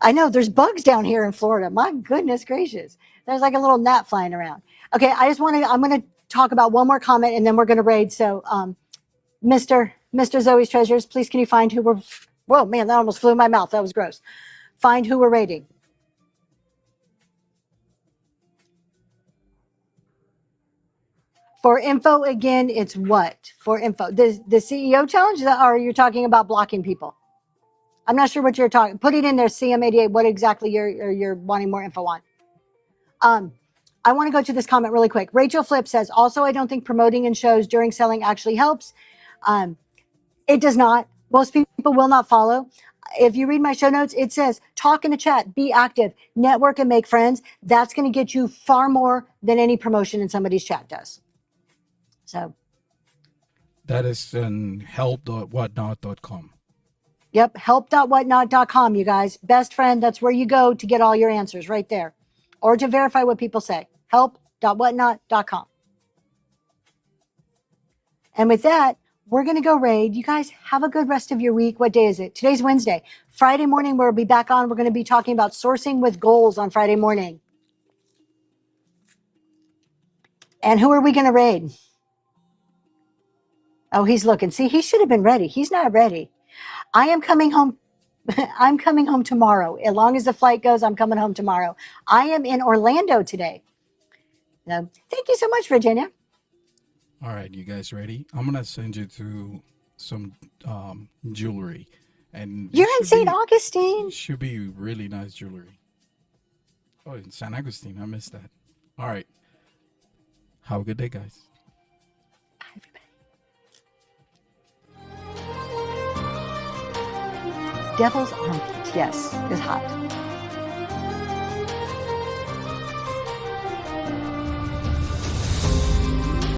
I know there's bugs down here in Florida. My goodness gracious. There's like a little gnat flying around. Okay, I'm going to talk about one more comment and then we're going to raid. So Mr. Zoe's Treasures, please can you find who we're, whoa, man, that almost flew in my mouth. That was gross. Find who we're raiding. For info, again, it's what? For info. The CEO challenge, or you're talking about blocking people? I'm not sure what you're talking. Put it in there, CM88, what exactly you're wanting more info on. I want to go to this comment really quick. Rachel Flip says, also, I don't think promoting in shows during selling actually helps. It does not. Most people will not follow. If you read my show notes, it says, talk in the chat, be active, network and make friends. That's going to get you far more than any promotion in somebody's chat does. So that is in help.whatnot.com. Yep, help.whatnot.com, you guys. Best friend, that's where you go to get all your answers right there. Or to verify what people say. Help.whatnot.com. And with that, we're going to go raid. You guys have a good rest of your week. What day is it? Today's Wednesday. Friday morning, we'll be back on. We're going to be talking about sourcing with goals on Friday morning. And who are we going to raid? Oh, he's looking. See, he should have been ready. He's not ready. I am coming home. I'm coming home tomorrow. As long as the flight goes, I'm coming home tomorrow. I am in Orlando today. So, thank you so much, Virginia. All right, you guys ready? I'm going to send you to some jewelry. And you're in St. Augustine. Should be really nice jewelry. Oh, in San Agustin. I missed that. All right. Have a good day, guys. Devil's Armpit, yes, is hot.